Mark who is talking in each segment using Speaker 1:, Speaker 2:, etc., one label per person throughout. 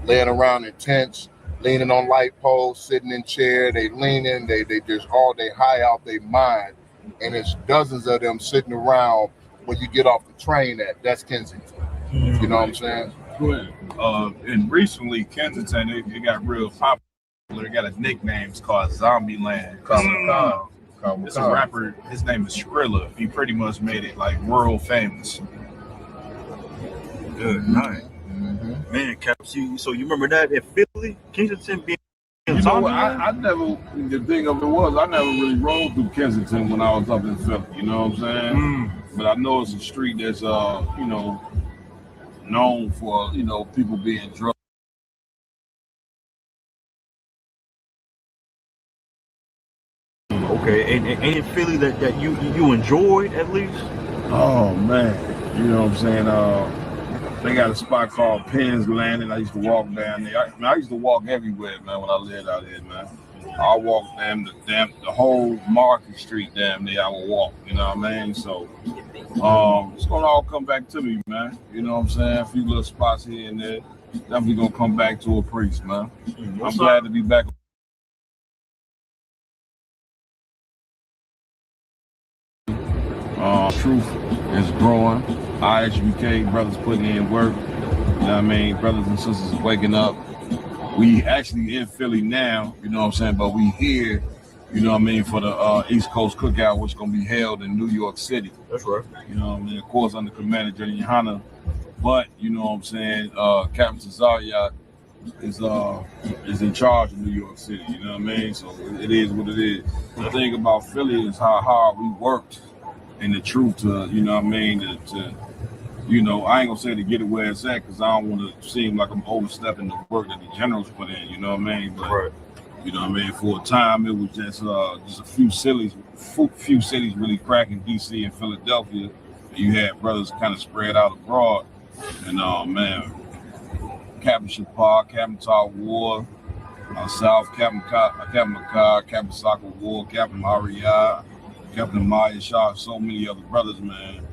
Speaker 1: laying around in tents, leaning on light poles, sitting in chair. They leaning, they just all they high out their mind, and it's dozens of them sitting around when you get off the train. That's Kensington. You know what I'm saying?
Speaker 2: Good. And recently, Kensington, it got real popular. They got a nickname. It's called Zombie Land. It's a rapper. His name is Skrilla. He pretty much made it like world famous.
Speaker 3: Good night. Mm-hmm. Man, Caps, so you remember that in Philly, Kensington being
Speaker 2: Zombie Land? I never, the thing of it was, I never really rode through Kensington when I was up in Philly. You know what I'm saying? But I know it's a street that's, known for, people being drugged.
Speaker 3: Okay, and in Philly that you enjoyed at least?
Speaker 2: Oh man, you know what I'm saying? They got a spot called Penn's Landing. I used to walk down there. I used to walk everywhere, man, when I lived out there, man. I walked the whole Market Street damn near I would walk, you know what I mean? So it's gonna all come back to me, man. You know what I'm saying? A few little spots here and there. Definitely gonna come back to a priest, man. I'm glad to be back. Truth is growing. IHBK brothers putting in work. You know what I mean? Brothers and sisters waking up. We actually in Philly now, you know what I'm saying? But we here, you know what I mean, for the East Coast Cookout, which is going to be held in New York City.
Speaker 3: That's right.
Speaker 2: You know what I mean? Of course, under Commander Jenny Hanna. But, you know what I'm saying, Captain Cesario is in charge of New York City, you know what I mean? So it is what it is. The thing about Philly is how hard we worked. And the truth to, you know what I mean, I ain't gonna say to get it where it's at because I don't want to seem like I'm overstepping the work that the generals put in, you know what I mean? But,
Speaker 3: right.
Speaker 2: You know what I mean? For a time, it was just a few cities really cracking, D.C. and Philadelphia. And you had brothers kind of spread out abroad. And, Captain Shapar, Captain Todd Ward, South, Captain Makar, Captain Saka Ward, Captain Mariah, Captain Maya Shah, so many other brothers, man.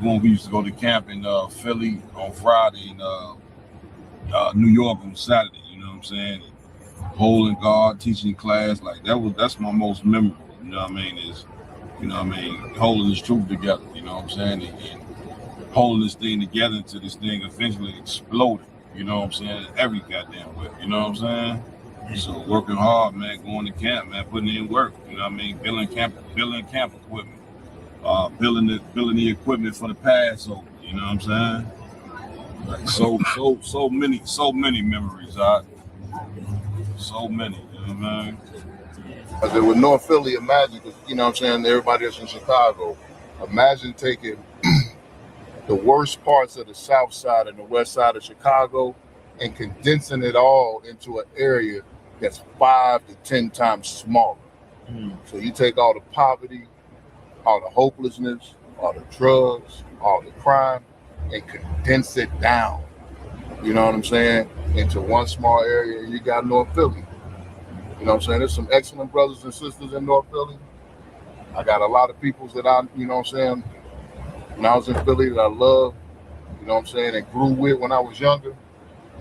Speaker 2: We used to go to camp in Philly on Friday and New York on Saturday, you know what I'm saying? Holding guard, teaching class, like that's my most memorable, you know what I mean, is, you know what I mean, holding this troop together, you know what I'm saying? And holding this thing together until this thing eventually exploded, you know what I'm saying? Every goddamn way, you know what I'm saying? So working hard, man, going to camp, man, putting in work, you know what I mean? Building camp equipment, building the equipment for the pass over, you know what I'm saying? Like so many memories, so many, you know what I mean?
Speaker 1: There was North Philly, imagine, you know what I'm saying, everybody that's in Chicago, imagine taking the worst parts of the south side and the west side of Chicago and condensing it all into an area that's 5 to 10 times smaller. So you take all the poverty, all the hopelessness, all the drugs, all the crime, and condense it down, you know what I'm saying, into one small area, and you got North Philly. You know what I'm saying? There's some excellent brothers and sisters in North Philly. I got a lot of people that you know what I'm saying, when I was in Philly that I love, you know what I'm saying, and grew with when I was younger.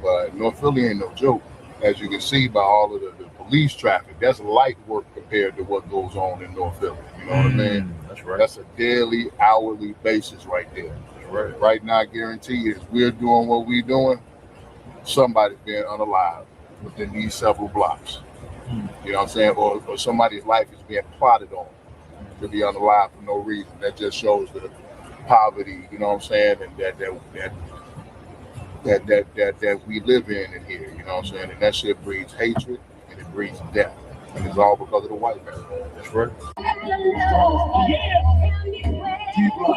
Speaker 1: But North Philly ain't no joke, as you can see by all of the police traffic. That's light work compared to what goes on in North Philly. You know what I mean?
Speaker 3: That's right.
Speaker 1: That's a daily, hourly basis right there.
Speaker 3: That's right.
Speaker 1: Right now, I guarantee you, as we're doing what we're doing, somebody's being unalived within these several blocks. You know what I'm saying? Or somebody's life is being plotted on to be unalived for no reason. That just shows the poverty, you know what I'm saying, and that we live in here, you know what I'm saying? And that shit breeds hatred and it breeds death. And it's all because of the white man.
Speaker 3: That's right.
Speaker 4: Where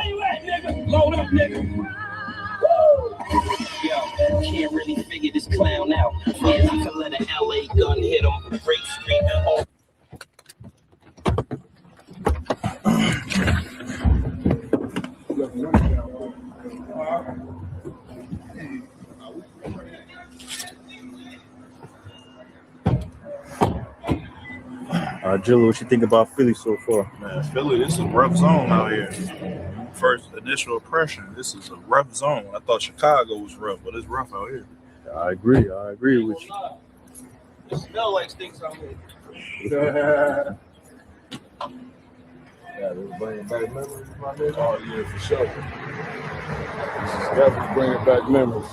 Speaker 4: you at, nigga? Load up, nigga. Yo, can't really figure this clown out. Man, I could let an LA gun hit him. Great Street.
Speaker 3: Jilla, what you think about Philly so far?
Speaker 5: Man, Philly, this is a rough zone out here. First initial impression, this is a rough zone. I thought Chicago was rough, but it's rough out here.
Speaker 6: I agree with you.
Speaker 4: It smells like stinks out here.
Speaker 1: Yeah, this bringing back memories, my nigga. Oh yeah, for sure. This is definitely bringing back memories.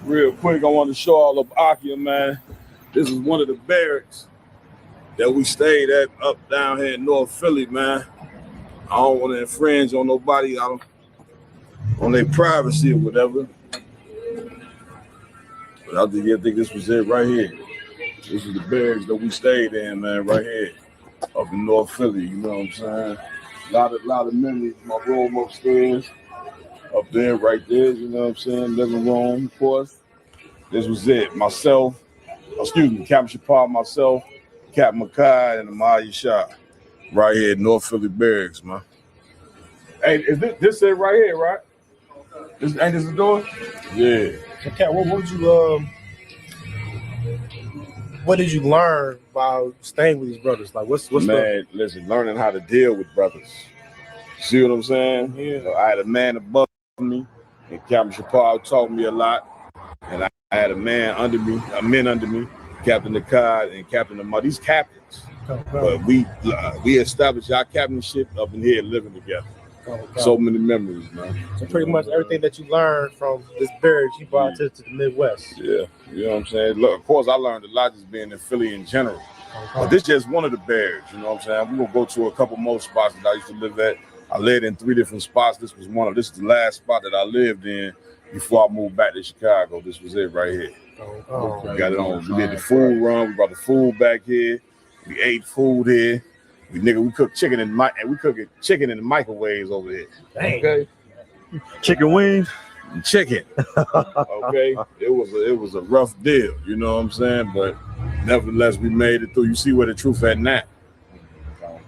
Speaker 2: Real quick, I want to show all of Akia, man. This is one of the barracks that we stayed at up down here in North Philly, man. I don't want to infringe on nobody on their privacy or whatever. But I think this was it right here. This is the barracks that we stayed in, man, right here up in North Philly. You know what I'm saying? A lot of memories. My room upstairs, up there, right there. You know what I'm saying? Living room, of course. This was it. Captain Shapar, myself, Captain Makai, and Amaya Shah, right here at North Philly Barracks, man. Hey, is this it right here, right? Ain't this the door? Yeah.
Speaker 7: So, Cat, what did you learn while staying with these brothers? Like, what's
Speaker 2: listen, learning how to deal with brothers. See what I'm saying? Yeah. I had a man above me, and Captain Shapar taught me a lot, and I had men under me, Captain Nakad and Captain Amar. These captains, but we established our captainship up in here living together. So many memories, man.
Speaker 7: So pretty much everything that you learned from this barracks, you brought to the Midwest.
Speaker 2: Yeah, you know what I'm saying? Look, of course, I learned a lot just being in Philly in general. But this just one of the barracks, you know what I'm saying? We're going to go to a couple more spots that I used to live at. I lived in 3 different spots. This is the last spot that I lived in before I moved back to Chicago. This was it right here. We got it on. We did the food run. We brought the food back here. We ate food here. We cooked chicken in the microwaves over here.
Speaker 7: Dang.
Speaker 2: Okay.
Speaker 3: Chicken wings.
Speaker 2: Chicken. Okay. It was a rough deal, you know what I'm saying? But nevertheless, we made it through. You see where the truth at now.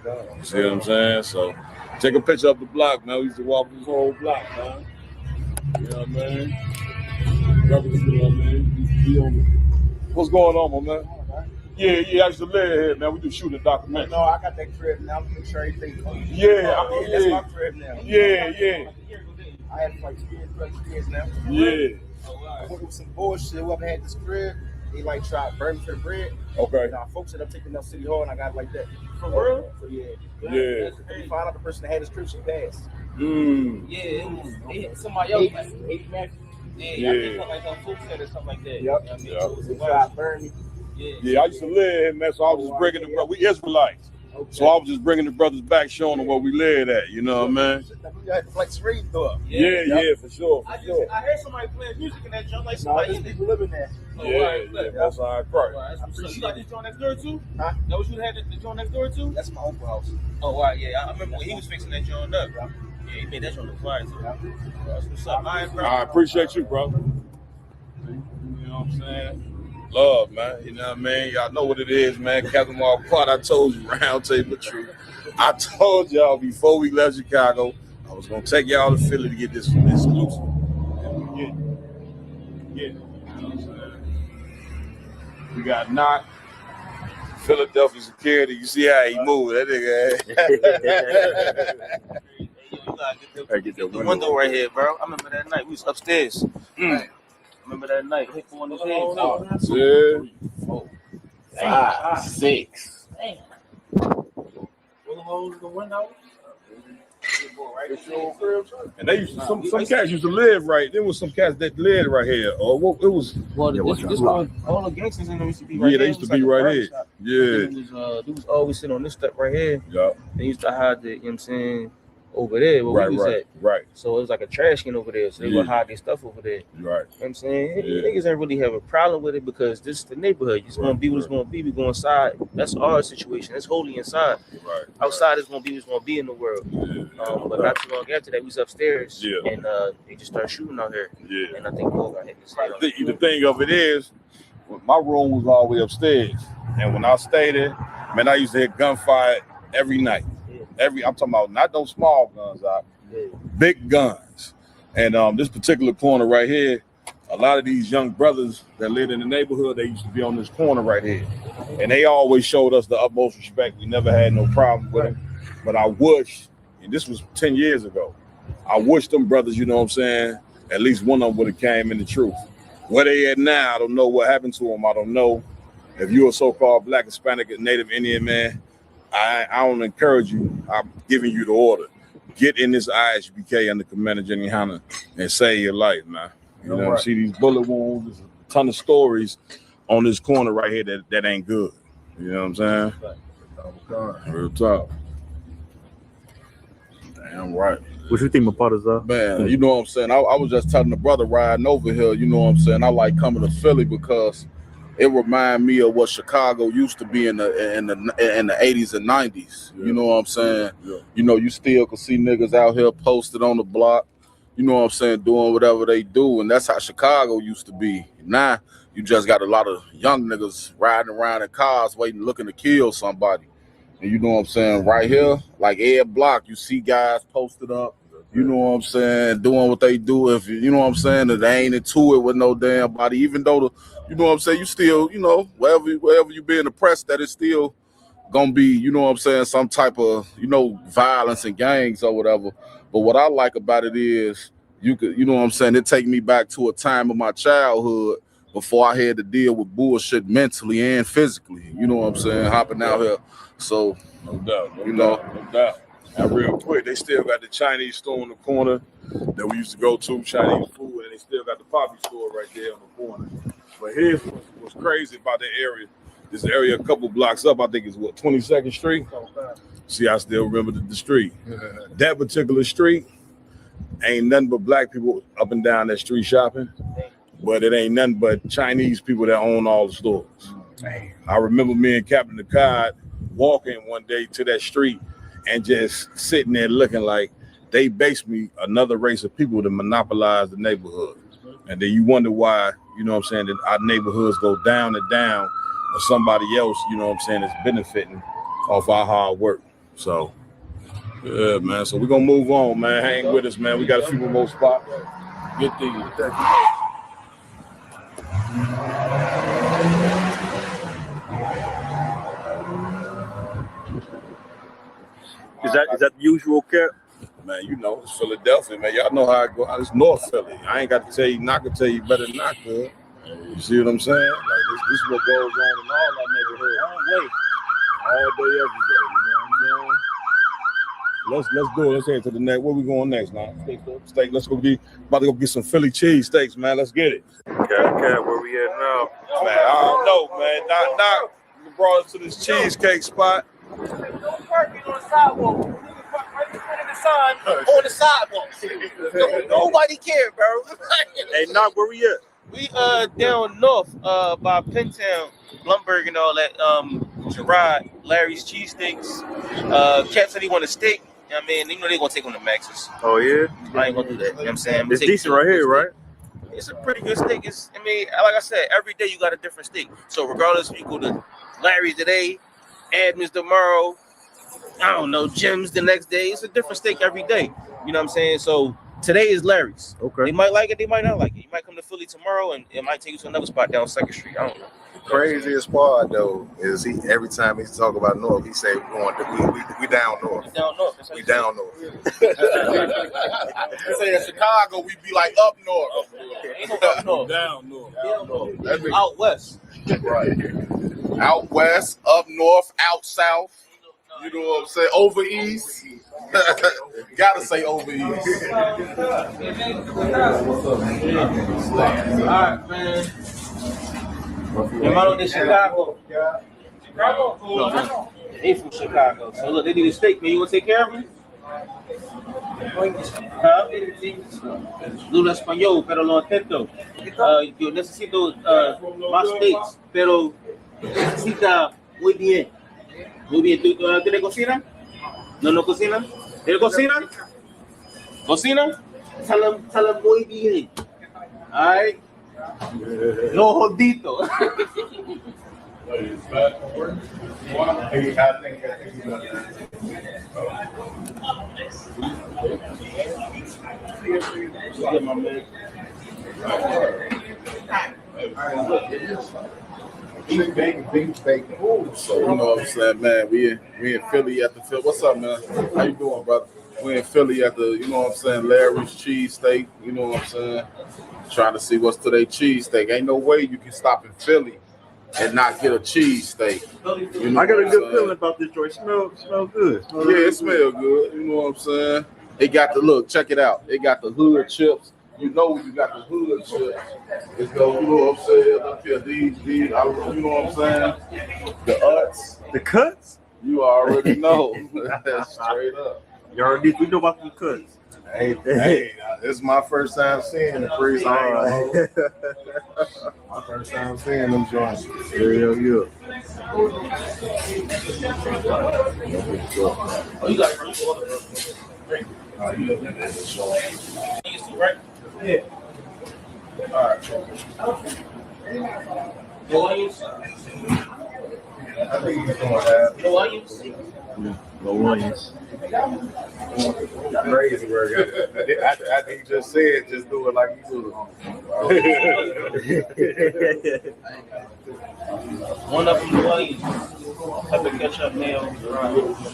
Speaker 2: You see what I'm saying? So take a picture of the block, man. We used to walk this whole block, man. You know what I mean? What's going on, my man? Yeah, I used to live here, man. We do shooting a documentary.
Speaker 8: No, I got that crib now. I'm making sure everything's clean.
Speaker 2: That's
Speaker 8: my crib now.
Speaker 2: Yeah.
Speaker 8: I had like 2 years now.
Speaker 2: Yeah.
Speaker 8: I went with some bullshit. Whoever had this crib, they like tried to burn me for the bread.
Speaker 2: Okay.
Speaker 8: Now folks ended up taking up City Hall, and I got it like that.
Speaker 4: For real?
Speaker 8: So yeah.
Speaker 2: Yeah.
Speaker 8: We found out the person that had this crib, she passed.
Speaker 4: Yeah, it was somebody else.
Speaker 8: Yeah.
Speaker 4: I think something like her folks said or something like that.
Speaker 8: Yep.
Speaker 4: You know what I mean?
Speaker 8: They tried to burn me.
Speaker 2: Yeah, I used to live here, man. So I was just bringing we Israelites. Okay. So I was just bringing the brothers back, showing them where we lived at. You know what I mean?
Speaker 8: You had to flex screen door.
Speaker 2: Yeah, for sure.
Speaker 4: I heard somebody playing music in that joint, like somebody
Speaker 8: people living there.
Speaker 2: That's all right, right.
Speaker 4: So you got this joint next door too?
Speaker 8: Huh?
Speaker 4: That what you had the joint next door too?
Speaker 8: That's my uncle house.
Speaker 4: Oh, right, yeah. I remember when he was fixing that joint up. Yeah, he made that joint look fire too. That's what's up.
Speaker 2: I appreciate you, bro. You know what I'm saying? Love, man. You know what I mean? Y'all know what it is, man. Captain Marquardt, I told you, round table truth. I told y'all before we left Chicago, I was going to take y'all to Philly to get this exclusive. And we get it. You know what I'm saying? We got Knock, Philadelphia security. You see how he moved, that nigga.
Speaker 4: You gotta get the window right here, bro. I remember that night. We was upstairs. Remember that night? Hit on his head.
Speaker 2: 2,
Speaker 4: 4,
Speaker 1: 5, 6.
Speaker 4: Damn. Full holes in the window.
Speaker 2: And they used to, some cats used to live right. There was some cats that lived right here. Or what it was.
Speaker 4: Well, this was all the gangsters in there used to be right here.
Speaker 2: Yeah, they used to be right here. Yeah.
Speaker 4: They was always sitting on this step right here.
Speaker 2: Yeah.
Speaker 4: They used to hide the, you know what I'm saying, over there where we was at.
Speaker 2: Right.
Speaker 4: So it was like a trash can over there. So they would hide their stuff over there.
Speaker 2: Right.
Speaker 4: You know what I'm saying? Niggas ain't really have a problem with it because this is the neighborhood. You just want to be what it's going to be. We go inside. That's our situation. That's holy inside.
Speaker 2: Right.
Speaker 4: Outside is going to be what's going to be in the world. But not too long after that, we was upstairs.
Speaker 2: Yeah.
Speaker 4: And they just started shooting out here.
Speaker 2: Yeah.
Speaker 4: And I think Paul got hit his head.
Speaker 2: The thing of it is, my room was all the way upstairs. And when I stayed there, man, I used to hear gunfire every night. I'm talking about not those small guns, big guns. And this particular corner right here, a lot of these young brothers that lived in the neighborhood, they used to be on this corner right here. And they always showed us the utmost respect. We never had no problem with them. But I wish, and this was 10 years ago, I wish them brothers, you know what I'm saying, at least one of them would have came in the truth. Where they at now, I don't know what happened to them. I don't know. If you're a so-called Black, Hispanic, and Native Indian man, I don't encourage you. I'm giving you the order. Get in this ISBK under Commander Jenny Hanna and save your life, man. You know, see these bullet wounds. There's a ton of stories on this corner right here that ain't good. You know what I'm saying? Real talk. Damn right.
Speaker 6: What you think, Mapata?
Speaker 9: Man, you know what I'm saying? I was just telling the brother riding over here, you know what I'm saying? I like coming to Philly because it reminds me of what Chicago used to be in the 80s and 90s. You know what I'm saying?
Speaker 2: Yeah.
Speaker 9: You know, you still can see niggas out here posted on the block, you know what I'm saying, doing whatever they do. And that's how Chicago used to be. Now, you just got a lot of young niggas riding around in cars waiting, looking to kill somebody. And you know what I'm saying? Right here, like Ed Block, you see guys posted up, you know what I'm saying, doing what they do. If you know what I'm saying, that they ain't into it with no damn body, even though you know what I'm saying, you still, you know, wherever you be in the press, that is still gonna be, you know what I'm saying, some type of, you know, violence and gangs or whatever. But what I like about it is you could, you know what I'm saying, it take me back to a time of my childhood before I had to deal with bullshit mentally and physically. You know what I'm saying? Hopping out here. So,
Speaker 2: No doubt.
Speaker 9: No
Speaker 2: doubt. And real quick, they still got the Chinese store in the corner that we used to go to, Chinese food, and they still got the poppy store right there on the corner. But here's what's crazy about the area. This area a couple blocks up, I think it's what, 22nd Street? See, I still remember the street. That particular street ain't nothing but black people up and down that street shopping, but it ain't nothing but Chinese people that own all the stores. I remember me and Captain Picard walking one day to that street and just sitting there looking like they basically another race of people to monopolize the neighborhood. And then you wonder why, you know what I'm saying, that our neighborhoods go down and down, or somebody else, you know what I'm saying, is benefiting off our hard work. So, yeah, man. So we're going to move on, man. Hang with us, man. We got a few more spots. Get these.
Speaker 3: Is that the usual cap?
Speaker 2: Man, you know, it's Philadelphia, man. Y'all know how it go. It's North Philly. I ain't got to tell you, not to tell you better than I could. You see what I'm saying? Like this is what goes on in all our neighborhoods. All day, every day. You know what I'm saying? Let's do it. Let's head to the next. Where we going next now? Steak. Let's go about to go get some Philly cheese steaks, man. Let's get it.
Speaker 3: Okay, where we at now?
Speaker 2: Man, I don't know, man. Knock. You brought us to this cheesecake spot.
Speaker 8: Don't park it on the sidewalk. Park right in front of the sign on the sidewalk. Nobody care, bro.
Speaker 3: Hey, Knock, where we at?
Speaker 4: We down north by Pentown, Blumberg and all that. Gerard, Larry's cheesesteaks. Cat said he want a steak. You know what I mean? You know they gonna take on the maxes.
Speaker 3: Oh yeah?
Speaker 4: I ain't gonna do that. You know what I'm saying?
Speaker 3: It's decent right here, right?
Speaker 4: It's a pretty good steak. It's, I mean, like I said, every day you got a different steak. So regardless if you go to Larry's today, Adams tomorrow, I don't know, Jim's the next day, it's a different steak every day. You know what I'm saying? So today is Larry's.
Speaker 6: Okay.
Speaker 4: They might like it, they might not like it. You might come to Philly tomorrow and it might take you to another spot down 2nd Street. I don't know.
Speaker 10: Craziest part though is he every time he talk about North, he say we down North.
Speaker 4: Down north. That's how
Speaker 10: We
Speaker 4: you say it.
Speaker 10: down North.
Speaker 1: You say in Chicago, we be like up north.
Speaker 4: Ain't no up north.
Speaker 2: Down north.
Speaker 4: Down north.
Speaker 1: That means-
Speaker 4: Out west.
Speaker 1: Right. Out west, up north, out south. You know what I'm saying? Over east. Gotta say over east.
Speaker 4: All right, man. Hermano de Chicago. Chicago? No, they from Chicago. So look, they need a steak, man. You want to take care of me? Huh? Hablo español, pero lo intento. Yo necesito más steaks, pero necesita muy bien. Muy bien. ¿Tú tienes cocina? ¿No cocinan? ¿Él cocina? ¿Cocina? Tell him muy bien. All right. No jodito.
Speaker 9: So you know what I'm saying, man. We in Philly at the Philly. What's up, man? How you doing, brother? We in Philly at the, you know what I'm saying, Larry's cheese steak. You know what I'm saying. trying to see what's to their cheesesteak. Ain't no way you can stop in Philly and not get a cheesesteak. You know
Speaker 3: I got a
Speaker 9: what
Speaker 3: good
Speaker 9: I'm
Speaker 3: feeling
Speaker 9: saying?
Speaker 3: about this joint. Smell good.
Speaker 9: Yeah, it smell good. You know what I'm saying? It got the look. Check it out. It got the hood chips. You know you got the hood chips. It's go. You know what I'm saying? Up here, these. You know what I'm saying? The uts.
Speaker 3: The cuts?
Speaker 9: You already know. Straight up.
Speaker 3: You already we know about the cuts.
Speaker 10: Hey, this is my first time seeing the freeze. My first time seeing them joints.
Speaker 3: Yeah.
Speaker 4: Oh, you got it. Right? Yeah. All right. No onions?
Speaker 10: I think he's going to have
Speaker 4: No onions?
Speaker 3: No onions.
Speaker 10: crazy work. I think he just said, just do it like he do it.
Speaker 4: One of them, no onions. Pepper ketchup mayo.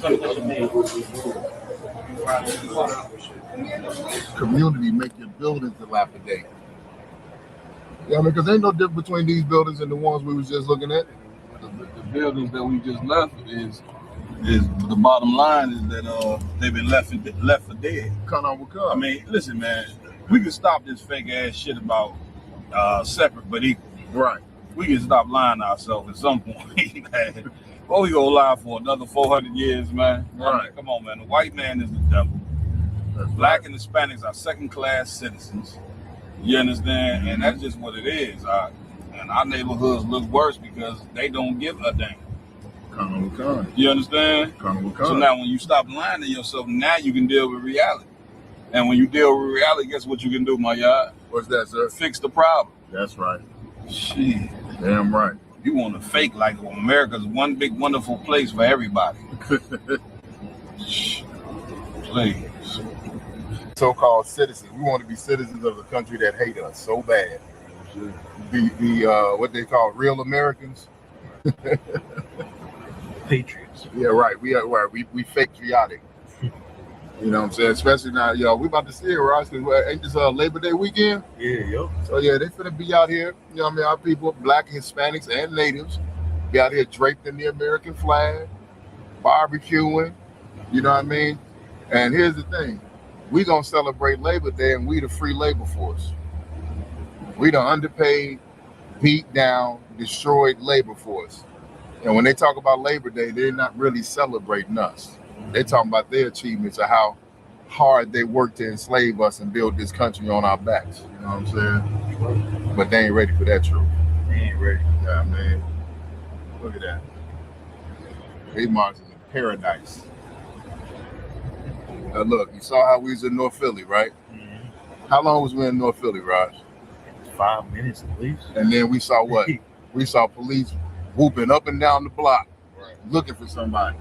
Speaker 4: Pepper ketchup mayo.
Speaker 1: Community make your buildings dilapidated. Yeah, I mean, because ain't no difference between these buildings and the ones we was just looking at.
Speaker 2: The buildings that we just left is the bottom line is that they've been left for dead.
Speaker 1: Come on, with
Speaker 2: I mean, listen, man, we can stop this fake ass shit about separate but equal.
Speaker 1: right.
Speaker 2: We can stop lying to ourselves at some point, man. Or we gonna lie for another 400 years, man. I mean, come on, man. The white man is the devil. Black and Hispanics are second-class citizens. You understand? And that's just what it is. And our neighborhoods look worse because they don't give a damn.
Speaker 1: Come on, with
Speaker 2: You understand?
Speaker 1: Come
Speaker 2: So now when you stop lying to yourself, now you can deal with reality. And when you deal with reality, guess what you can do, my yard?
Speaker 1: What's that, sir?
Speaker 2: Fix the problem.
Speaker 1: That's right.
Speaker 2: Shit.
Speaker 1: Damn right.
Speaker 2: You want to fake like America's one big wonderful place for everybody. Please.
Speaker 1: So-called citizens. We want to be citizens of the country that hate us so bad. The what they call real Americans.
Speaker 3: Patriots.
Speaker 1: Yeah, right. We are right. We patriotic. You know what I'm saying? Especially now, we about to see it, right? Ain't this Labor Day weekend?
Speaker 3: Yeah.
Speaker 1: So yeah, they finna be out here. You know what I mean? Our people, black, Hispanics, and natives, be out here draped in the American flag, barbecuing. You know what I mean? And here's the thing: we gonna celebrate Labor Day, and we the free labor force. We the underpaid, beat down, destroyed labor force. And when they talk about Labor Day, they're not really celebrating us. They're talking about their achievements of how hard they worked to enslave us and build this country on our backs. You know what I'm saying? But they ain't ready for that truth.
Speaker 3: They ain't ready.
Speaker 1: Yeah, man. Look at that. Baymarks is in paradise. Now look, you saw how we was in North Philly, right?
Speaker 3: Mm-hmm.
Speaker 1: How long was we in North Philly, Raj?
Speaker 3: 5 minutes at least.
Speaker 1: And then we saw what? We saw police whooping up and down the block, looking for somebody.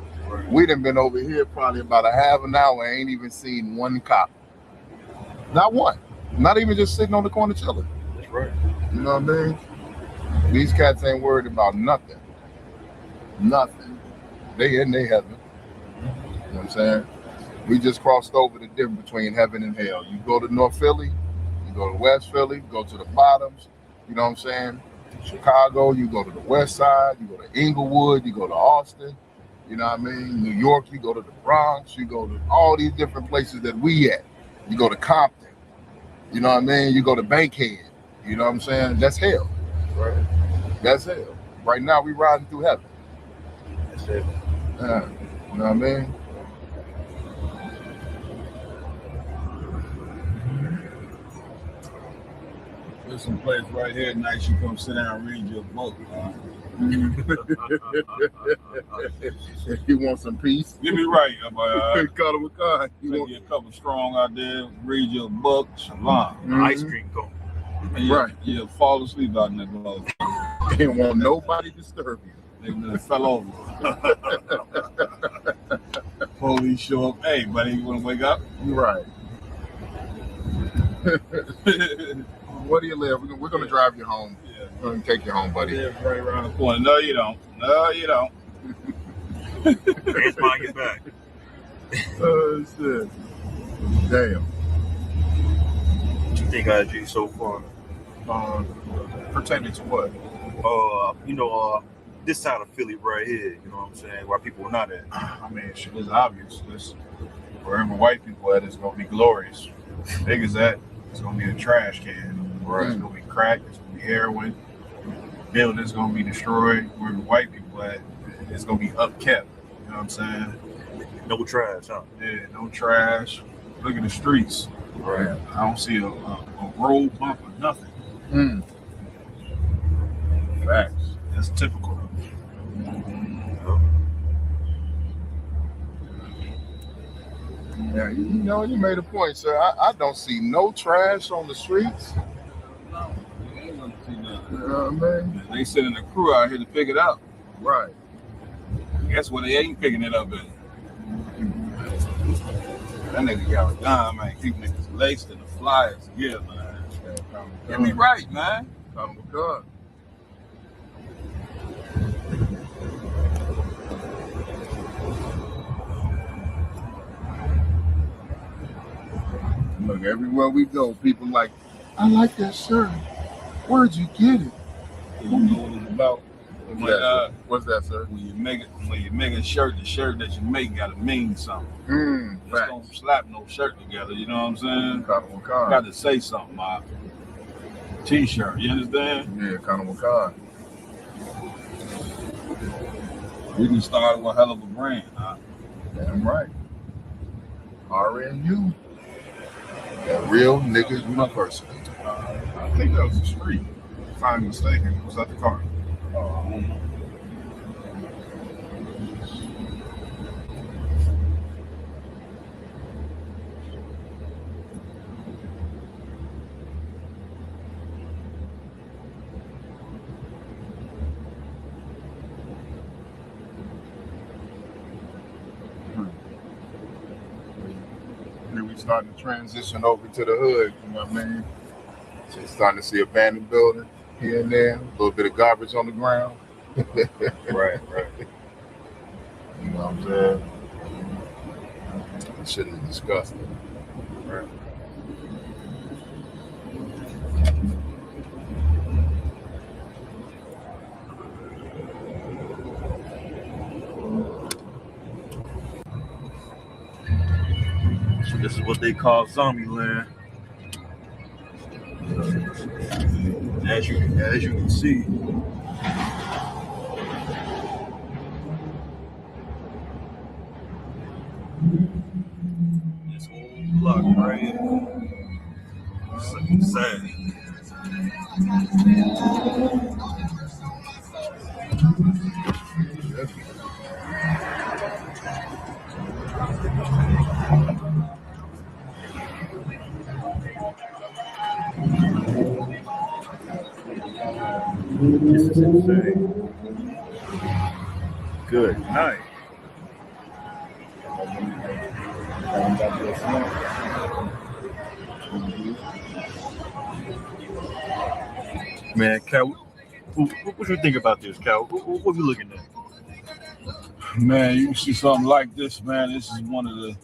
Speaker 1: We done been over here probably about a half an hour, ain't even seen one cop. Not one. Not even just sitting on the corner chilling.
Speaker 3: That's right.
Speaker 1: You know what I mean? These cats ain't worried about nothing. Nothing. They in their heaven. You know what I'm saying? We just crossed over the difference between heaven and hell. You go to North Philly, you go to West Philly, go to the bottoms, you know what I'm saying? Chicago, you go to the west side, you go to Inglewood, you go to Austin, you know what I mean? New York, you go to the Bronx, you go to all these different places that we at. You go to Compton, you know what I mean? You go to Bankhead, you know what I'm saying? That's hell.
Speaker 3: Right.
Speaker 1: That's hell. Right now, we riding through heaven.
Speaker 3: That's it.
Speaker 1: You know what I mean?
Speaker 2: There's some place right here nice you come sit down and read your book.
Speaker 1: You want some peace?
Speaker 2: Get me right,
Speaker 1: Call him a car. You
Speaker 2: take
Speaker 1: want
Speaker 2: you a couple strong out there, read your book, shalom.
Speaker 3: Ice cream cone.
Speaker 2: And
Speaker 1: Right.
Speaker 2: You'll fall asleep out in that mother.
Speaker 1: Didn't want nobody disturb you.
Speaker 2: They fell over. Police show up. Hey, buddy, you want to wake up?
Speaker 1: Right. Where do you live? We're gonna drive you home.
Speaker 2: Yeah.
Speaker 1: We're gonna take you home, buddy.
Speaker 2: Live right around the corner. No, you don't. No, you don't.
Speaker 3: Hands behind your back.
Speaker 1: Oh shit. Damn.
Speaker 3: What you think, IG, so far?
Speaker 5: Pertaining to what?
Speaker 3: This side of Philly right here, you know what I'm saying? Where people are not at.
Speaker 5: I mean, shit is obvious. This, wherever white people at, it's gonna be glorious. Big as that, it's gonna be a trash can. Right. It's gonna be crack. It's gonna be heroin. Buildings gonna be destroyed. Wherever white people at, it's gonna be upkept. You know what I'm saying?
Speaker 3: No trash, huh?
Speaker 5: Yeah, no trash. Look at the streets.
Speaker 3: Right.
Speaker 5: I don't see a road bump or nothing. Facts. That's typical.
Speaker 1: Yeah, you made a point, sir. I don't see no trash on the streets.
Speaker 2: No, you ain't gonna see nothing.
Speaker 1: You know what I mean?
Speaker 2: They sending a crew out here to pick it up.
Speaker 1: Right.
Speaker 2: Guess what? They ain't picking it up in. That nigga got a gun, man. Keep niggas laced in the flyers. Yeah, man. Get me right, man.
Speaker 1: Come with God. Look, everywhere we go, people like, I like that shirt. Where'd you get it?
Speaker 2: You know what it's about.
Speaker 1: What's that, sir?
Speaker 2: When you make a shirt, the shirt that you make gotta mean something. Just don't slap no shirt together, you know what I'm saying? Got to say something, my T-shirt, you understand?
Speaker 1: Yeah, kind of a
Speaker 2: We can start with a hell of a brand, huh?
Speaker 1: Damn right. RNU. That real nigga university.
Speaker 5: I think that was the street. If I'm mistaken, was that the car?
Speaker 1: Here we starting to transition over to the hood, you know what I mean? So starting to see abandoned building here and there, a little bit of garbage on the ground.
Speaker 3: Right.
Speaker 1: You know what I'm saying? That shit is disgusting.
Speaker 3: Right. So this is what they call zombie land. As you can see. This whole block right here. Sad. This is insane. Good night. Man, Cal, what you think about this, Cal? What you looking at?
Speaker 2: Man, you see something like this, man. This is one of the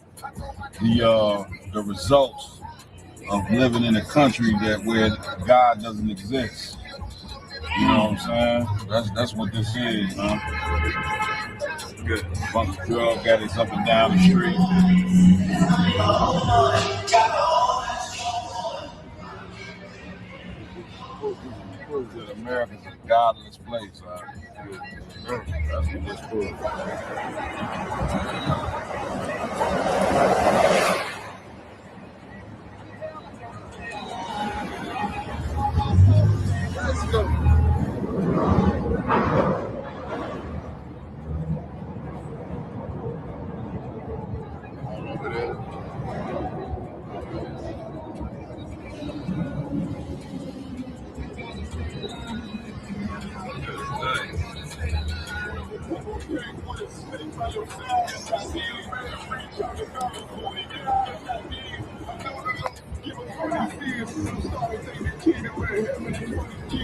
Speaker 2: results of living in a country where God doesn't exist. You know what I'm saying? That's what this is, man. Good. Bunch of drug addicts up and down the street. America's a godless place, huh? That's what this proves.
Speaker 1: Let's go. Over there.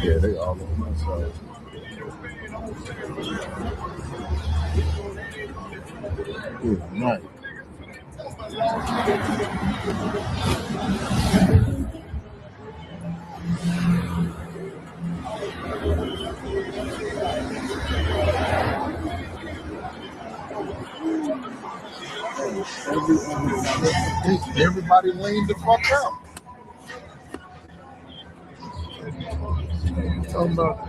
Speaker 1: Yeah, they all on my side. Good night. Everybody leaned the fuck out. Talking about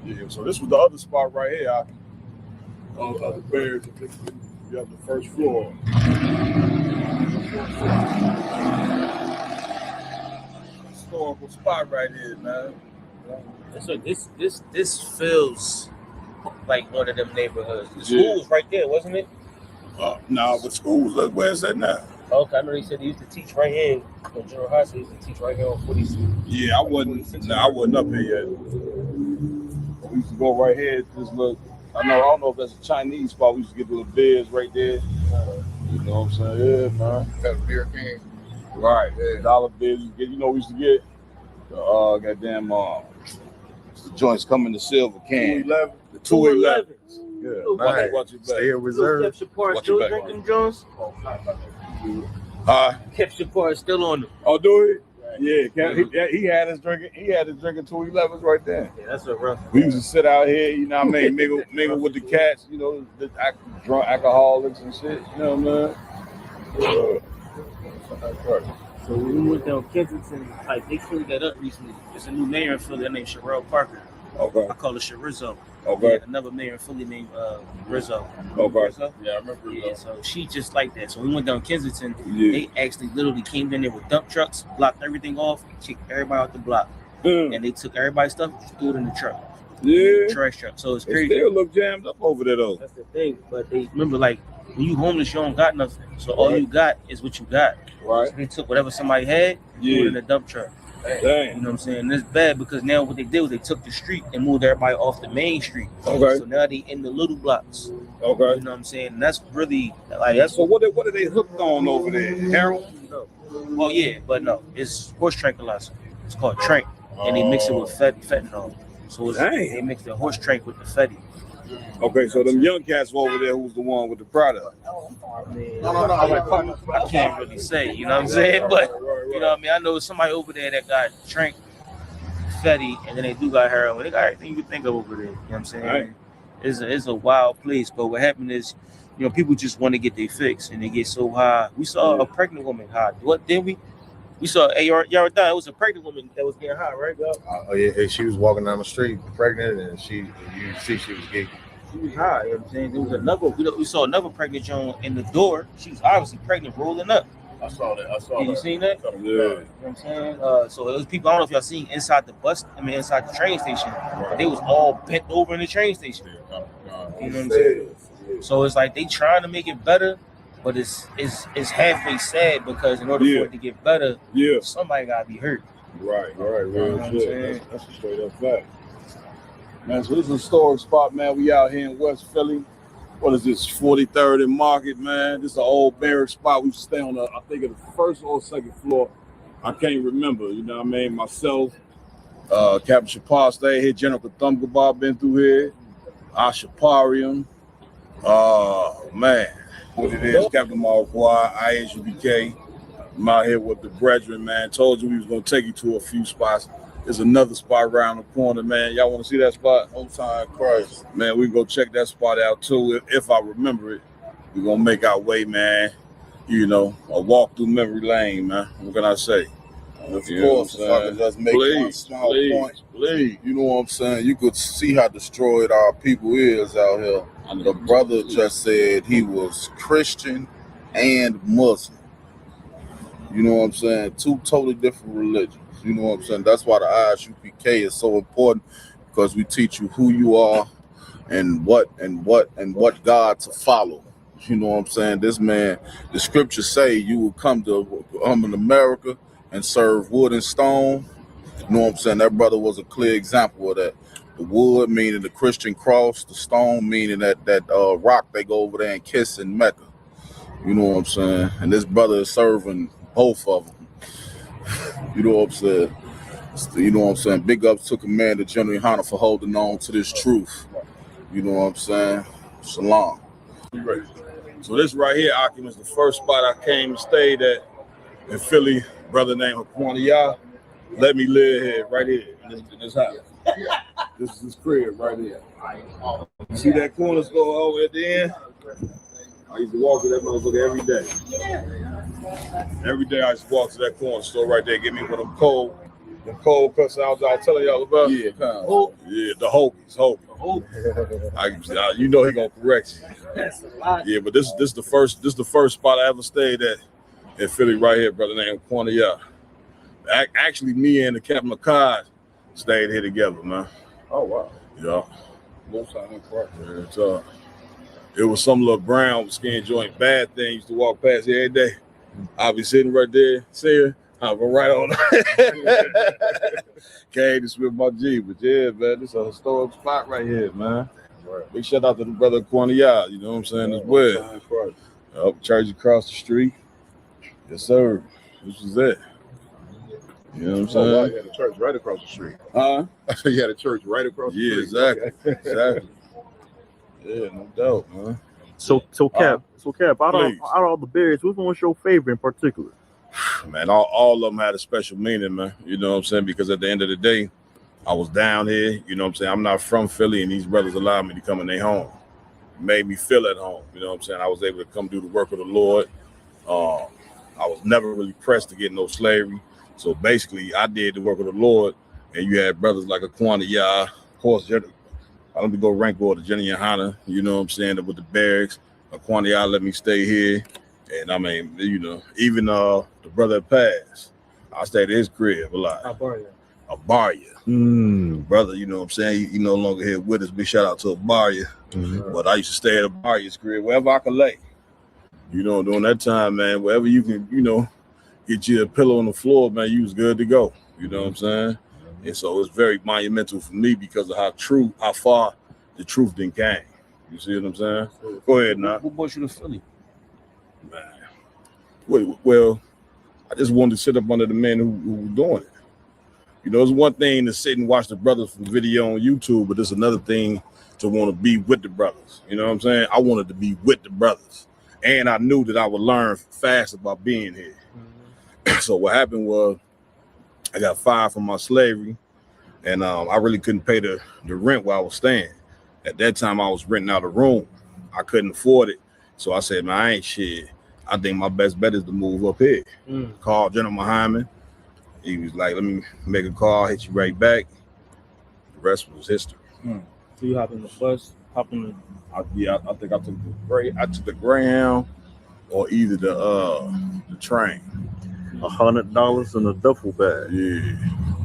Speaker 2: Yeah, so this was the other spot right here. The Bears. You have the first floor. Historical spot right here, man.
Speaker 4: So this feels like one of them neighborhoods. The school was right there, wasn't it?
Speaker 2: No, but schools, where's that now?
Speaker 4: Okay, I know they said they used to teach right here. On General High School, they used to teach right here on 46.
Speaker 2: Yeah, I wasn't up here yet. We used to go right here. Just look. I don't know if that's a Chinese spot. We used to get the little beers right there. You know what I'm saying? Yeah, man.
Speaker 1: that beer king.
Speaker 2: Right. Yeah. Dollar beers. We used to get goddamn the joints come in the silver can.
Speaker 3: 211.
Speaker 2: The 211.
Speaker 3: Yeah,
Speaker 2: Nice.
Speaker 3: nice. Stay in reserve.
Speaker 4: Kept Shapar
Speaker 2: Watch
Speaker 4: still
Speaker 2: your back,
Speaker 4: drinking Jones? Kept Shapar still on them.
Speaker 2: Oh, do it? Yeah, he had his drinking. He had his drinking 211s right there.
Speaker 4: Yeah, that's a rough.
Speaker 2: We used to sit out here, you know what I mean, mingle with the cats, you know, the drunk alcoholics and shit. You know what I mean?
Speaker 4: So when we went down Kensington, like they cleaned that up recently. There's a new mayor in Philly named Sherelle Parker.
Speaker 2: Okay.
Speaker 4: I call her Rizzo.
Speaker 2: Okay.
Speaker 4: Yeah, another mayor in Philly named Rizzo.
Speaker 2: Okay.
Speaker 4: Rizzo?
Speaker 2: Yeah, I remember.
Speaker 4: Yeah, so she just like that. So we went down Kensington.
Speaker 2: Yeah.
Speaker 4: They actually literally came in there with dump trucks, blocked everything off, kicked everybody out the block. And they took everybody's stuff, threw it in the truck.
Speaker 2: Yeah.
Speaker 4: Trash truck. So it's
Speaker 2: They
Speaker 4: crazy.
Speaker 2: still look jammed up over there though.
Speaker 4: That's the thing. But they remember, like, when you homeless, you don't got nothing. So all you got is what you got.
Speaker 2: Right.
Speaker 4: So they took whatever somebody had, threw it in the dump truck.
Speaker 2: Dang.
Speaker 4: You know what I'm saying? And it's bad because now what they did was they took the street and moved everybody off the main street.
Speaker 2: Okay.
Speaker 4: So now they in the little blocks.
Speaker 2: Okay.
Speaker 4: You know what I'm saying? And that's really like that's
Speaker 2: So what are they hooked on over there? Heroin?
Speaker 4: well, yeah, but no, it's horse tranquilizer. It's called trank, and they mix it with fentanyl. So it's, they mix the horse trank with the fetty.
Speaker 2: Okay, so them young cats over there, who's the one with the product?
Speaker 4: I can't really say, you know what I'm saying? But you know what I mean? I know somebody over there that got trank, fetty, and then they do got heroin. They got everything you can think of over there. You know what I'm saying?
Speaker 2: Right.
Speaker 4: It's a wild place. But what happened is, you know, people just want to get their fix and they get so high. We saw a pregnant woman high. What did we? We saw Yardan. It was a pregnant woman that was getting high, right, girl?
Speaker 10: Oh yeah, she was walking down the street pregnant, and you see she was getting.
Speaker 4: She was high. You know what I'm saying? There was another. We saw another pregnant Joan in the door. She was obviously pregnant, rolling up.
Speaker 1: I saw that.
Speaker 4: Did you seen that?
Speaker 2: Yeah.
Speaker 4: You know what I'm saying? So it was people. I don't know if y'all seen inside the bus. Inside the train station. They was all bent over in the train station. You know what I'm saying? So it's like they trying to make it better, but it's halfway sad because in order for it to get better, somebody gotta be hurt.
Speaker 2: Right,
Speaker 4: You know
Speaker 2: real
Speaker 4: what I'm
Speaker 2: shit.
Speaker 4: saying?
Speaker 2: That's a straight up fact. Man, so this is a historic spot, man. We out here in West Philly. What is this, 43rd and Market, man? This is an old barrack spot. We used to stay on I think the first or second floor. I can't remember, you know what I mean? Myself, Captain Shapar stayed here. General Kathumgabah been through here. Ashaparium. Man, what it is, Captain Marquardt, IHBK. I'm out here with the brethren, man. Told you we was gonna take you to a few spots. There's another spot around the corner, man. Y'all want to see that spot?
Speaker 1: On time, Christ.
Speaker 2: Man, we can go check that spot out too. If I remember it, we're gonna make our way, man.
Speaker 9: you know, a walk through memory lane, man. What can I say?
Speaker 10: Of
Speaker 9: You know
Speaker 10: course,
Speaker 9: what
Speaker 10: if
Speaker 9: I'm
Speaker 10: I
Speaker 9: saying?
Speaker 10: could just make one small point.
Speaker 9: Please. You know what I'm saying? You could see how destroyed our people is out here. The brother just said he was Christian and Muslim. You know what I'm saying? Two totally different religions. You know what I'm saying? That's why the ISUPK is so important, because we teach you who you are and what God to follow. You know what I'm saying? This man, the scriptures say you will come in America and serve wood and stone. You know what I'm saying? That brother was a clear example of that. The wood meaning the Christian cross, the stone meaning that rock they go over there and kiss in Mecca. You know what I'm saying? And this brother is serving both of them. You know what I'm saying? You know what I'm saying? Big ups to Commander General Hunter for holding on to this truth. You know what I'm saying? Shalom. So this right here, Akim, is the first spot I came and stayed at in Philly. Brother named Haquania let me live here, right here, in this house. This is his crib right here. You see that corner store over at the end? I used to walk to that motherfucker every day. Every day I used to walk to that corner store right there, get me one of them cold cuts I was telling y'all about. Yeah, the Hoagies. You know he gonna correct you. Yeah, but this is the first spot I ever stayed at in Philly right here, brother named Quania. Actually, me and the Captain McCod stayed here together, man.
Speaker 1: Oh wow.
Speaker 9: Yeah. It was some little brown skin joint bad thing used to walk past here every day. I'll be sitting right there, seeing. I'll go right on. Came to swim my G, but yeah, man, this is a historic spot right here, man. Right. Big shout out to the brother Quania, you know what I'm saying, as well. Up church across the street. Yes, sir. This was it. You know what I'm saying?
Speaker 1: Oh, wow, you had a church right across the street. You had a church right across the street.
Speaker 9: Exactly. Exactly. Yeah, no doubt, man.
Speaker 3: So Cap, out of all the berries, which one was your favorite in particular?
Speaker 9: Man, all of them had a special meaning, man. You know what I'm saying? Because at the end of the day, I was down here. You know what I'm saying? I'm not from Philly, and these brothers allowed me to come in their home. Made me feel at home. You know what I'm saying? I was able to come do the work of the Lord. I was never really pressed to get no slavery. So basically, I did the work of the Lord, and you had brothers like Aquania, of course, I don't go rank order, Jenny and Hannah, you know what I'm saying, with the barracks. Aquania let me stay here. And I mean, you know, even the brother that passed, I stayed at his crib a lot. Abaria. Brother, you know what I'm saying? He no longer here with us. Big shout out to Abaria. But I used to stay at Abaria's crib, wherever I could lay. You know, during that time, man, wherever you can, you know, get you a pillow on the floor, man, you was good to go. You know what I'm saying? And so it's very monumental for me because of how far the truth then came. You see what I'm saying? Go ahead now.
Speaker 4: What brought you to Philly?
Speaker 9: Man. Well, I just wanted to sit up under the men who were doing it. You know, it's one thing to sit and watch the brothers from video on YouTube, but it's another thing to want to be with the brothers. You know what I'm saying? I wanted to be with the brothers. And I knew that I would learn fast about being here. So what happened was I got fired from my slavery, and I really couldn't pay the rent where I was staying. At that time, I was renting out a room. I couldn't afford it. So I said, man, I ain't shit. I think my best bet is to move up here. Called General Muhammad. He was like, let me make a call, hit you right back. The rest was history.
Speaker 4: So you hop in the bus,
Speaker 9: I think I took the Greyhound or either the train.
Speaker 3: $100 in a duffel bag.
Speaker 9: Yeah.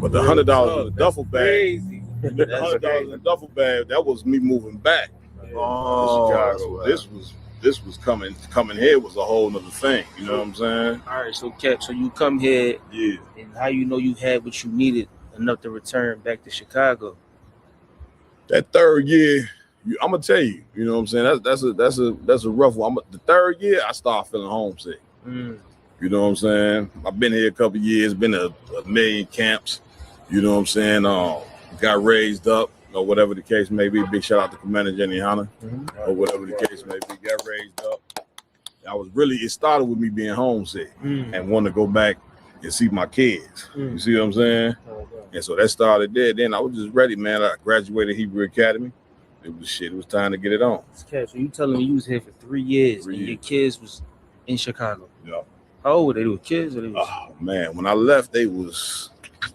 Speaker 9: But the $100 in the duffel bag.
Speaker 4: Crazy.
Speaker 9: The $100 in the duffel bag, that was me moving back to Chicago. So this was coming here was a whole nother thing. You know what I'm saying?
Speaker 4: All right, so Cap, so you come here,
Speaker 9: yeah,
Speaker 4: and how you know you had what you needed enough to return back to Chicago?
Speaker 9: That third year, I'm gonna tell you, you know what I'm saying? That's a rough one. The third year, I started feeling homesick. You know what I'm saying? I've been here a couple years, been to a million camps. You know what I'm saying? Got raised up, or whatever the case may be. Big shout out to Commander Jenny Hanna, or whatever the case may be. Got raised up. It started with me being homesick and wanting to go back and see my kids. You see what I'm saying? And so that started there. Then I was just ready, man. I graduated Hebrew Academy. It was time to get it on.
Speaker 4: Okay, so you telling me you was here for 3 years and your kids was in Chicago?
Speaker 9: Yeah.
Speaker 4: How old were they? They were kids or they was
Speaker 9: Oh man, when I left, they was, I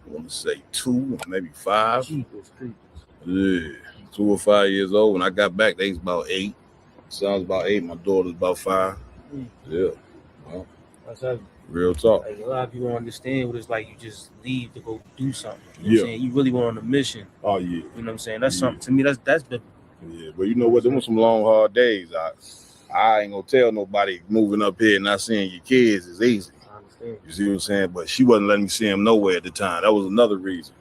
Speaker 9: want to say 2, maybe 5.
Speaker 4: Jeepers creepers.
Speaker 9: Yeah, 2 or 5 years old. When I got back, they was about 8. Son's about 8. My daughter's about 5. Yeah. Well,
Speaker 4: That's heavy.
Speaker 9: real talk.
Speaker 4: Like a lot of people don't understand what it's like. You just leave to go do something. You know what
Speaker 9: Yeah.
Speaker 4: I'm saying? You really went on a mission.
Speaker 9: Oh yeah.
Speaker 4: You know what I'm saying? That's
Speaker 9: Yeah.
Speaker 4: something to me. That's the
Speaker 9: Yeah, but you know what? Them were some long, hard days. I ain't gonna tell nobody moving up here and not seeing your kids is easy.
Speaker 4: I understand.
Speaker 9: You see what I'm saying? But she wasn't letting me see him nowhere at the time. That was another reason.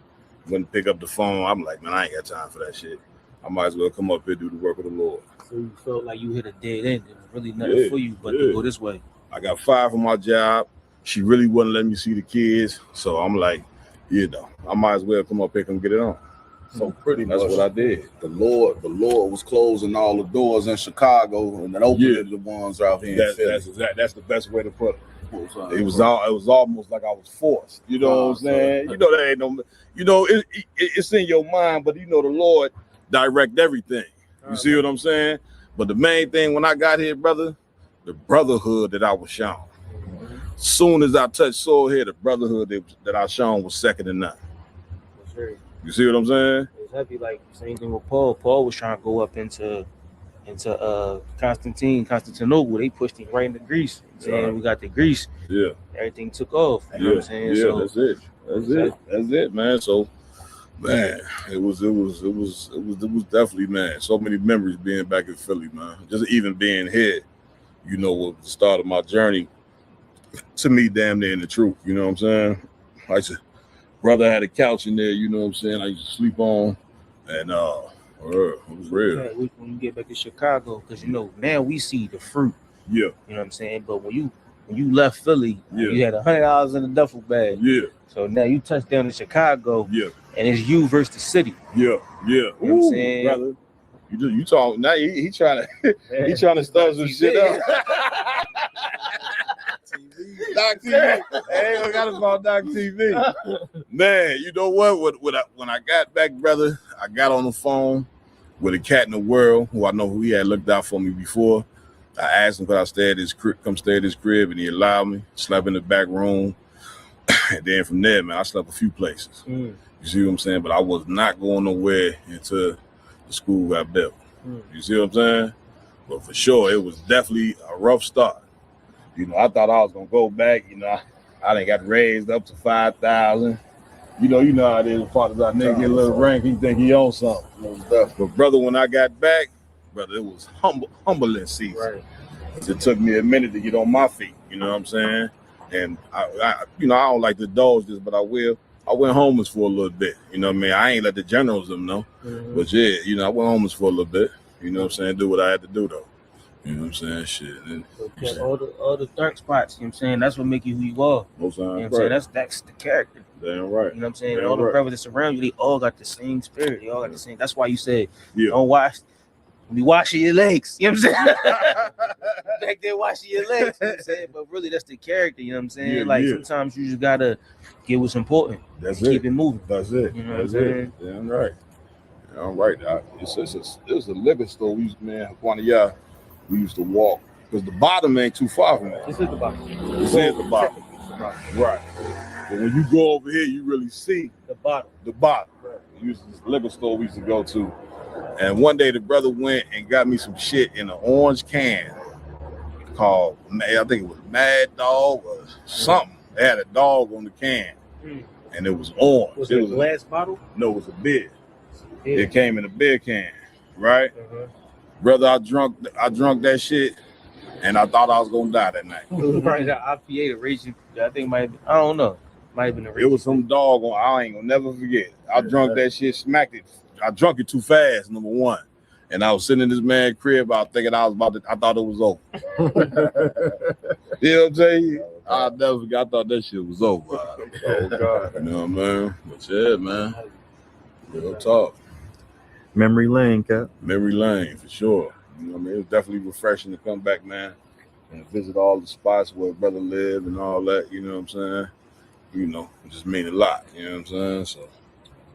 Speaker 9: Wouldn't pick up the phone. I'm like, man, I ain't got time for that shit. I might as well come up here and do the work of the Lord.
Speaker 4: So you felt like you hit a dead end. There was really nothing
Speaker 9: Yeah,
Speaker 4: for you but
Speaker 9: yeah.
Speaker 4: to go this way.
Speaker 9: I got fired from my job. She really wouldn't let me see the kids. So I'm like, you know, I might as well come up here and get it on.
Speaker 10: So pretty
Speaker 9: That's
Speaker 10: much
Speaker 9: what I did.
Speaker 10: the Lord was closing all the doors in Chicago and then opening
Speaker 9: Yeah.
Speaker 10: the ones out here in Philly.
Speaker 9: That's the best way to put it. It was almost like I was forced. You know what I'm saying? You know that ain't no. You know it's in your mind, but you know the Lord direct everything. You see what I'm saying? But the main thing when I got here, brother, the brotherhood that I was shown. Soon as I touched soil here, the brotherhood that I shown was second to none.
Speaker 4: That's very-
Speaker 9: You see what I'm saying?
Speaker 4: It was heavy. Like same thing with Paul. Paul was trying to go up into Constantinople. They pushed him right into Greece. And we got the Greece.
Speaker 9: Yeah.
Speaker 4: Everything took off. You know what I'm saying?
Speaker 9: Yeah,
Speaker 4: So
Speaker 9: that's it. That's it, man. So, man, it was definitely, man. So many memories being back in Philly, man. Just even being here, you know, was the start of my journey. To me, damn near in the truth. You know what I'm saying? I used to, brother had a couch in there. You know what I'm saying? I used to sleep on, and it was real.
Speaker 4: when you get back to Chicago, because you know now we see the fruit.
Speaker 9: Yeah,
Speaker 4: You know what I'm saying? But when you left Philly,
Speaker 9: Yeah.
Speaker 4: you had $100 in the duffel bag.
Speaker 9: yeah,
Speaker 4: So now you touch down in Chicago,
Speaker 9: yeah,
Speaker 4: and it's you versus the city.
Speaker 9: yeah, yeah.
Speaker 4: You know what I'm saying?
Speaker 9: Brother, you talk now. He trying to start some shit up. Doc TV. Hey, I got about Doc TV. Man, you know what? When I got back, brother, I got on the phone with a cat in the world who I know who he had looked out for me before. I asked him could I stay at his crib, come stay at his crib, and he allowed me. Slept in the back room. And then from there, man, I slept a few places. You see what I'm saying? But I was not going nowhere until the school got built. You see what I'm saying? But for sure, it was definitely a rough start. You know, I thought I was gonna go back. You know, I done got raised up to 5,000. You know how it is. Part of that nigga get a little rank, he think he owns something. But brother, when I got back, brother, it was humbling season.
Speaker 4: Right.
Speaker 9: It took me a minute to get on my feet. You know what I'm saying? And I don't like to indulge this, but I will. I went homeless for a little bit. You know what I mean? I ain't let the generals them know. But yeah, you know, I went homeless for a little bit. You know what I'm saying? Do what I had to do though. You know what I'm saying? Shit. And,
Speaker 4: All the dark spots, you know what I'm saying? That's what make you who you are.
Speaker 9: most
Speaker 4: You know
Speaker 9: times,
Speaker 4: what I'm saying? That's the character.
Speaker 9: damn right.
Speaker 4: You know what I'm saying?
Speaker 9: Damn
Speaker 4: All the
Speaker 9: right.
Speaker 4: brothers that surround you, they all got the same spirit. They all got the same. That's why you said,
Speaker 9: Yeah.
Speaker 4: don't be washing your legs. You know what I'm saying? Back there washing your legs. You know what I'm saying? But really, that's the character. You know what I'm saying?
Speaker 9: Yeah,
Speaker 4: like
Speaker 9: yeah.
Speaker 4: sometimes you just gotta get what's important.
Speaker 9: That's
Speaker 4: and keep it moving.
Speaker 9: That's it.
Speaker 4: You know what
Speaker 9: That's
Speaker 4: I'm
Speaker 9: it. Damn right. Damn right. It was a liquor store. We used to walk because the bottom ain't too far from that.
Speaker 4: This is the bottom.
Speaker 9: This is the bottom. Right. But when you go over here, you really see
Speaker 4: The bottom.
Speaker 9: the bottom. We used to, this liquor store we used to go to. And one day the brother went and got me some shit in an orange can called, I think it was Mad Dog or something. They had a dog on the can and it was orange.
Speaker 4: Was it a glass bottle?
Speaker 9: No, it was a beer.
Speaker 4: Yeah.
Speaker 9: It came in a beer can, right?
Speaker 4: Uh-huh.
Speaker 9: Brother, I drunk that shit and I thought I was gonna die that night.
Speaker 4: It was probably the IPA, the raging. I think might have been, I don't know. Might have been the
Speaker 9: It was some dog on, I ain't gonna never forget. I drunk that shit, smacked it. I drunk it too fast, number one. And I was sitting in this man's crib, I was thinking I thought it was over. You know what I'm saying? I'll never forget, I thought that shit was over. Oh God. You know what I mean? But yeah, man. Real talk.
Speaker 3: Memory lane, Cap.
Speaker 9: Memory lane, for sure. You know what I mean? It was definitely refreshing to come back, man, and visit all the spots where brother lived and all that, you know what I'm saying? You know, it just mean a lot, you know what I'm saying? So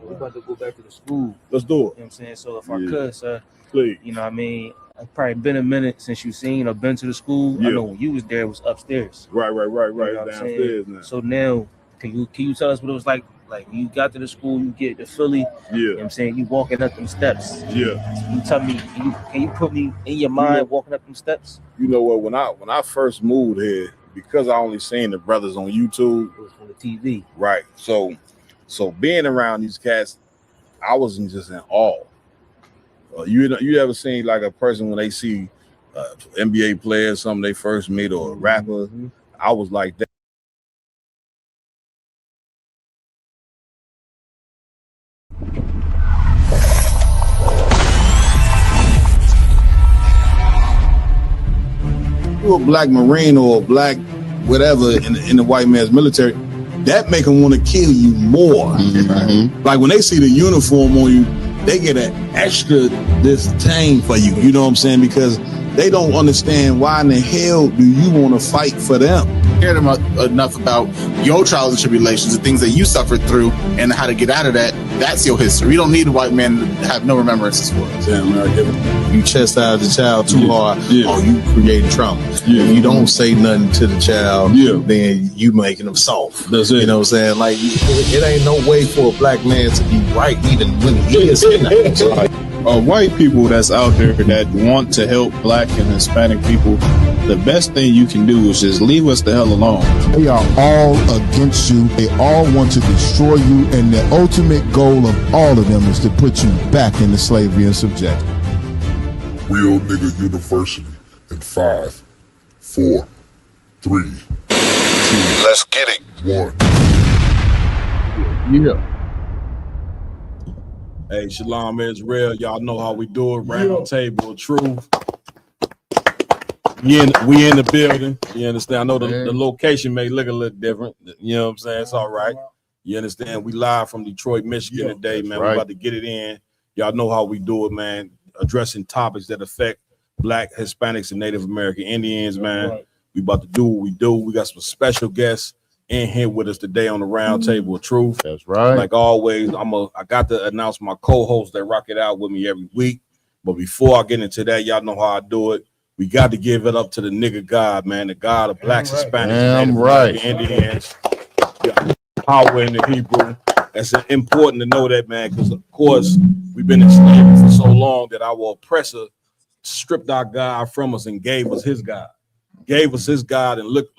Speaker 4: We're about to go back to the school.
Speaker 9: let's do
Speaker 4: You know
Speaker 9: it.
Speaker 4: what I'm saying? So if I
Speaker 9: Yeah.
Speaker 4: could, sir,
Speaker 9: Please.
Speaker 4: you know what I mean? It's probably been a minute since you seen or been to the school.
Speaker 2: Yeah.
Speaker 4: I know when you was there, it was upstairs.
Speaker 2: Right.
Speaker 4: You know what I'm
Speaker 2: Downstairs
Speaker 4: saying?
Speaker 2: now.
Speaker 4: So now, can you tell us what it was like? Like you got to the school, you get to Philly. You know what I'm saying? You walking up them steps.
Speaker 2: Yeah.
Speaker 4: You tell me, can you put me in your mind walking up them steps?
Speaker 9: You know what? When I first moved here, because I only seen the brothers on YouTube,
Speaker 4: It was on the TV.
Speaker 9: right? So being around these cats, I wasn't just in awe. You ever seen like a person when they see NBA players, something they first meet, or a rapper? I was like that. You a black Marine or a black whatever in the white man's military, that make them want to kill you more. Like when they see the uniform on you, they get an extra disdain for you. You know what I'm saying? Because they don't understand why in the hell do you want to fight for them.
Speaker 11: Cared enough about your trials and tribulations, the things that you suffered through, and how to get out of that. That's your history. You don't need a white man to have no remembrances for it.
Speaker 12: Yeah, you chastise the child too hard, or you creating trauma. If you don't say nothing to the child, then you making them soft.
Speaker 9: That's it.
Speaker 12: You know what I'm saying? Like it ain't no way for a black man to be right even when he is.
Speaker 13: White people that's out there that want to help black and Hispanic people, the best thing you can do is just leave us the hell alone.
Speaker 14: They are all against you. They all want to destroy you, and the ultimate goal of all of them is to put you back into slavery and subjection.
Speaker 15: Real Nigga University in 5, 4, 3, 2,
Speaker 10: Let's get it.
Speaker 15: 1.
Speaker 9: Yeah. Hey, Shalom Israel. Y'all know how we do it. Round table of truth. We in the building. You understand? I know the location may look a little different. You know what I'm saying? It's all right. You understand? We live from Detroit, Michigan today, man.
Speaker 1: Right.
Speaker 9: We about to get it in. Y'all know how we do it, man. Addressing topics that affect Black, Hispanics, and Native American Indians, man. Right. We about to do what we do. We got some special guests in here with us today on the round table of truth.
Speaker 1: That's right.
Speaker 9: Like always, I got to announce my co-hosts that rock it out with me every week. But before I get into that, y'all know how I do it. We got to give it up to the nigga God, man, the God of Blacks, Hispanics, and Native American Indians. Yeah. Power in the Hebrew. That's important to know that, man, because of course we've been in slavery for so long that our oppressor stripped our God from us and gave us his God. Gave us his God, and look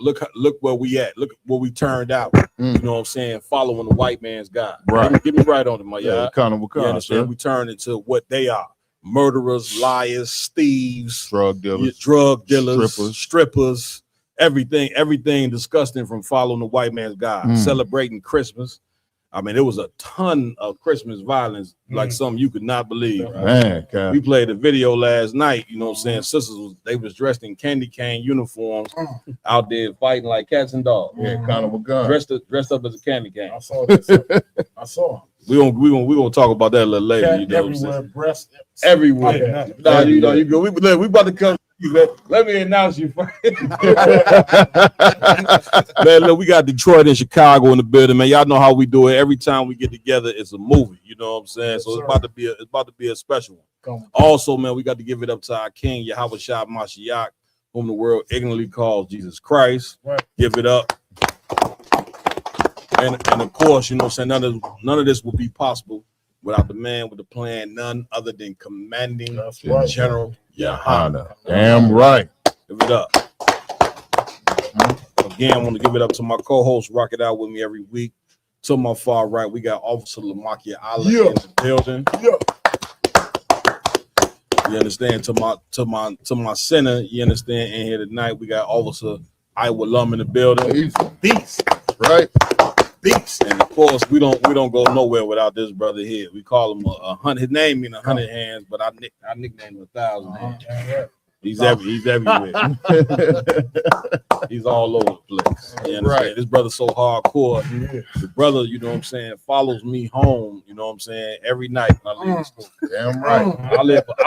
Speaker 9: where we at. Look where we turned out. You know what I'm saying? Following the white man's God.
Speaker 1: Right.
Speaker 9: Get me right on it, my y'all.
Speaker 1: You understand?
Speaker 9: We turn into what they are: murderers, liars, thieves,
Speaker 1: drug dealers,
Speaker 9: strippers, everything disgusting from following the white man's God. Celebrating Christmas. I mean, there was a ton of Christmas violence, like something you could not believe.
Speaker 1: Man,
Speaker 9: we played a video last night, you know what I'm saying? Sisters, they was dressed in candy cane uniforms out there fighting like cats and dogs.
Speaker 1: Yeah, kind of a gun.
Speaker 9: Dressed up as a candy cane.
Speaker 16: I saw that. I saw.
Speaker 9: We gonna talk about that a little later. You know what I'm saying?
Speaker 16: Breast
Speaker 9: everywhere. Nah, you know, you go. We about to come. Let me announce you first. Man, look, we got Detroit and Chicago in the building, man. Y'all know how we do it. Every time we get together, it's a movie. You know what I'm saying? So it's about to be a special one. Also, man, we got to give it up to our King Yahweh Shah Mashiach, whom the world ignorantly calls Jesus Christ. Right. Give it up. And of course, you know what I'm saying, none of this would be possible without the man with the plan, none other than commanding General Yahana.
Speaker 1: Damn right.
Speaker 9: Give it up. Again, I want to give it up to my co-host, rock it out with me every week. To my far right, we got Officer Lamakia Allah in the building. You understand? To my center, you understand? In here tonight, we got Officer Iwalum in the building.
Speaker 1: Beast, right?
Speaker 9: Beast. And of course, we don't go nowhere without this brother here. We call him a hundred. His name means 100 hands, but I nickname him 1,000 hands. He's everywhere. He's all over the place. You understand? Right. This brother's so hardcore. The brother, you know what I'm saying, follows me home, you know what I'm saying, every night when I leave the school.
Speaker 1: Damn right.
Speaker 9: I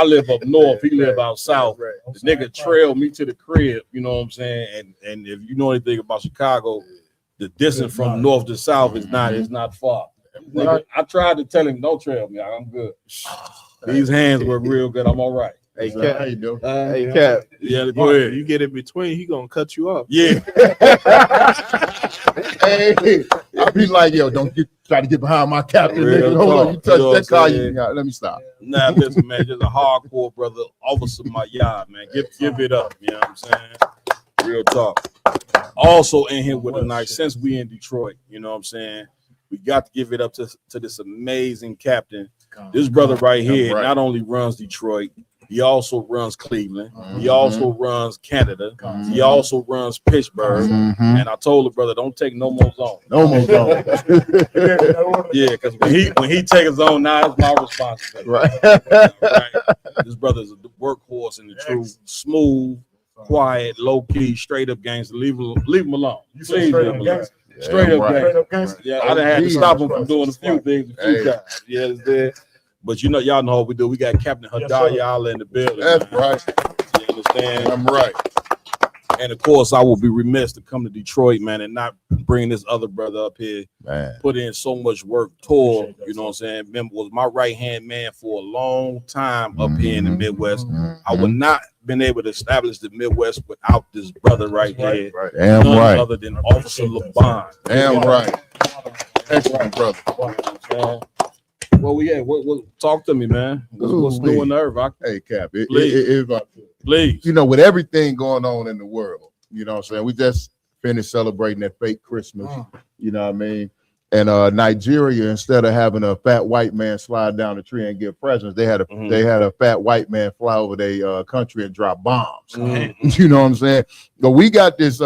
Speaker 9: live up north, he live out south. The nigga trailed me to the crib, you know what I'm saying? And if you know anything about Chicago, the distance from north to south is not far. Nigga, I tried to tell him, don't trail me, I'm good. These hands were real good, I'm all right.
Speaker 3: Hey,
Speaker 16: How
Speaker 3: Cap.
Speaker 16: you doing?
Speaker 3: Hey, Cap.
Speaker 2: Yeah, go ahead.
Speaker 3: You get in between, he gonna cut you off.
Speaker 2: Yeah.
Speaker 16: Hey, I be like, yo, don't try to get behind my captain,
Speaker 2: Real
Speaker 16: nigga. Hold on,
Speaker 2: talk.
Speaker 16: you touch
Speaker 2: You know
Speaker 16: that car,
Speaker 2: what I'm
Speaker 16: you
Speaker 2: saying?
Speaker 16: let me stop.
Speaker 2: Nah, listen, man, just a hardcore brother, officer my yard, man. Give it up. You know what I'm saying? Real talk. Also in here with a nice, since we in Detroit, you know what I'm saying? We got to give it up to this amazing captain. This brother right here not only runs Detroit, he also runs Cleveland. He also runs Canada. He also runs Pittsburgh. And I told the brother, don't take no more zone.
Speaker 16: No more zone.
Speaker 2: Yeah, because when he take a zone, now it's my responsibility.
Speaker 16: Right.
Speaker 2: This brother's a workhorse in the truth, smooth, quiet, low key, straight up gangster. Leave him alone.
Speaker 16: You
Speaker 2: Please
Speaker 16: straight
Speaker 2: leave
Speaker 16: up
Speaker 2: him alone.
Speaker 16: gangster?
Speaker 2: Straight
Speaker 16: Yeah,
Speaker 2: up
Speaker 16: right.
Speaker 2: gangster.
Speaker 16: Straight up gangster.
Speaker 2: Yeah, I done had to stop him from doing a few
Speaker 16: Right.
Speaker 2: things a few times. You understand? But you know, y'all know what we do. We got Captain Hadayala in the building.
Speaker 16: That's
Speaker 2: man.
Speaker 16: right.
Speaker 2: You understand?
Speaker 16: I'm right.
Speaker 2: And of course, I will be remiss to come to Detroit, man, and not bring this other brother up here.
Speaker 16: Man.
Speaker 2: Put in so much work, tour, you know what I'm saying? Remember, was my right-hand man for a long time up here in the Midwest. I would not been able to establish the Midwest without this brother right here.
Speaker 16: Damn
Speaker 2: None
Speaker 16: right.
Speaker 2: other than Officer LeBon.
Speaker 16: Damn right. Excellent, brother.
Speaker 2: Well, we at? What talk to me, man. What's new in the earth?
Speaker 16: Hey, Cap.
Speaker 2: Please. Please.
Speaker 16: You know, with everything going on in the world, you know what I'm saying? We just finished celebrating that fake Christmas. You know what I mean? And Nigeria, instead of having a fat white man slide down the tree and give presents, they had a fat white man fly over their country and drop bombs. You know what I'm saying? But we got this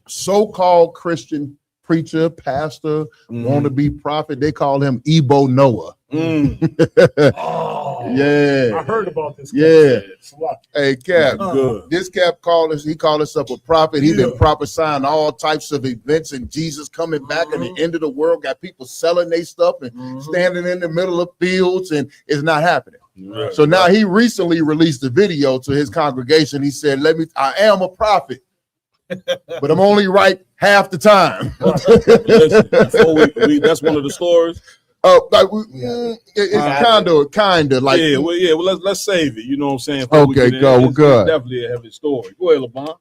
Speaker 16: so-called Christian preacher, pastor, wannabe prophet. They call him Ebo Noah. Yeah,
Speaker 17: I heard about this.
Speaker 16: Yeah. Hey, Cap.
Speaker 17: Good.
Speaker 16: This Cap called us. He called himself a prophet. He been prophesying all types of events and Jesus coming back and the end of the world. Got people selling their stuff and standing in the middle of fields, and it's not happening.
Speaker 2: Right.
Speaker 16: So now he recently released a video to his congregation. He said, I am a prophet, but I'm only right half the time.
Speaker 2: Listen, before we that's one of the stories.
Speaker 16: It's kind of like
Speaker 2: well, let's save it. You know what I'm saying?
Speaker 16: Okay, go
Speaker 2: It's
Speaker 16: good.
Speaker 2: Definitely a heavy story. Go ahead, LeBon.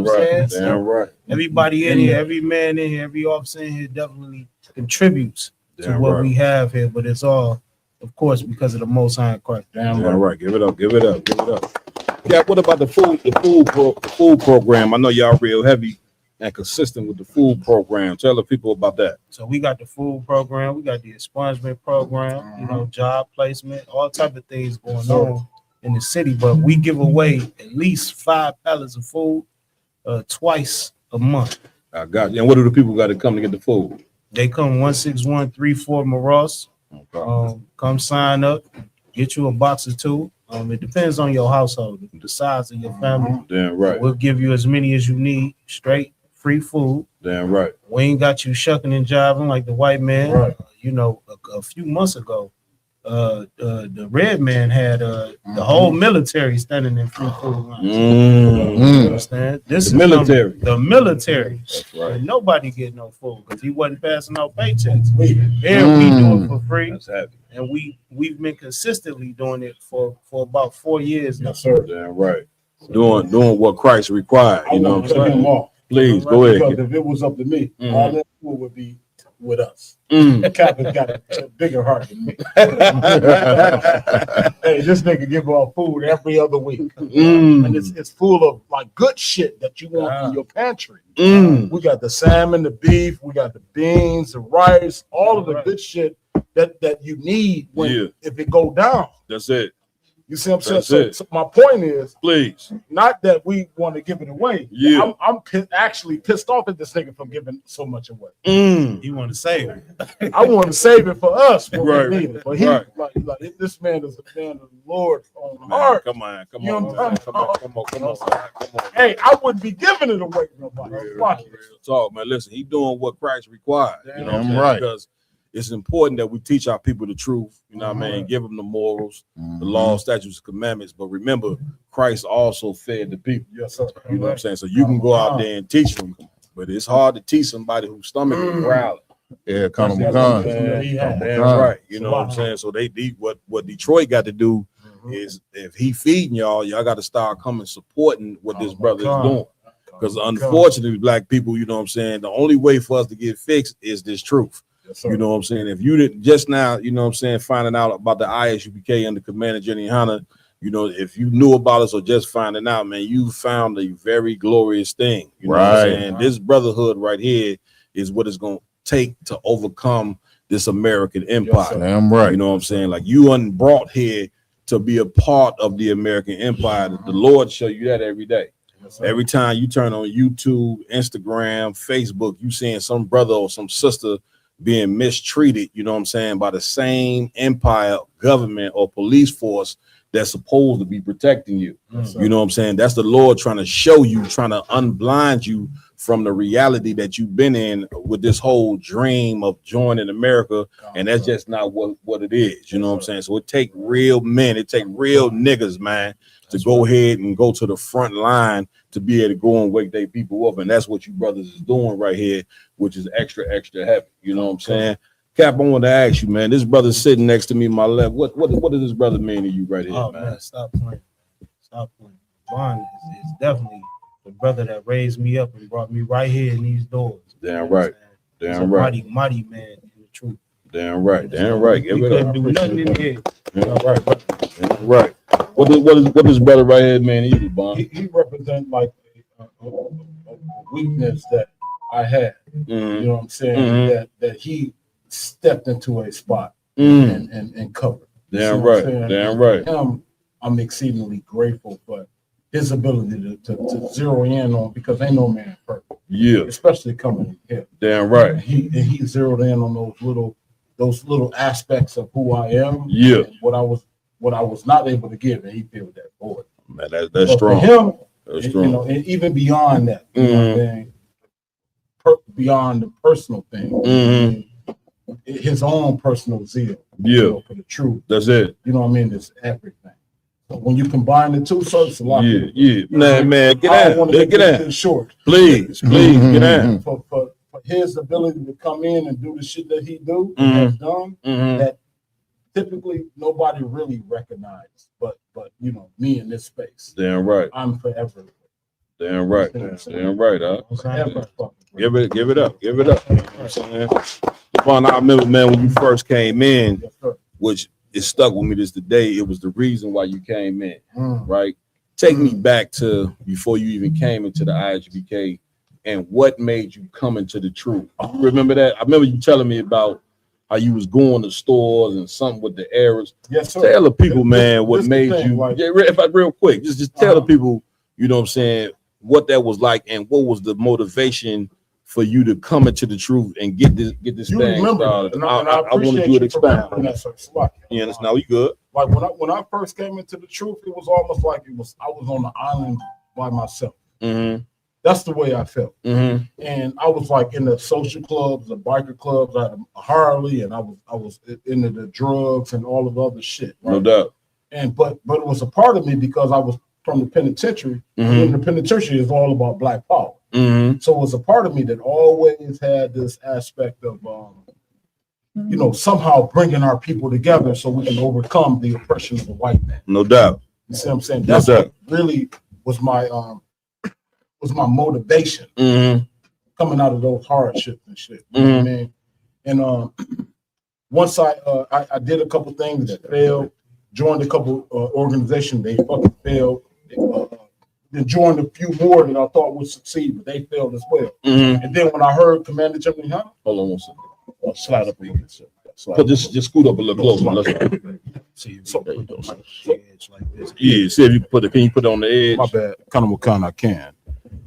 Speaker 7: what I'm saying?
Speaker 2: Damn right.
Speaker 7: Everybody in here, every man in here, every officer in here definitely contributes to
Speaker 2: Damn
Speaker 7: what
Speaker 2: right.
Speaker 7: we have here, but it's all, of course, because of the Most High in Christ.
Speaker 2: Damn right. Give it up. Give it up. Give it up. Yeah. What about the food program? I know y'all real heavy and consistent with the food program. Tell the people about that.
Speaker 7: So we got the food program, we got the expungement program, you know, job placement, all type of things going on in the city. But we give away at least 5 pallets of food twice a month.
Speaker 2: I got you. And what do the people got to come to get the food?
Speaker 7: They come 16134 Maross. Come sign up, get you a box or 2. It depends on your household, the size of your family.
Speaker 2: Damn right.
Speaker 7: We'll give you as many as you need, straight free food.
Speaker 2: Damn right.
Speaker 7: We ain't got you shucking and jiving like the white man.
Speaker 2: Right.
Speaker 7: You know, a few months ago, the red man had the whole military standing in free food lines. You understand? This
Speaker 2: The military.
Speaker 7: The military.
Speaker 2: That's right.
Speaker 7: And nobody get no food because he wasn't passing out paychecks. Here we do it for free.
Speaker 2: That's happy.
Speaker 7: And we've been consistently doing it for about 4 years now.
Speaker 2: Yes, sir. Damn right. Doing what Christ required. You know what I'm saying? Please go ahead.
Speaker 17: Because if it was up to me, all that food would be with us.
Speaker 2: Mm.
Speaker 17: Cap has got a bigger heart than me. Hey, this nigga give out food every other week. And it's full of like good shit that you want in your pantry. We got the salmon, the beef, we got the beans, the rice, all of the good shit that you need when if it go down.
Speaker 2: That's it.
Speaker 17: You see what I'm saying?
Speaker 2: That's it.
Speaker 17: So my point is,
Speaker 2: please,
Speaker 17: not that we want to give it away.
Speaker 2: Yeah.
Speaker 17: I'm actually pissed off at this nigga for giving so much away.
Speaker 7: You want to save it?
Speaker 17: I want to save it for us when
Speaker 2: Right.
Speaker 17: we need it. But he,
Speaker 2: Right.
Speaker 17: like this man is a man of the Lord on the heart.
Speaker 2: Come on, come
Speaker 17: You know
Speaker 2: on,
Speaker 17: what I'm
Speaker 2: man.
Speaker 17: talking
Speaker 2: Come on,
Speaker 17: about?
Speaker 2: come on, come on, man. Come on.
Speaker 17: Hey, I wouldn't be giving it away to nobody. Watch it.
Speaker 2: Talk, man. Listen, he doing what Christ required. You know what I'm
Speaker 16: Damn
Speaker 2: saying?
Speaker 16: right.
Speaker 2: Because it's important that we teach our people the truth. You know what I mean? Give them the morals, the law, statutes, commandments. But remember, Christ also fed the people.
Speaker 17: Yes, sir.
Speaker 2: You know what I'm saying? So you can go out there and teach them, but it's hard to teach somebody whose stomach is growling.
Speaker 16: Yeah, come
Speaker 2: That's
Speaker 16: on.
Speaker 2: Damn right. You know what I'm saying? So they what Detroit got to do is if he feeding y'all got to start coming supporting what this brother is doing. Because unfortunately, black people, you know what I'm saying, the only way for us to get fixed is this truth. You know what I'm saying? If you didn't just now, you know what I'm saying, finding out about the ISUPK under Commander Jenny Hunter, you know, if you knew about us or just finding out, man, you found a very glorious thing. You know what I'm saying? This brotherhood right here is what it's going to take to overcome this American empire.
Speaker 16: Damn right.
Speaker 2: You know what I'm saying? Like you brought here to be a part of the American empire. The Lord show you that every day. Every time you turn on YouTube, Instagram, Facebook, you seeing some brother or some sister being mistreated, you know what I'm saying, by the same empire, government, or police force that's supposed to be protecting you. You know what I'm saying? That's the Lord trying to show you, trying to unblind you from the reality that you've been in with this whole dream of joining America. And that's just not what it is. You know what I'm saying? So it take real men, it take real niggas, man, to go ahead and go to the front line to be able to go and wake their people up. And that's what you brothers is doing right here, which is extra heavy. You know what I'm saying? Cap, I want to ask you, man, this brother sitting next to me, my left, what does this brother mean to you right here,
Speaker 7: Oh, man, stop playing. Stop playing. Vaughn is definitely the brother that raised me up and brought me right here in these doors.
Speaker 2: Damn right.
Speaker 7: He's
Speaker 2: Damn
Speaker 7: a
Speaker 2: right.
Speaker 7: mighty man in the truth.
Speaker 2: Damn right. Damn right. Give
Speaker 7: We
Speaker 2: it up.
Speaker 7: couldn't do nothing in here.
Speaker 2: Damn right. Damn right. What this brother right here, man, he Bond?
Speaker 17: He represents like a weakness that I had. You know what I'm saying? That he stepped into a spot and covered. You see
Speaker 2: Damn
Speaker 17: what I'm
Speaker 2: right.
Speaker 17: saying?
Speaker 2: Damn right.
Speaker 17: I'm exceedingly grateful for his ability to zero in on, because ain't no man perfect.
Speaker 2: Yeah.
Speaker 17: Especially coming here.
Speaker 2: Damn right.
Speaker 17: He zeroed in on those little aspects of who I am.
Speaker 2: Yeah.
Speaker 17: And what I was not able to give, and he filled that void.
Speaker 2: Man, that's
Speaker 17: But
Speaker 2: strong.
Speaker 17: for him,
Speaker 2: That's
Speaker 17: you
Speaker 2: strong.
Speaker 17: know, and even beyond that, you know what I mean? Beyond the personal thing, his own personal zeal, you know, for the truth.
Speaker 2: That's it.
Speaker 17: You know what I mean? It's everything. So when you combine the two, so it's a lot.
Speaker 2: Yeah. Man, get
Speaker 17: I don't
Speaker 2: out.
Speaker 17: want to
Speaker 2: Get out.
Speaker 17: short.
Speaker 2: Please, get out.
Speaker 17: For his ability to come in and do the shit that he do
Speaker 2: Mhm.
Speaker 17: has done,
Speaker 2: Mhm.
Speaker 17: that typically nobody really recognized, but you know, me in this space.
Speaker 2: Damn right.
Speaker 17: I'm forever.
Speaker 2: Damn right. Damn right, huh? Give it up. You know what I'm saying? Devon, I remember, man, when you first came in, which it stuck with me this today, it was the reason why you came in, right? Take me back to before you even came into the IHBK and what made you come into the truth. You remember that? I remember you telling me about how you was going to stores and something with the Arabs.
Speaker 17: Yes, sir.
Speaker 2: Tell the people, man, what made
Speaker 17: thing,
Speaker 2: you,
Speaker 17: like-
Speaker 2: if I real quick, just tell the people, you know what I'm saying, what that was like and what was the motivation for you to come into the truth and get this
Speaker 17: You
Speaker 2: thing
Speaker 17: remember
Speaker 2: started.
Speaker 17: that, and
Speaker 2: I want to
Speaker 17: appreciate
Speaker 2: do it
Speaker 17: you for
Speaker 2: expound.
Speaker 17: remembering that, sir. Slap.
Speaker 2: You understand? Now we good.
Speaker 17: Like when I first came into the truth, it was almost like I was on the island by myself.
Speaker 2: Mm-hmm.
Speaker 17: That's the way I felt.
Speaker 2: Mm-hmm.
Speaker 17: And I was like in the social clubs, the biker clubs, I had a Harley, and I was into the drugs and all of the other shit. Right?
Speaker 2: No doubt.
Speaker 17: And but it was a part of me because I was from the penitentiary.
Speaker 2: Mhm.
Speaker 17: And the penitentiary is all about Black power.
Speaker 2: Mm-hmm.
Speaker 17: So it was a part of me that always had this aspect of somehow bringing our people together so we can overcome the oppression of the white man.
Speaker 2: No doubt.
Speaker 17: You see what I'm saying?
Speaker 2: No
Speaker 17: That's
Speaker 2: doubt.
Speaker 17: what really was my motivation
Speaker 2: Mm-hmm.
Speaker 17: coming out of those hardships and shit. You know what I mean? And once I did a couple things that failed, joined a couple organizations, they fucking failed. Then joined a few more that I thought would succeed, but they failed as well.
Speaker 2: Mhm.
Speaker 17: And then when I heard Commander General Hunter,
Speaker 2: hold on one second.
Speaker 17: Slide up again.
Speaker 2: But just scoot up a little closer. Let's
Speaker 17: see.
Speaker 2: Yeah, see if you can you put it on the edge?
Speaker 17: My bad. Kind of what kind I can.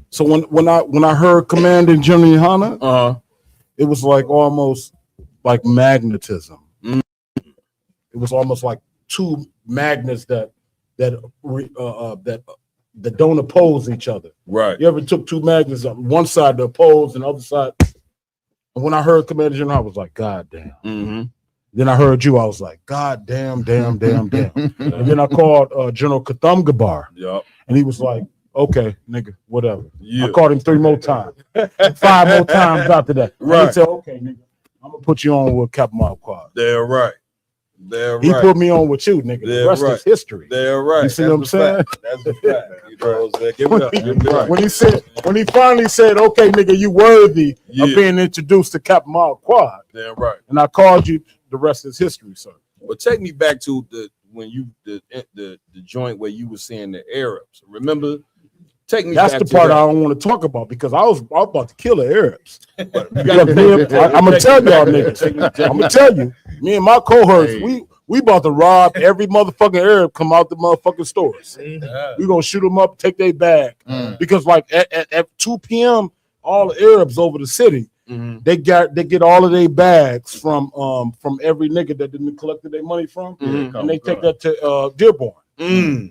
Speaker 17: So when I heard Commander General Hunter, it was like almost like magnetism. It was almost like two magnets that don't oppose each other.
Speaker 2: Right.
Speaker 17: You ever took two magnets on one side to oppose and the other side? And when I heard Commander General, I was like, God damn.
Speaker 2: Mm-hmm.
Speaker 17: Then I heard you, I was like, God damn. And then I called General Katham Gabar.
Speaker 2: Yep.
Speaker 17: And he was like, okay, nigga, whatever.
Speaker 2: Yeah.
Speaker 17: I called him 3 more times. 5 more times after that. And
Speaker 2: Right.
Speaker 17: he said, okay, nigga, I'm gonna put you on with Captain Mob Quad.
Speaker 2: They're right. They're
Speaker 17: He
Speaker 2: right.
Speaker 17: put me on with you, nigga. The
Speaker 2: They're
Speaker 17: rest
Speaker 2: right.
Speaker 17: is history.
Speaker 2: They're right.
Speaker 17: You see what I'm saying?
Speaker 2: That's the fact. You know what I'm saying? Give it up. Give it up.
Speaker 17: When he finally said, okay, nigga, you worthy
Speaker 2: Yeah.
Speaker 17: of being introduced to Captain Mob Quad.
Speaker 2: They're right.
Speaker 17: And I called you, the rest is history, sir.
Speaker 2: But take me back to the joint where you were seeing the Arabs. Remember? Take me
Speaker 17: That's
Speaker 2: back
Speaker 17: the
Speaker 2: to
Speaker 17: part
Speaker 2: that.
Speaker 17: I don't want to talk about because I was about to kill the Arabs. I'm gonna tell y'all niggas. I'm gonna tell you, me and my cohorts, we about to rob every motherfucking Arab come out the motherfucking stores. We gonna shoot them up, take their bag because like at 2 p.m. all the Arabs over the city, they get all of their bags from every nigga that didn't collected their money from, and they take that to Dearborn.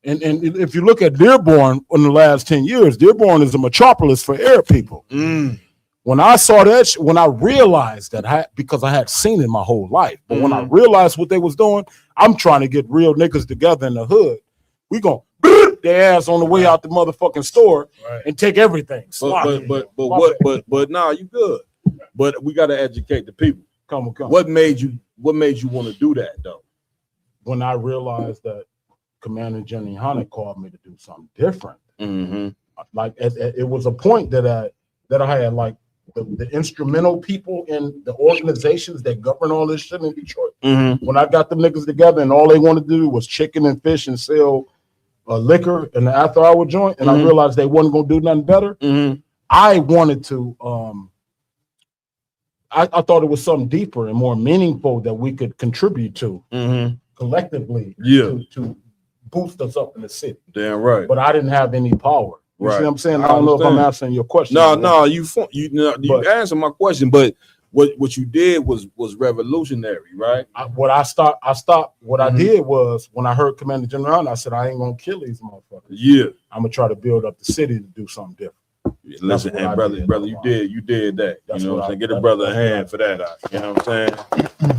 Speaker 17: And if you look at Dearborn in the last 10 years, Dearborn is a metropolis for Arab people. When I saw that, when I realized that, because I had seen it my whole life, but when I realized what they was doing, I'm trying to get real niggas together in the hood. We gonna their ass on the way out the motherfucking store and take everything.
Speaker 2: But nah, you good. But we gotta educate the people.
Speaker 17: Come.
Speaker 2: What made you want to do that though?
Speaker 17: When I realized that Commander General Hunter called me to do something different. Like it was a point that I had like the instrumental people in the organizations that govern all this shit in Detroit. When I got them niggas together and all they wanted to do was chicken and fish and sell liquor in the after hour joint, and I realized they wasn't gonna do nothing better. I wanted to I thought it was something deeper and more meaningful that we could contribute to collectively to boost us up in the city.
Speaker 2: Damn right.
Speaker 17: But I didn't have any power. You see what I'm saying? I don't know if I'm
Speaker 2: understand.
Speaker 17: answering your question.
Speaker 2: No, you answered my question, but what you did was revolutionary, right?
Speaker 17: What I did was when I heard Commander General Hunter, I said I ain't gonna kill these motherfuckers.
Speaker 2: Yeah,
Speaker 17: I'm gonna try to build up the city to do something different.
Speaker 2: Listen, and brother, you did that. You know what I'm saying? Get a brother a hand for that. You know what I'm saying?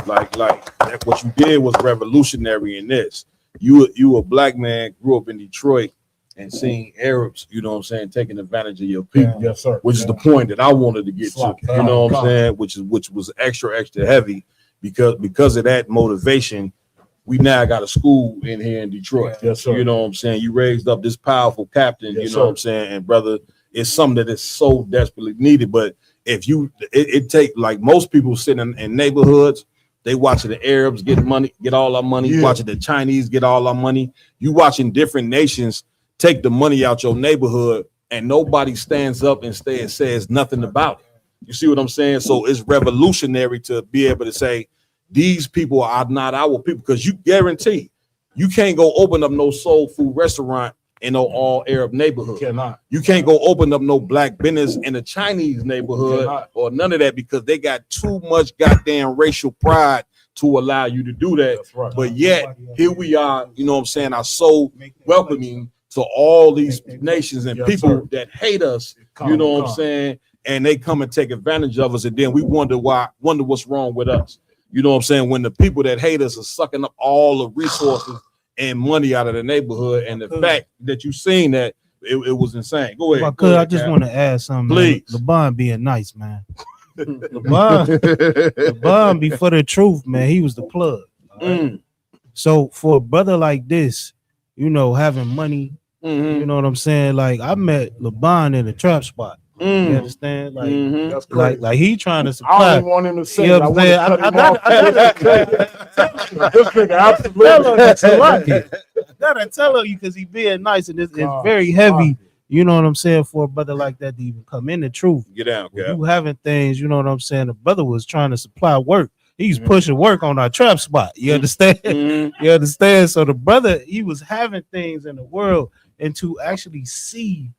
Speaker 2: like what you did was revolutionary in this. You a black man, grew up in Detroit and seeing Arabs, you know what I'm saying, taking advantage of your people.
Speaker 17: Yes, sir.
Speaker 2: Which is the point that I wanted to get to. You know what I'm saying? Which was extra heavy because of that motivation. we now got a school in here in Detroit.
Speaker 17: Yes, sir.
Speaker 2: You know what I'm saying? You raised up this powerful captain,
Speaker 17: Yes,
Speaker 2: you know what
Speaker 17: sir.
Speaker 2: I'm saying? And brother, it's something that is so desperately needed. But if it take like most people sitting in neighborhoods, they watching the Arabs get all our money, watching the Chinese get all our money. You watching different nations take the money out your neighborhood, and nobody stands up and says nothing about it. You see what I'm saying? So it's revolutionary to be able to say these people are not our people, because you guarantee you can't go open up no soul food restaurant in no all Arab neighborhood.
Speaker 17: Cannot.
Speaker 2: You can't go open up no black business in a Chinese neighborhood or none of that, because they got too much goddamn racial pride to allow you to do that.
Speaker 17: That's right.
Speaker 2: But yet here we are, you know what I'm saying, are so welcoming to all these nations and
Speaker 17: Yes,
Speaker 2: people
Speaker 17: sir.
Speaker 2: that hate us, you know what I'm saying, and they come and take advantage of us, and then we wonder what's wrong with us. You know what I'm saying? When the people that hate us are sucking up all the resources and money out of the neighborhood, and the fact that you seen that, it was insane. Go ahead.
Speaker 7: I just want to add something.
Speaker 2: Please.
Speaker 7: Man. LeBron being nice, man. LeBron be for the truth, man. He was the plug. Right? So for a brother like this, you know, having money, you know what I'm saying? Like, I met LeBron in a trap spot. You understand? Like,
Speaker 17: That's great.
Speaker 7: like he trying to
Speaker 17: I
Speaker 7: supply.
Speaker 17: don't want him to say
Speaker 7: You
Speaker 17: it.
Speaker 7: know
Speaker 17: I
Speaker 7: what
Speaker 17: want
Speaker 7: I'm
Speaker 17: to
Speaker 7: saying?
Speaker 17: cut him off. This nigga absolutely.
Speaker 7: I gotta tell her because he being nice, and it's
Speaker 17: God,
Speaker 7: very heavy. You know what I'm saying? For a brother like that to even come in the truth.
Speaker 2: Get down,
Speaker 7: When you having things, you know what I'm saying? The brother was trying to supply work. He's pushing work on our trap spot. You understand? You understand? So the brother, he was having things in the world, and to actually see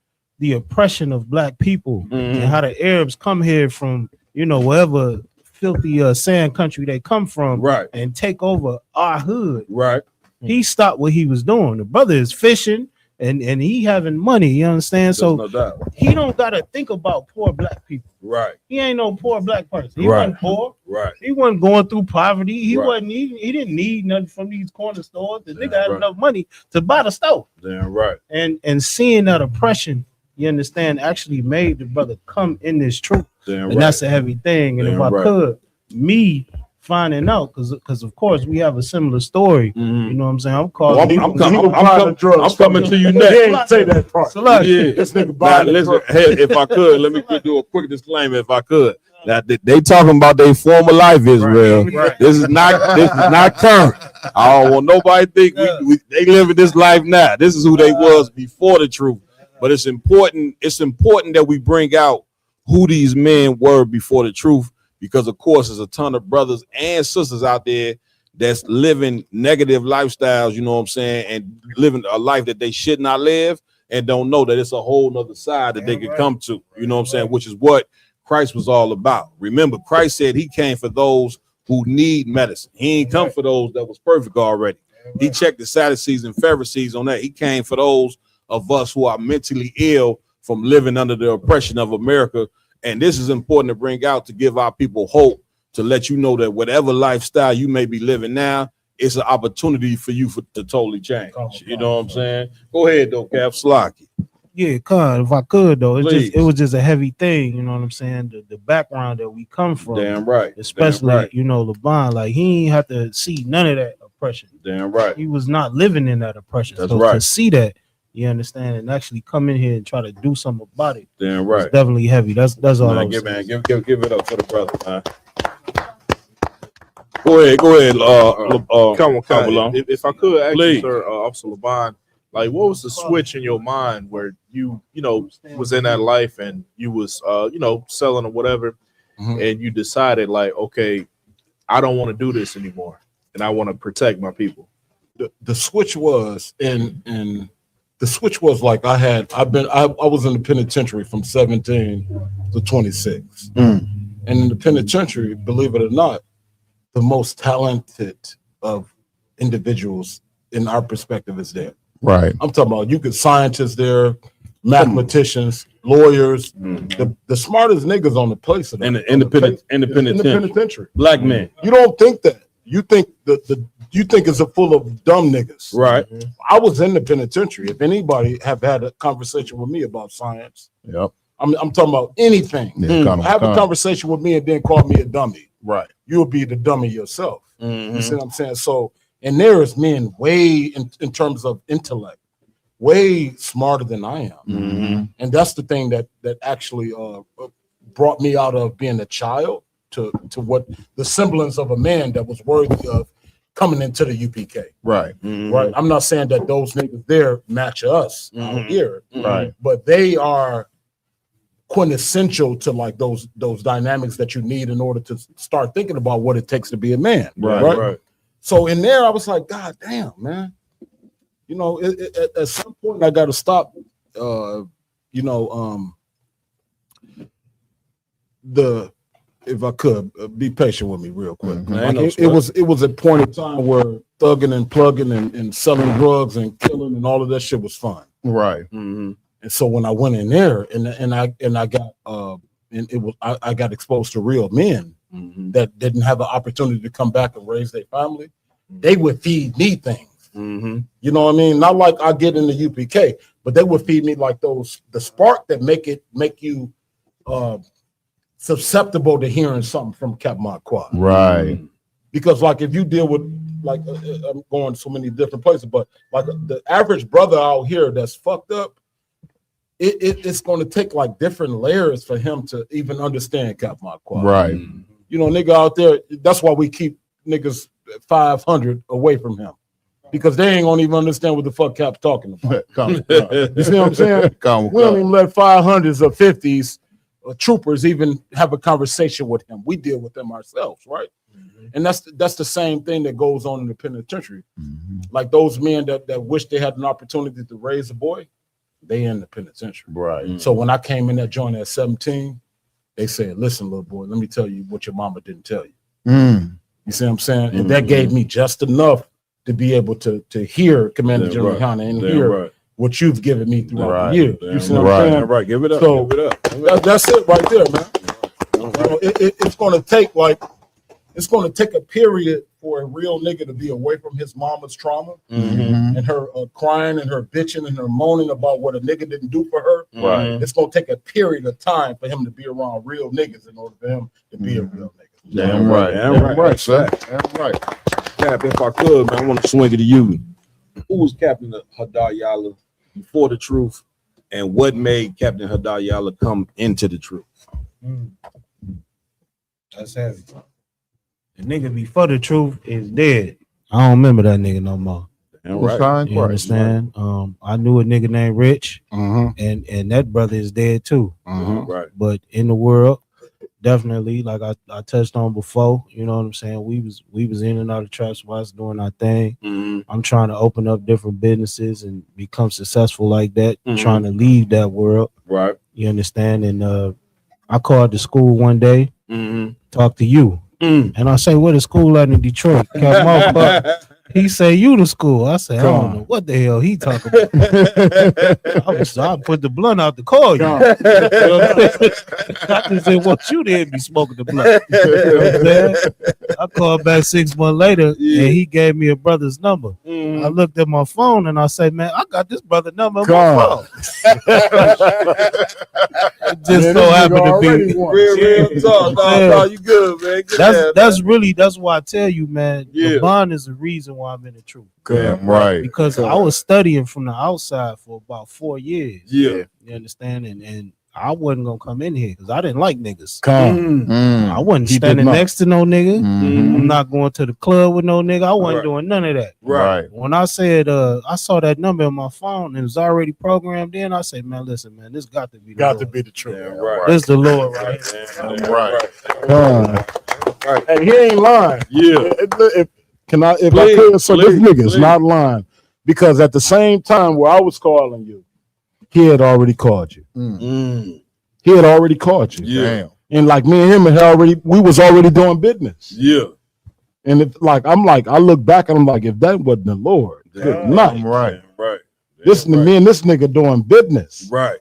Speaker 7: the oppression of black people and how the Arabs come here from, you know, wherever filthy sand country they come from,
Speaker 2: right,
Speaker 7: and take over our hood.
Speaker 2: Right.
Speaker 7: He stopped what he was doing. The brother is fishing and he having money. You understand? So
Speaker 2: no doubt.
Speaker 7: he don't gotta think about poor black people.
Speaker 2: Right.
Speaker 7: He ain't no poor black person. He
Speaker 2: Right.
Speaker 7: wasn't poor.
Speaker 2: Right.
Speaker 7: He wasn't going through poverty. He
Speaker 2: Right.
Speaker 7: wasn't. He didn't need nothing from these corner stores. The nigga had
Speaker 2: right.
Speaker 7: enough money to buy the stove.
Speaker 2: Damn right.
Speaker 7: And seeing that oppression, you understand, actually made the brother come in this truth.
Speaker 2: Damn
Speaker 7: And that's a heavy thing. And
Speaker 2: Damn
Speaker 7: if I
Speaker 2: right.
Speaker 7: could, me finding out, because of course we have a similar story. You know what I'm saying? I'm calling.
Speaker 2: I'm coming to you
Speaker 7: He
Speaker 2: next.
Speaker 7: ain't say that part.
Speaker 2: Yeah.
Speaker 17: This nigga
Speaker 2: Now,
Speaker 17: buying the
Speaker 2: listen,
Speaker 17: drugs.
Speaker 2: hey, if I could, let me do a quick disclaimer. If I could, now they talking about their former life, Israel.
Speaker 17: Right.
Speaker 2: This is not current. I don't want nobody to think they live in this life now. This is who they was before the truth. But it's important. It's important that we bring out who these men were before the truth, because of course there's a ton of brothers and sisters out there that's living negative lifestyles, you know what I'm saying, and living a life that they should not live, and don't know that it's a whole nother side that they could come to, you know what I'm saying, which is what Christ was all about. Remember, Christ said he came for those who need medicine. He ain't come for those that was perfect already. He checked the Sadducees and Pharisees on that. He came for those of us who are mentally ill from living under the oppression of America. And this is important to bring out, to give our people hope, to let you know that whatever lifestyle you may be living now, it's an opportunity for you to totally change. You know what I'm saying? Go ahead though, Cap Slocky.
Speaker 7: Yeah, if I could though,
Speaker 2: Please.
Speaker 7: it was just a heavy thing, you know what I'm saying? The background that we come from.
Speaker 2: Damn right.
Speaker 7: Especially,
Speaker 2: Damn right.
Speaker 7: you know, LeBron, like he ain't have to see none of that oppression.
Speaker 2: Damn right.
Speaker 7: He was not living in that oppression.
Speaker 2: That's
Speaker 7: so
Speaker 2: right.
Speaker 7: to see that, you understand, and actually come in here and try to do something about it.
Speaker 2: Damn right.
Speaker 7: It's definitely heavy. That's all I was saying.
Speaker 2: Give it up for the brother, man. Go ahead.
Speaker 18: Come on. If I could ask
Speaker 2: Please.
Speaker 18: you, sir, Officer Laban, like, what was the switch in your mind where you know, was in that life and you was, selling or whatever, and you decided like, okay, I don't want to do this anymore, and I want to protect my people.
Speaker 17: The switch was, and the switch was like I was in the penitentiary from 17 to 26, and in the penitentiary, believe it or not, the most talented of individuals in our perspective is there.
Speaker 16: Right.
Speaker 17: I'm talking about, you get scientists there, mathematicians, lawyers, the smartest niggas on the place of
Speaker 2: In the
Speaker 17: penitentiary.
Speaker 2: Black men.
Speaker 17: You don't think that. You think you think it's a full of dumb niggas.
Speaker 2: Right.
Speaker 17: I was in the penitentiary. If anybody have had a conversation with me about science,
Speaker 16: Yep.
Speaker 17: I'm talking about anything.
Speaker 16: Yeah,
Speaker 17: Have a conversation with me and then call me a dummy.
Speaker 16: Right.
Speaker 17: You'll be the dummy yourself. You
Speaker 2: Mhm.
Speaker 17: see what I'm saying? So And there is men way in terms of intellect, way smarter than I am. And that's the thing that actually brought me out of being a child to what the semblance of a man that was worthy of coming into the UPK.
Speaker 16: Right.
Speaker 17: Right. I'm not saying that those niggas there match us out here.
Speaker 16: Right.
Speaker 17: But they are quintessential to like those dynamics that you need in order to start thinking about what it takes to be a man.
Speaker 16: Right.
Speaker 17: So in there, I was like, God damn, man. You know, at some point I got to stop. If I could be patient with me real quick. Like it was a point in time where thugging and plugging and selling drugs and killing and all of that shit was fun.
Speaker 16: Right.
Speaker 17: And so when I went in there and I got exposed to real men that didn't have an opportunity to come back and raise their family, they would feed me things. You know what I mean? Not like I get in the UPK, but they would feed me like the spark that make you susceptible to hearing something from Cap Quad.
Speaker 16: Right.
Speaker 17: Because like if you deal with like I'm going so many different places, but like the average brother out here that's fucked up, it's going to take like different layers for him to even understand Cap Quad.
Speaker 16: Right.
Speaker 17: You know, nigga out there, that's why we keep niggas 500 away from him. Because they ain't gonna even understand what the fuck Cap's talking about. You see what I'm saying? We don't even let 500s or 50s troopers even have a conversation with him. We deal with them ourselves, right? And that's the same thing that goes on in the penitentiary. Like those men that wish they had an opportunity to raise a boy, they in the penitentiary.
Speaker 16: Right.
Speaker 17: So when I came in that joint at 17, they said, listen, little boy, let me tell you what your mama didn't tell you. You see what I'm saying? And that gave me just enough to be able to hear Commander General Hanna and hear what you've given me throughout the years. You see what I'm saying?
Speaker 18: Right, give it up.
Speaker 17: So
Speaker 18: give it up.
Speaker 17: that's it right there, man. You know, it's going to take a period for a real nigga to be away from his mama's trauma and her crying and her bitching and her moaning about what a nigga didn't do for her.
Speaker 16: Right.
Speaker 17: It's going to take a period of time for him to be around real niggas in order for him to be a real nigga.
Speaker 16: Damn right. Damn right, sir. Damn right.
Speaker 2: Cap, if I could, man, I want to swing it to you. Who was Captain Hadar Yalla before the truth, and what made Captain Hadar Yalla come into the truth?
Speaker 7: That's heavy. The nigga before the truth is dead. I don't remember that nigga no more.
Speaker 16: Right.
Speaker 7: You understand? I knew a nigga named Rich, and that brother is dead too.
Speaker 2: Right.
Speaker 7: But in the world, definitely, like I touched on before, you know what I'm saying? We was in and out of trap spots doing our thing. I'm trying to open up different businesses and become successful like that, trying to leave that world.
Speaker 2: Right.
Speaker 7: You understand? And I called the school one day, talked to you. And I say, what is school at in Detroit? He say, you the school. I say, I don't know what the hell he talking about. I put the blunt out to call you. I just didn't want you to be smoking the blunt. You know what I'm saying? I called back 6 months later and he gave me a brother's number. I looked at my phone and I said, man, I got this brother number on my phone. It just so happened to be
Speaker 2: real talk. No, you good, man.
Speaker 7: That's why I tell you, man, the bond is the reason why I'm in the truth.
Speaker 16: Damn right.
Speaker 7: Because I was studying from the outside for about 4 years.
Speaker 2: Yeah.
Speaker 7: You understand? And I wasn't gonna come in here because I didn't like niggas.
Speaker 17: I
Speaker 7: I wasn't standing next to no nigga. I'm not going to the club with no nigga. I wasn't doing none of that.
Speaker 16: Right.
Speaker 7: When I said I saw that number on my phone and it was already programmed in, I said, man, listen, man, this got to be the
Speaker 17: truth.
Speaker 2: Right.
Speaker 7: This the Lord, right?
Speaker 2: Right.
Speaker 17: And he ain't lying.
Speaker 2: Yeah.
Speaker 17: If I could, so this nigga's not lying. Because at the same time where I was calling you, he had already called you. He had already called you.
Speaker 2: Yeah.
Speaker 17: And like me and him we was already doing business.
Speaker 2: Yeah.
Speaker 17: And I look back and I'm like, if that wasn't the Lord, good night.
Speaker 16: Right.
Speaker 2: Right.
Speaker 17: This nigga doing business.
Speaker 2: Right.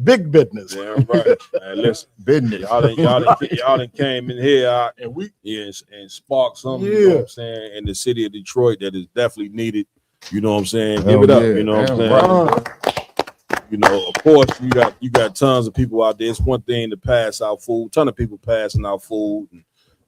Speaker 17: Big business.
Speaker 2: Damn right. Man, listen,
Speaker 16: business.
Speaker 2: Y'all done came in here and sparked something, you know what I'm saying, in the city of Detroit that is definitely needed. You know what I'm saying? Give it up. You know what I'm saying? You know, of course, you got tons of people out there. It's one thing to pass out food, ton of people passing out food and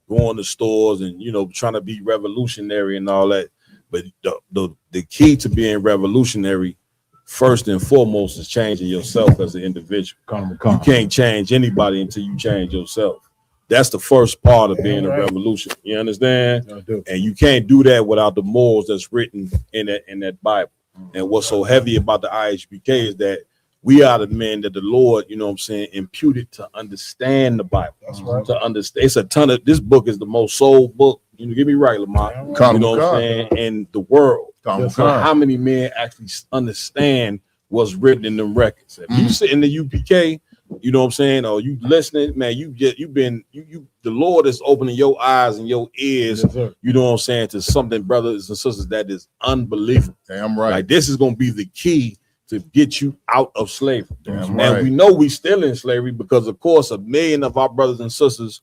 Speaker 2: going to stores and, you know, trying to be revolutionary and all that. But the key to being revolutionary, first and foremost, is changing yourself as an individual. You can't change anybody until you change yourself. That's the first part of being a revolution. You understand? And you can't do that without the morals that's written in that Bible. And what's so heavy about the IHBK is that we are the men that the Lord, you know what I'm saying, imputed to understand the Bible. That's right. To understand. It's a ton of, this book is the most sold book, you know, get me right, Lamont, you know what I'm saying, in the world. So how many men actually understand what's written in them records? If you sit in the UPK, you know what I'm saying, or you listening, man, the Lord is opening your eyes and your ears, you know what I'm saying, to something, brothers and sisters, that is unbelievable.
Speaker 16: Damn right.
Speaker 2: Like, this is going to be the key to get you out of slavery.
Speaker 16: Damn
Speaker 2: and
Speaker 16: right.
Speaker 2: we know we still in slavery because, of course, 1 million of our brothers and sisters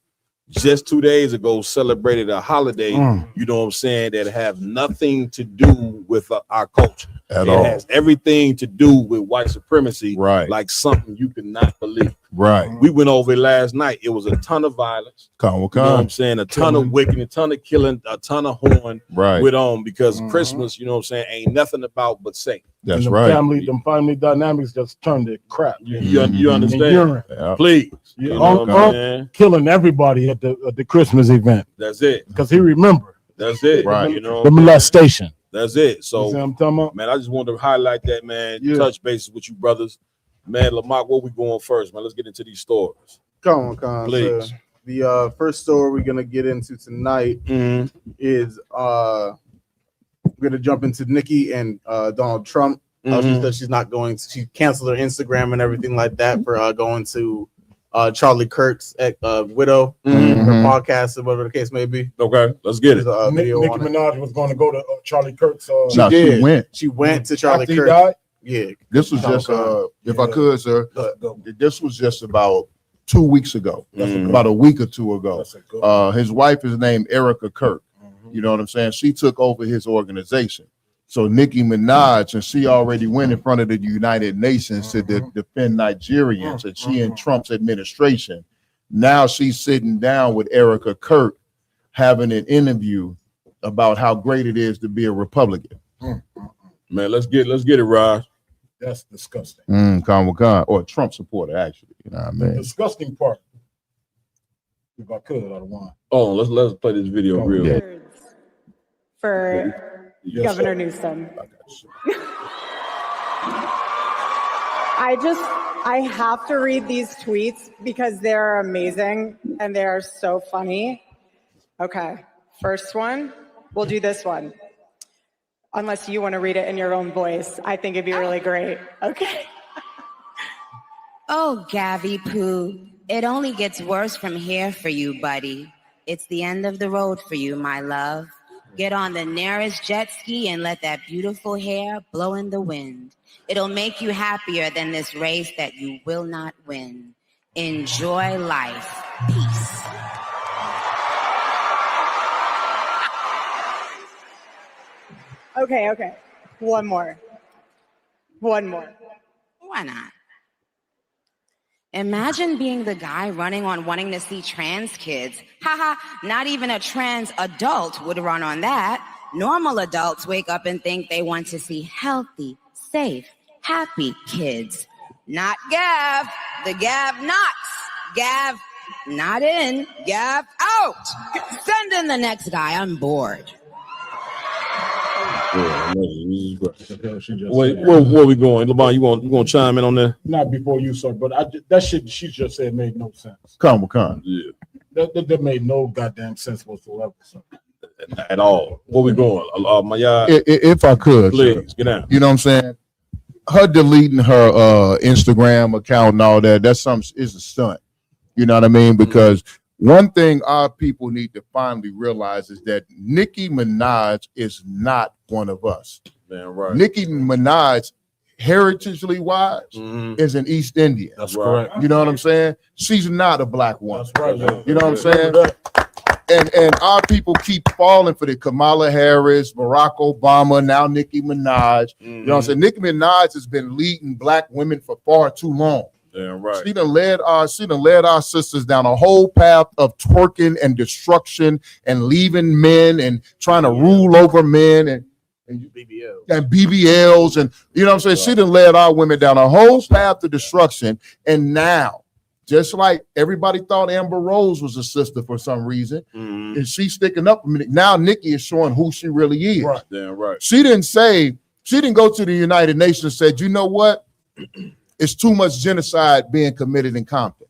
Speaker 2: just 2 days ago celebrated a holiday, you know what I'm saying, that have nothing to do with our culture. It has everything to do with white supremacy, like something you cannot believe.
Speaker 16: Right.
Speaker 2: We went over it last night. It was a ton of violence. You know what I'm saying? A ton of wicking, a ton of killing, a ton of horn with because Christmas, you know what I'm saying, ain't nothing about but Satan.
Speaker 16: That's
Speaker 17: and
Speaker 16: right.
Speaker 17: Them family dynamics just turned to crap.
Speaker 2: You understand? Please.
Speaker 17: Killing everybody at the Christmas event.
Speaker 2: That's it.
Speaker 17: Because he remembered.
Speaker 2: That's it.
Speaker 17: Right.
Speaker 2: You know,
Speaker 17: the molestation.
Speaker 2: That's it. So,
Speaker 17: you see what I'm talking about?
Speaker 2: man, I just wanted to highlight that, man. Touch bases with you, brothers. Man, Lamont, where we going first, man? Let's get into these stories.
Speaker 19: Come on,
Speaker 2: please.
Speaker 19: So the first story we're gonna get into tonight is we're gonna jump into Nikki and Donald Trump. She said she's not going to. She canceled her Instagram and everything like that for going to Charlie Kirk's widow, her podcast, or whatever the case may be.
Speaker 2: Okay, let's get it.
Speaker 17: Nicki Minaj was going to go to Charlie Kirk's.
Speaker 19: She went to Charlie
Speaker 17: After he
Speaker 19: Kirk.
Speaker 17: died?
Speaker 19: Yeah.
Speaker 16: This was just if I could, sir. This was just about 2 weeks ago, about a week or two ago. His wife is named Erica Kirk. You know what I'm saying? She took over his organization. So Nicki Minaj, and she already went in front of the United Nations to defend Nigerians, and she in Trump's administration. Now she's sitting down with Erica Kirk, having an interview about how great it is to be a Republican.
Speaker 2: Man, let's get it, Raj.
Speaker 17: That's disgusting.
Speaker 16: Or a Trump supporter, actually. You know what I mean?
Speaker 17: The disgusting part. If I could, I'd want.
Speaker 2: Oh, let's play this video real quick.
Speaker 20: For Governor Newsom. I have to read these tweets because they're amazing and they are so funny. Okay, first one, we'll do this one. Unless you want to read it in your own voice. I think it'd be really great. Okay.
Speaker 21: Oh, Gavi Poo, it only gets worse from here for you, buddy. It's the end of the road for you, my love. Get on the nearest jet ski and let that beautiful hair blow in the wind. It'll make you happier than this race that you will not win. Enjoy life. Peace.
Speaker 20: Okay. One more.
Speaker 21: Why not? Imagine being the guy running on wanting to see trans kids. Haha, not even a trans adult would run on that. Normal adults wake up and think they want to see healthy, safe, happy kids. Not Gav. The Gav knocks. Gav not in. Gav out. Send in the next guy. I'm bored.
Speaker 2: Wait, where we going? LeBron, you gonna chime in on that?
Speaker 17: Not before you, sir, but that shit she just said made no sense.
Speaker 2: Yeah.
Speaker 17: That made no goddamn sense whatsoever, sir.
Speaker 2: At all. Where we going?
Speaker 16: If I could,
Speaker 2: please get out.
Speaker 16: You know what I'm saying? Her deleting her Instagram account and all that, that's is a stunt. You know what I mean? Because one thing our people need to finally realize is that Nicki Minaj is not one of us.
Speaker 2: Man, right.
Speaker 16: Nicki Minaj, heritagely wise, is an East Indian.
Speaker 17: That's correct.
Speaker 16: You know what I'm saying? She's not a black woman.
Speaker 17: That's right. Yeah.
Speaker 16: You know what I'm saying? And our people keep falling for the Kamala Harris, Barack Obama, now Nicki Minaj. You know what I'm saying? Nicki Minaj has been leading black women for far too long.
Speaker 2: Damn right.
Speaker 16: She done led our sisters down a whole path of twerking and destruction and leaving men and trying to rule over men. And and BBLs, and you know what I'm saying? She done led our women down a whole path to destruction. And now, just like everybody thought Amber Rose was a sister for some reason, and she's sticking up. Now Nikki is showing who she really is.
Speaker 2: Right. Damn right.
Speaker 16: She didn't go to the United Nations and said, you know what? It's too much genocide being committed in Compton.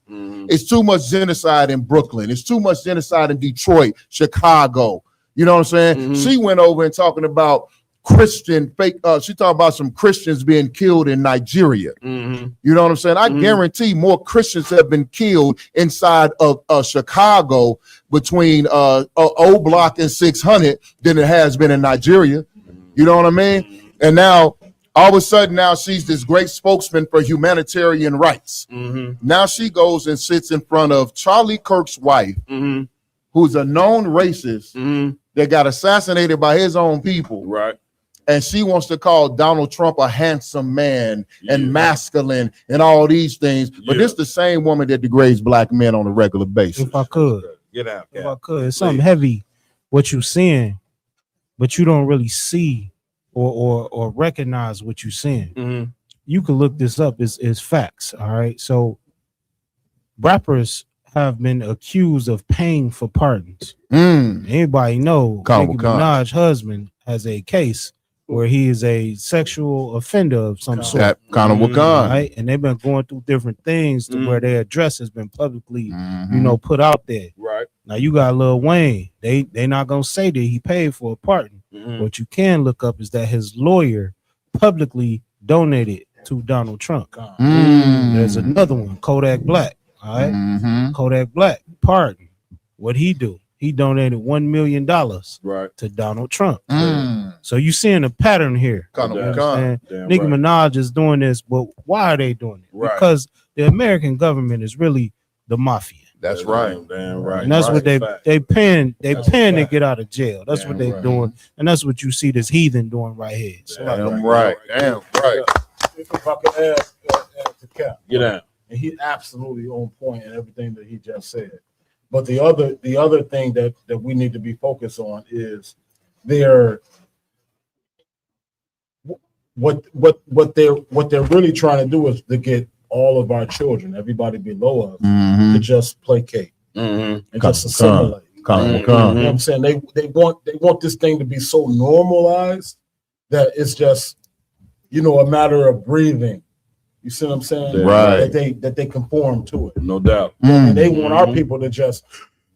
Speaker 16: It's too much genocide in Brooklyn. It's too much genocide in Detroit, Chicago. You know what I'm saying? She went over and talking about Christian fake. She talked about some Christians being killed in Nigeria. You know what I'm saying? I guarantee more Christians have been killed inside of Chicago between O Block and 600 than it has been in Nigeria. You know what I mean? And now, all of a sudden, now she's this great spokesman for humanitarian rights. Now she goes and sits in front of Charlie Kirk's wife, who's a known racist that got assassinated by his own people.
Speaker 2: Right.
Speaker 16: And she wants to call Donald Trump a handsome man and masculine and all these things. But this the same woman that degrades black men on a regular basis.
Speaker 7: If I could,
Speaker 2: Get out.
Speaker 7: if I could, it's something heavy what you're seeing, but you don't really see or recognize what you're seeing. You can look this up. It's facts. All right. So rappers have been accused of paying for pardons. Anybody know Nicki Minaj's husband has a case where he is a sexual offender of some sort.
Speaker 16: That kind of Khan.
Speaker 7: Right? And they've been going through different things to where their address has been publicly, you know, put out there.
Speaker 2: Right.
Speaker 7: Now you got Lil Wayne. They not gonna say that he paid for a pardon. What you can look up is that his lawyer publicly donated to Donald Trump. There's another one, Kodak Black. All right. Kodak Black, pardon. What'd he do? He donated $1 million to Donald Trump. So you seeing a pattern here.
Speaker 16: Damn
Speaker 7: Nicki Minaj is doing this, but why are they doing it? Because the American government is really the mafia.
Speaker 16: That's right.
Speaker 2: Damn right.
Speaker 7: And that's what they paying to get out of jail. That's what they're doing. And that's what you see this heathen doing right here. So
Speaker 16: Damn right.
Speaker 17: If I could add to Cap.
Speaker 2: Get out.
Speaker 17: And he's absolutely on point in everything that he just said. But the other thing that we need to be focused on is what they're really trying to do is to get all of our children, everybody below us, to just placate and just assimilate. You know what I'm saying? They want this thing to be so normalized that it's just, you know, a matter of breathing. You see what I'm saying?
Speaker 16: Right.
Speaker 17: That they conform to it.
Speaker 2: No doubt.
Speaker 17: And they want our people to just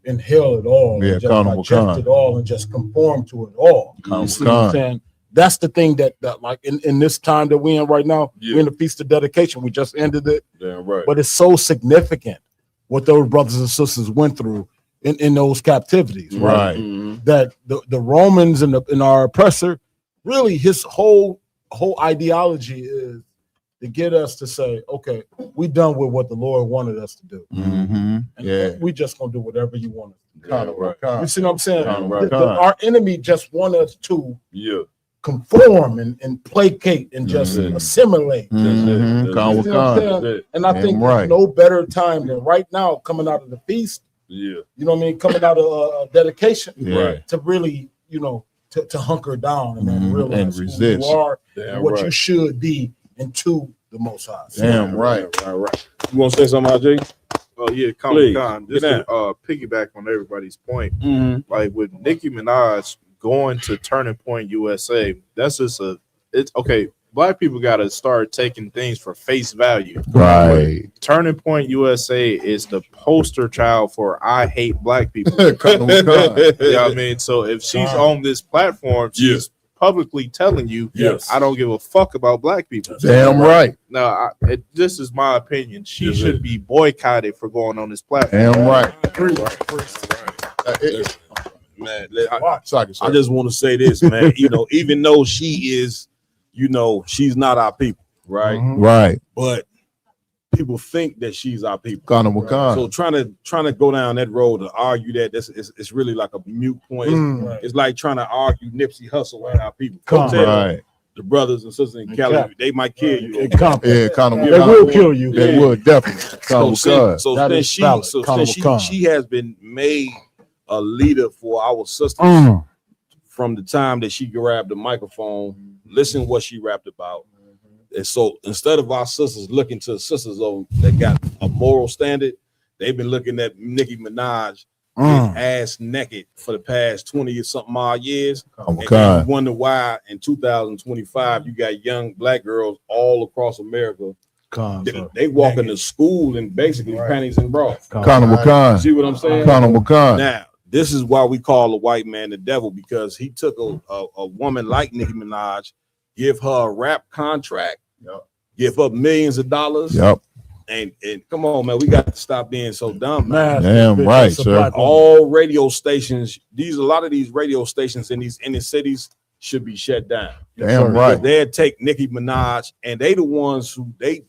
Speaker 17: inhale it all, and just digest it all, and just conform to it all. You see what I'm saying? That's the thing that like in this time that we're in right now, we're in the Feast of Dedication. We just ended it.
Speaker 2: Damn right.
Speaker 17: But it's so significant what those brothers and sisters went through in those captivities, right? That the Romans and our oppressor, really his whole ideology is to get us to say, okay, we done with what the Lord wanted us to do. And we just gonna do whatever you want us to do. You see what I'm saying? Our enemy just want us to conform and placate and just assimilate. And I think there's no better time than right now, coming out of the feast. You know what I mean? Coming out of dedication, to really, you know, to hunker down and then realize who you are and what you should be into the Most High.
Speaker 16: Damn right.
Speaker 2: You want to say something, RJ?
Speaker 18: Oh yeah,
Speaker 2: Please,
Speaker 18: Khan. Just to piggyback on everybody's point, like with Nicki Minaj going to Turning Point USA, that's just it's okay. Black people got to start taking things for face value.
Speaker 16: Right.
Speaker 18: Turning Point USA is the poster child for I hate black people. You know what I mean? So if she's on this platform, she's publicly telling you, I don't give a fuck about black people.
Speaker 16: Damn right.
Speaker 18: Now, this is my opinion. She should be boycotted for going on this platform.
Speaker 16: Damn right.
Speaker 2: Man, I just want to say this, man. You know, even though she is, you know, she's not our people, right?
Speaker 16: Right.
Speaker 2: But people think that she's our people.
Speaker 16: So
Speaker 2: trying to go down that road to argue that it's really like a mute point. It's like trying to argue Nipsey Hussle and our people. The brothers and sisters in Cali, they might kill you.
Speaker 17: They will kill you.
Speaker 16: They would definitely.
Speaker 2: So since she has been made a leader for our sisters from the time that she grabbed the microphone, listen what she rapped about. And so instead of our sisters looking to sisters that got a moral standard, they've been looking at Nicki Minaj ass naked for the past 20 or something odd years. And you wonder why in 2025 you got young black girls all across America. They walk into school in basically panties and bras.
Speaker 16: See
Speaker 2: what I'm saying? Now, this is why we call a white man the devil, because he took a woman like Nicki Minaj, give her a rap contract, give up millions of dollars. And come on, man, we got to stop being so dumb, man.
Speaker 16: Damn right, sir.
Speaker 2: All radio stations, a lot of these radio stations in these inner cities should be shut down.
Speaker 16: Damn right.
Speaker 2: They'd take Nicki Minaj, and they the ones who they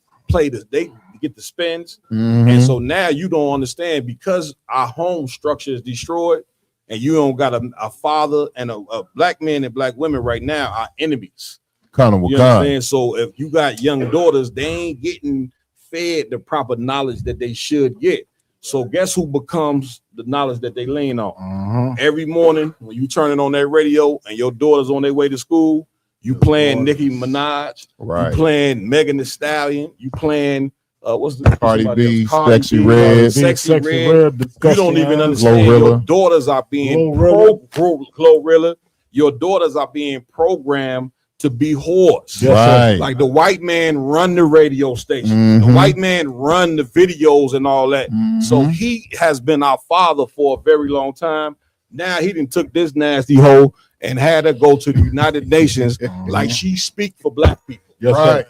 Speaker 2: get the spins. And so now you don't understand, because our home structure is destroyed, and you don't got a father and a black men and black women right now are enemies. You understand? So if you got young daughters, they ain't getting fed the proper knowledge that they should get. So guess who becomes the knowledge that they lean on? Every morning when you turn it on that radio and your daughter's on their way to school, you playing Nicki Minaj, you playing Megan Thee Stallion, you playing what's the
Speaker 16: Cardi B,
Speaker 2: Sexy
Speaker 16: Red.
Speaker 2: You don't even understand. Your daughters are being Glorilla. Your daughters are being programmed to be whores.
Speaker 16: Right.
Speaker 2: Like the white man run the radio station. The white man run the videos and all that. So he has been our father for a very long time. Now he done took this nasty hoe and had her go to the United Nations like she speak for black people.
Speaker 17: Right.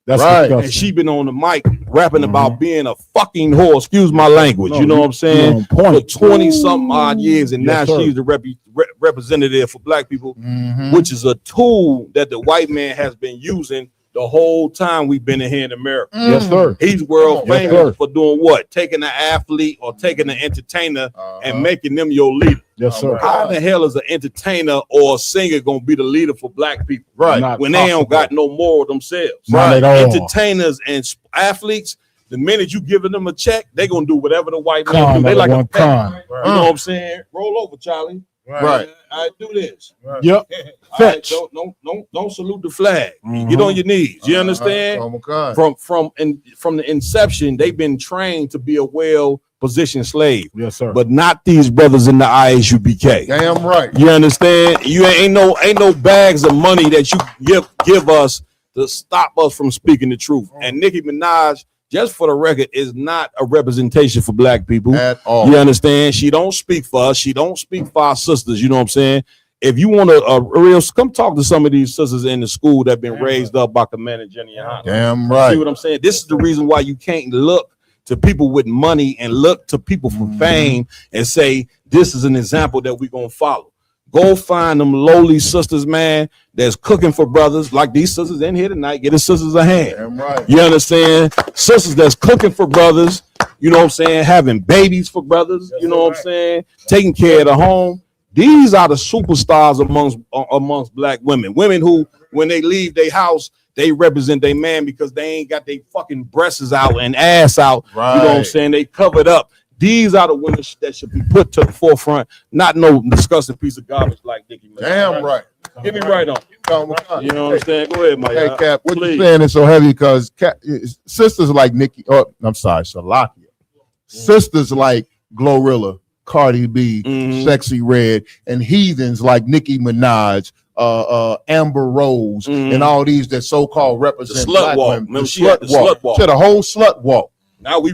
Speaker 17: That's
Speaker 2: right. And she been on the mic rapping about being a fucking whore. Excuse my language. You know what I'm saying? For 20 something odd years, and now she's the representative for black people, which is a tool that the white man has been using the whole time we've been in here in America.
Speaker 17: Yes, sir.
Speaker 2: He's world famous for doing what? Taking an athlete or taking an entertainer and making them your leader.
Speaker 17: Yes, sir.
Speaker 2: How the hell is an entertainer or a singer gonna be the leader for black people?
Speaker 17: Right.
Speaker 2: When they don't got no moral themselves.
Speaker 17: Not at all.
Speaker 2: Entertainers and athletes, the minute you giving them a check, they gonna do whatever the white man do. They like a pet. You know what I'm saying? Roll over, Charlie.
Speaker 16: Right.
Speaker 2: I do this.
Speaker 17: Yep.
Speaker 2: Fetch. Don't salute the flag. Get on your knees. You understand? From the inception, they've been trained to be a well-positioned slave.
Speaker 17: Yes, sir.
Speaker 2: But not these brothers in the ISUPK.
Speaker 16: Damn right.
Speaker 2: You understand? You ain't no bags of money that you give us to stop us from speaking the truth. And Nicki Minaj, just for the record, is not a representation for black people
Speaker 16: at all.
Speaker 2: You understand? She don't speak for us. She don't speak for our sisters. You know what I'm saying? If you want a real, come talk to some of these sisters in the school that been raised up by Commander Jenny Hanna.
Speaker 16: Damn right.
Speaker 2: See what I'm saying? This is the reason why you can't look to people with money and look to people for fame and say, this is an example that we're going to follow. Go find them lowly sisters, man, that's cooking for brothers like these sisters in here tonight. Get the sisters a hand.
Speaker 16: Damn right.
Speaker 2: You understand? Sisters that's cooking for brothers, you know what I'm saying? Having babies for brothers, you know what I'm saying? Taking care of the home. These are the superstars amongst black women. Women who, when they leave their house, they represent their man because they ain't got their fucking breasts out and ass out.
Speaker 16: Right.
Speaker 2: You know what I'm saying? They covered up. These are the women that should be put to the forefront, not no disgusting piece of garbage like Nicki Minaj.
Speaker 16: Damn right.
Speaker 2: Get me right on. You know what I'm saying? Go ahead, my
Speaker 16: Hey,
Speaker 2: guy.
Speaker 16: Cap, what
Speaker 2: Please.
Speaker 16: you saying is so heavy because sisters like Nicki, Salakia. Sisters like Glorilla, Cardi B, Sexy Red, and heathens like Nicki Minaj, Amber Rose, and all these that so-called represent
Speaker 2: slut
Speaker 16: black
Speaker 2: walk.
Speaker 16: women.
Speaker 2: Remember,
Speaker 16: The
Speaker 2: she had the slut walk.
Speaker 16: She had a whole slut walk.
Speaker 2: Now we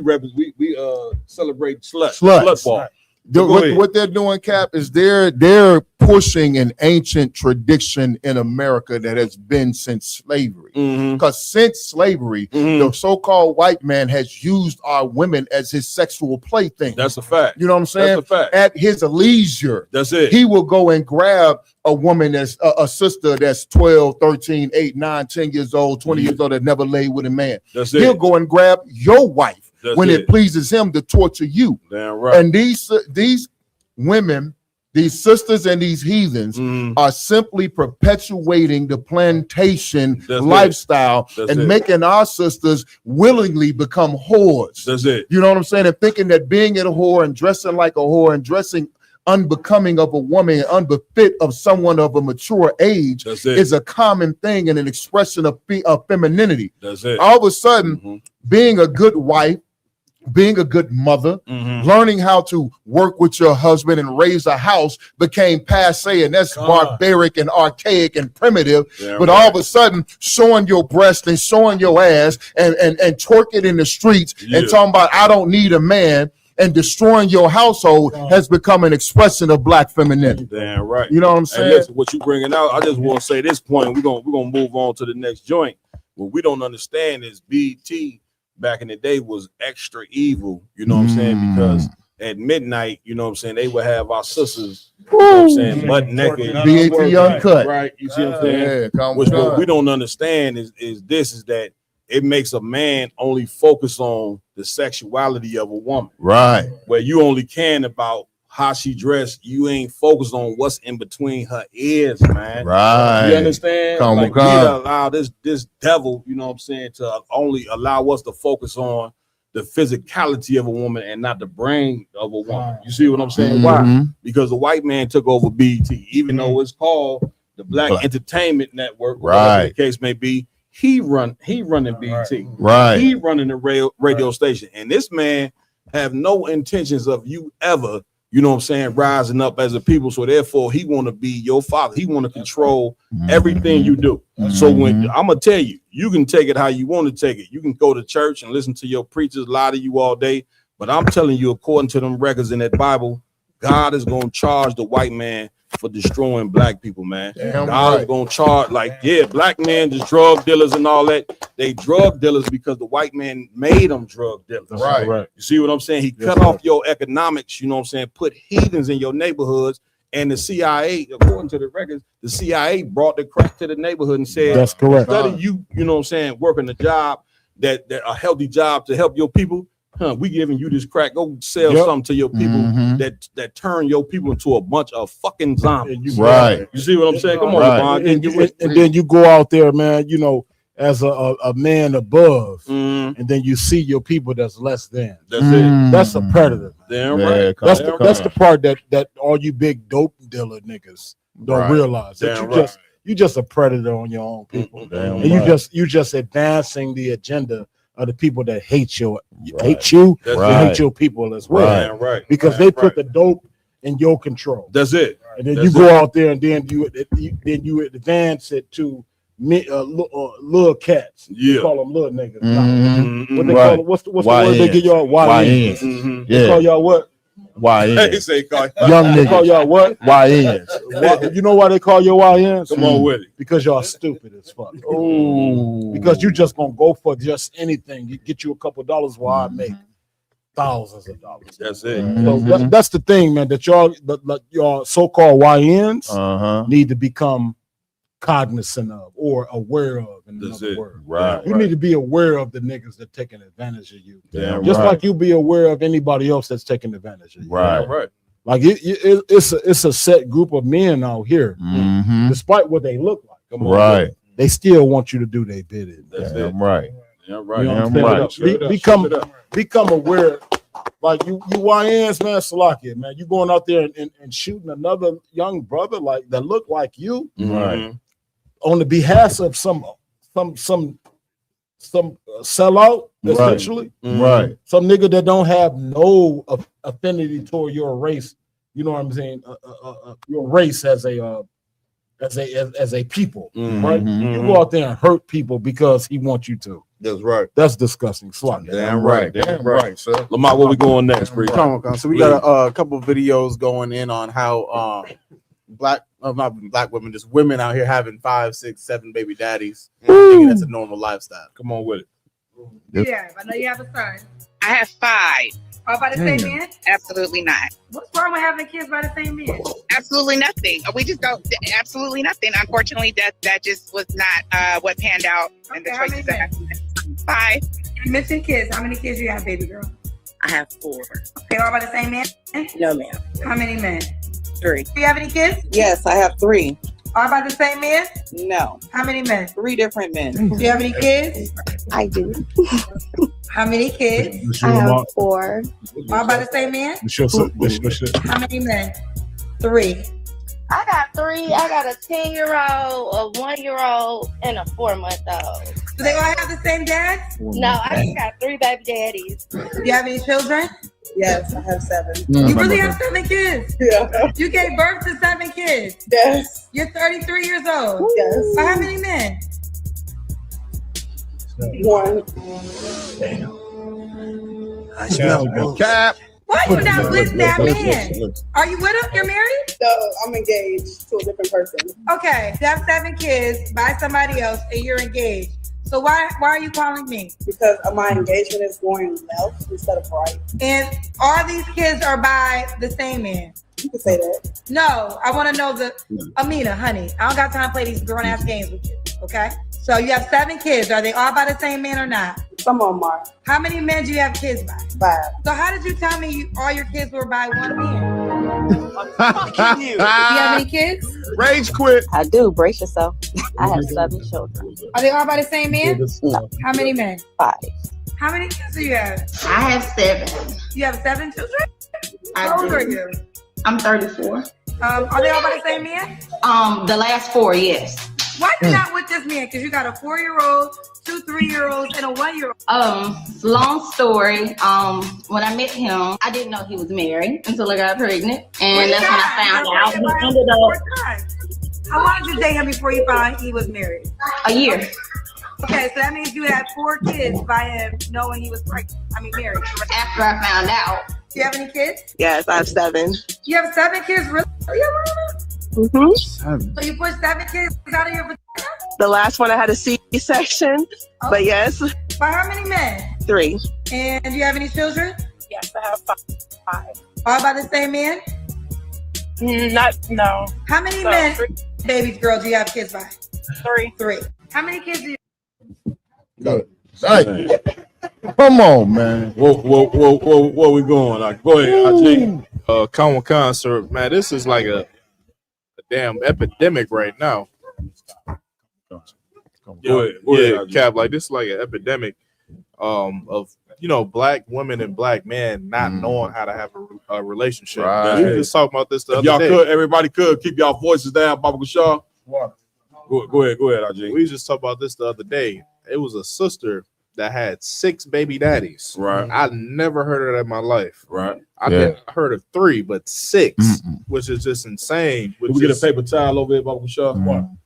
Speaker 2: celebrate
Speaker 16: Sluts.
Speaker 2: slut walk.
Speaker 16: What they're doing, Cap, is they're pushing an ancient tradition in America that has been since slavery. Because since slavery, the so-called white man has used our women as his sexual plaything.
Speaker 2: That's a fact.
Speaker 16: You know what I'm saying?
Speaker 2: That's a fact.
Speaker 16: At his leisure.
Speaker 2: That's it.
Speaker 16: He will go and grab a woman that's a sister that's 12, 13, 8, 9, 10 years old, 20 years old that never laid with a man.
Speaker 2: That's
Speaker 16: He'll
Speaker 2: it.
Speaker 16: go and grab your wife when
Speaker 2: it.
Speaker 16: it pleases him to torture you.
Speaker 2: Damn right.
Speaker 16: And these women, these sisters and these heathens are simply perpetuating the plantation lifestyle and making our sisters willingly become whores.
Speaker 2: That's it.
Speaker 16: You know what I'm saying? And thinking that being a whore and dressing like a whore and dressing unbecoming of a woman, unbefit of someone of a mature age is a common thing and an expression of femininity.
Speaker 2: That's it.
Speaker 16: All of a sudden, being a good wife, being a good mother, learning how to work with your husband and raise a house became passe, and that's barbaric and archaic and primitive. But all of a sudden, showing your breast and showing your ass and twerking in the streets and talking about I don't need a man and destroying your household has become an expression of black femininity.
Speaker 2: Damn right.
Speaker 16: You know what I'm saying?
Speaker 2: And listen, what you bringing out, I just want to say this point. We're gonna move on to the next joint. What we don't understand is BT back in the day was extra evil, you know what I'm saying? Because at midnight, you know what I'm saying, they would have our sisters, you know what I'm saying, butt naked.
Speaker 16: BAT Uncut.
Speaker 2: Right, you see what I'm saying? Which what we don't understand is that it makes a man only focus on the sexuality of a woman.
Speaker 16: Right.
Speaker 2: Where you only caring about how she dressed, you ain't focused on what's in between her ears, man.
Speaker 16: Right.
Speaker 2: You understand?
Speaker 16: Come
Speaker 2: like,
Speaker 16: on.
Speaker 2: we allow this devil, you know what I'm saying, to only allow us to focus on the physicality of a woman and not the brain of a woman. You see what I'm saying? Why? Because the white man took over BET, even though it's called the Black Entertainment Network, whatever the case may be. He running BET.
Speaker 16: Right.
Speaker 2: He running the radio station. And this man have no intentions of you ever, you know what I'm saying, rising up as a people. So therefore, he want to be your father. He want to control everything you do. So when I'm gonna tell you, you can take it how you want to take it. You can go to church and listen to your preachers lie to you all day. But I'm telling you, according to them records in that Bible, God is gonna charge the white man for destroying black people, man. God is gonna charge, like, black men, just drug dealers and all that. They drug dealers because the white man made them drug dealers.
Speaker 16: Right.
Speaker 2: You see what I'm saying? He cut off your economics, you know what I'm saying? Put heathens in your neighborhoods. And the CIA, according to the records, the CIA brought the crack to the neighborhood and said,
Speaker 17: That's correct.
Speaker 2: Instead of you know what I'm saying, working a job that a healthy job to help your people, we giving you this crack. Go sell something to your people that turn your people into a bunch of fucking zombies.
Speaker 16: Right.
Speaker 2: You see what I'm saying? Come on,
Speaker 16: Right.
Speaker 2: Devon.
Speaker 17: And then you go out there, man, you know, as a man above, and then you see your people that's less than.
Speaker 2: That's it.
Speaker 17: That's a predator.
Speaker 2: Damn right.
Speaker 17: That's the part that all you big dope dealer niggas don't realize. That you just a predator on your own people. And you just advancing the agenda of the people that hate you, hate your people as well.
Speaker 2: Right.
Speaker 17: Because they put the dope in your control.
Speaker 2: That's it.
Speaker 17: And then you go out there and then you advance it to little cats. You call them little niggas. What they call them? What's the word they give y'all? YNs. They call y'all what?
Speaker 16: YNs.
Speaker 17: Young niggas. They call y'all what?
Speaker 16: YNs.
Speaker 17: You know why they call your YNs?
Speaker 2: Come on with it.
Speaker 17: Because y'all stupid as fuck. Because you just gonna go for just anything. You get you a couple dollars while I make thousands of dollars.
Speaker 2: That's it.
Speaker 17: So that's the thing, man. That y'all so-called YNs need to become cognizant of or aware of. In another word.
Speaker 16: Right.
Speaker 17: You need to be aware of the niggas that taking advantage of you.
Speaker 16: Damn
Speaker 17: Just
Speaker 16: right.
Speaker 17: like you be aware of anybody else that's taking advantage of you.
Speaker 16: Right.
Speaker 17: Like it's a set group of men out here, despite what they look like.
Speaker 2: Come on,
Speaker 16: Right.
Speaker 17: They still want you to do their bidding.
Speaker 2: That's
Speaker 16: Damn
Speaker 2: it.
Speaker 16: right.
Speaker 2: Yeah, right.
Speaker 17: You know
Speaker 16: Damn
Speaker 17: what I'm
Speaker 16: right.
Speaker 17: saying? Become aware. Like you YNs, man, Salakia, man. You going out there and shooting another young brother like that look like you,
Speaker 16: Right.
Speaker 17: on the behalf of some sellout, essentially.
Speaker 16: Right.
Speaker 17: Some nigga that don't have no affinity toward your race. You know what I'm saying? Your race as a people, right? You go out there and hurt people because he wants you to.
Speaker 2: That's right.
Speaker 17: That's disgusting. Swat.
Speaker 2: Damn right.
Speaker 16: Damn right, sir.
Speaker 2: Lamar, where we going next, Bree?
Speaker 19: Come on. So we got a couple of videos going in on how not black women, just women out here having 5, 6, 7 baby daddies, thinking that's a normal lifestyle.
Speaker 2: Come on with it.
Speaker 8: Yeah, I know you have a son.
Speaker 22: I have 5.
Speaker 8: All by the same man?
Speaker 22: Absolutely not.
Speaker 8: What's wrong with having kids by the same man?
Speaker 22: Absolutely nothing. We just don't. Absolutely nothing. Unfortunately, that just was not what panned out in the choices that happened. 5.
Speaker 8: You mentioned kids. How many kids do you have, baby girl?
Speaker 22: I have 4.
Speaker 8: Okay, all by the same man?
Speaker 22: No, ma'am.
Speaker 8: How many men?
Speaker 22: 3.
Speaker 8: Do you have any kids?
Speaker 22: Yes, I have 3.
Speaker 8: All by the same man?
Speaker 22: No.
Speaker 8: How many men?
Speaker 22: 3 different men.
Speaker 8: Do you have any kids?
Speaker 22: I do.
Speaker 8: How many kids?
Speaker 22: I have 4.
Speaker 8: All by the same man? How many men? 3.
Speaker 5: I got 3. I got a 10-year-old, a 1-year-old, and a 4-month-old.
Speaker 8: Do they all have the same dad?
Speaker 5: No, I just got 3 baby daddies.
Speaker 8: Do you have any children?
Speaker 5: Yes, I have 7.
Speaker 8: You really have 7 kids?
Speaker 5: Yeah.
Speaker 8: You gave birth to 7 kids?
Speaker 5: Yes.
Speaker 8: You're 33 years old?
Speaker 5: Yes.
Speaker 8: For how many men?
Speaker 5: 1.
Speaker 16: Cap.
Speaker 8: Why are you not with that man? Are you with him? You're married?
Speaker 5: No, I'm engaged to a different person.
Speaker 8: Okay, you have 7 kids by somebody else and you're engaged. So why are you calling me?
Speaker 5: Because my engagement is going left instead of right.
Speaker 8: And all these kids are by the same man.
Speaker 5: You can say that.
Speaker 8: No, I want to know Amina, honey. I don't got time to play these grown ass games with you. Okay? So you have 7 kids. Are they all by the same man or not?
Speaker 5: Some of them are.
Speaker 8: How many men do you have kids by?
Speaker 5: 5.
Speaker 8: So how did you tell me all your kids were by one man?
Speaker 5: Fucking you.
Speaker 8: Do you have any kids?
Speaker 16: Rage quit.
Speaker 6: I do. Brace yourself. I have 7 children.
Speaker 8: Are they all by the same man?
Speaker 6: No.
Speaker 8: How many men?
Speaker 6: 5.
Speaker 8: How many kids do you have?
Speaker 5: I have 7.
Speaker 8: You have 7 children?
Speaker 5: I
Speaker 8: How old
Speaker 5: do.
Speaker 8: are you?
Speaker 5: I'm 34.
Speaker 8: Are they all by the same man?
Speaker 5: The last 4, yes.
Speaker 8: Why you not with this man? Because you got a 4-year-old, 2 3-year-olds, and a 1-year-old.
Speaker 5: Long story. When I met him, I didn't know he was married until I got pregnant, and that's when I found out. He ended up
Speaker 8: How long did you date him before you found out he was married?
Speaker 5: a year.
Speaker 8: Okay, so that means you had 4 kids by him knowing he was pregnant. Married.
Speaker 5: After I found out.
Speaker 8: Do you have any kids?
Speaker 5: Yes, I have 7.
Speaker 8: You have 7 kids, really?
Speaker 5: Mm-hmm.
Speaker 8: So you pushed 7 kids out of your vagina?
Speaker 5: The last one I had a C-section, but yes,
Speaker 8: By how many men?
Speaker 5: 3.
Speaker 8: And do you have any children?
Speaker 5: Yes, I have 5.
Speaker 8: All by the same man?
Speaker 5: No.
Speaker 8: How many
Speaker 5: So,
Speaker 8: men,
Speaker 5: 3.
Speaker 8: babies, girls, do you have kids by?
Speaker 5: 3.
Speaker 8: 3. How many kids do you
Speaker 16: Good. Hey, come on, man.
Speaker 18: Where we going? Like, go ahead, I think. Common concert, man. This is like a damn epidemic right now.
Speaker 2: Go ahead,
Speaker 18: Cap. Like this is like an epidemic of black women and black men not knowing how to have a relationship.
Speaker 2: Right.
Speaker 18: We were just talking about this the
Speaker 2: If
Speaker 18: other
Speaker 2: y'all
Speaker 18: day.
Speaker 2: could, everybody could keep y'all voices down, Baba Shaw. Go ahead, RJ.
Speaker 18: We just talked about this the other day. It was a sister that had 6 baby daddies.
Speaker 2: Right.
Speaker 18: I never heard of that in my life.
Speaker 2: Right.
Speaker 18: I heard of 3, but 6, which is just insane.
Speaker 2: Can we get a paper towel over here, Baba Shaw?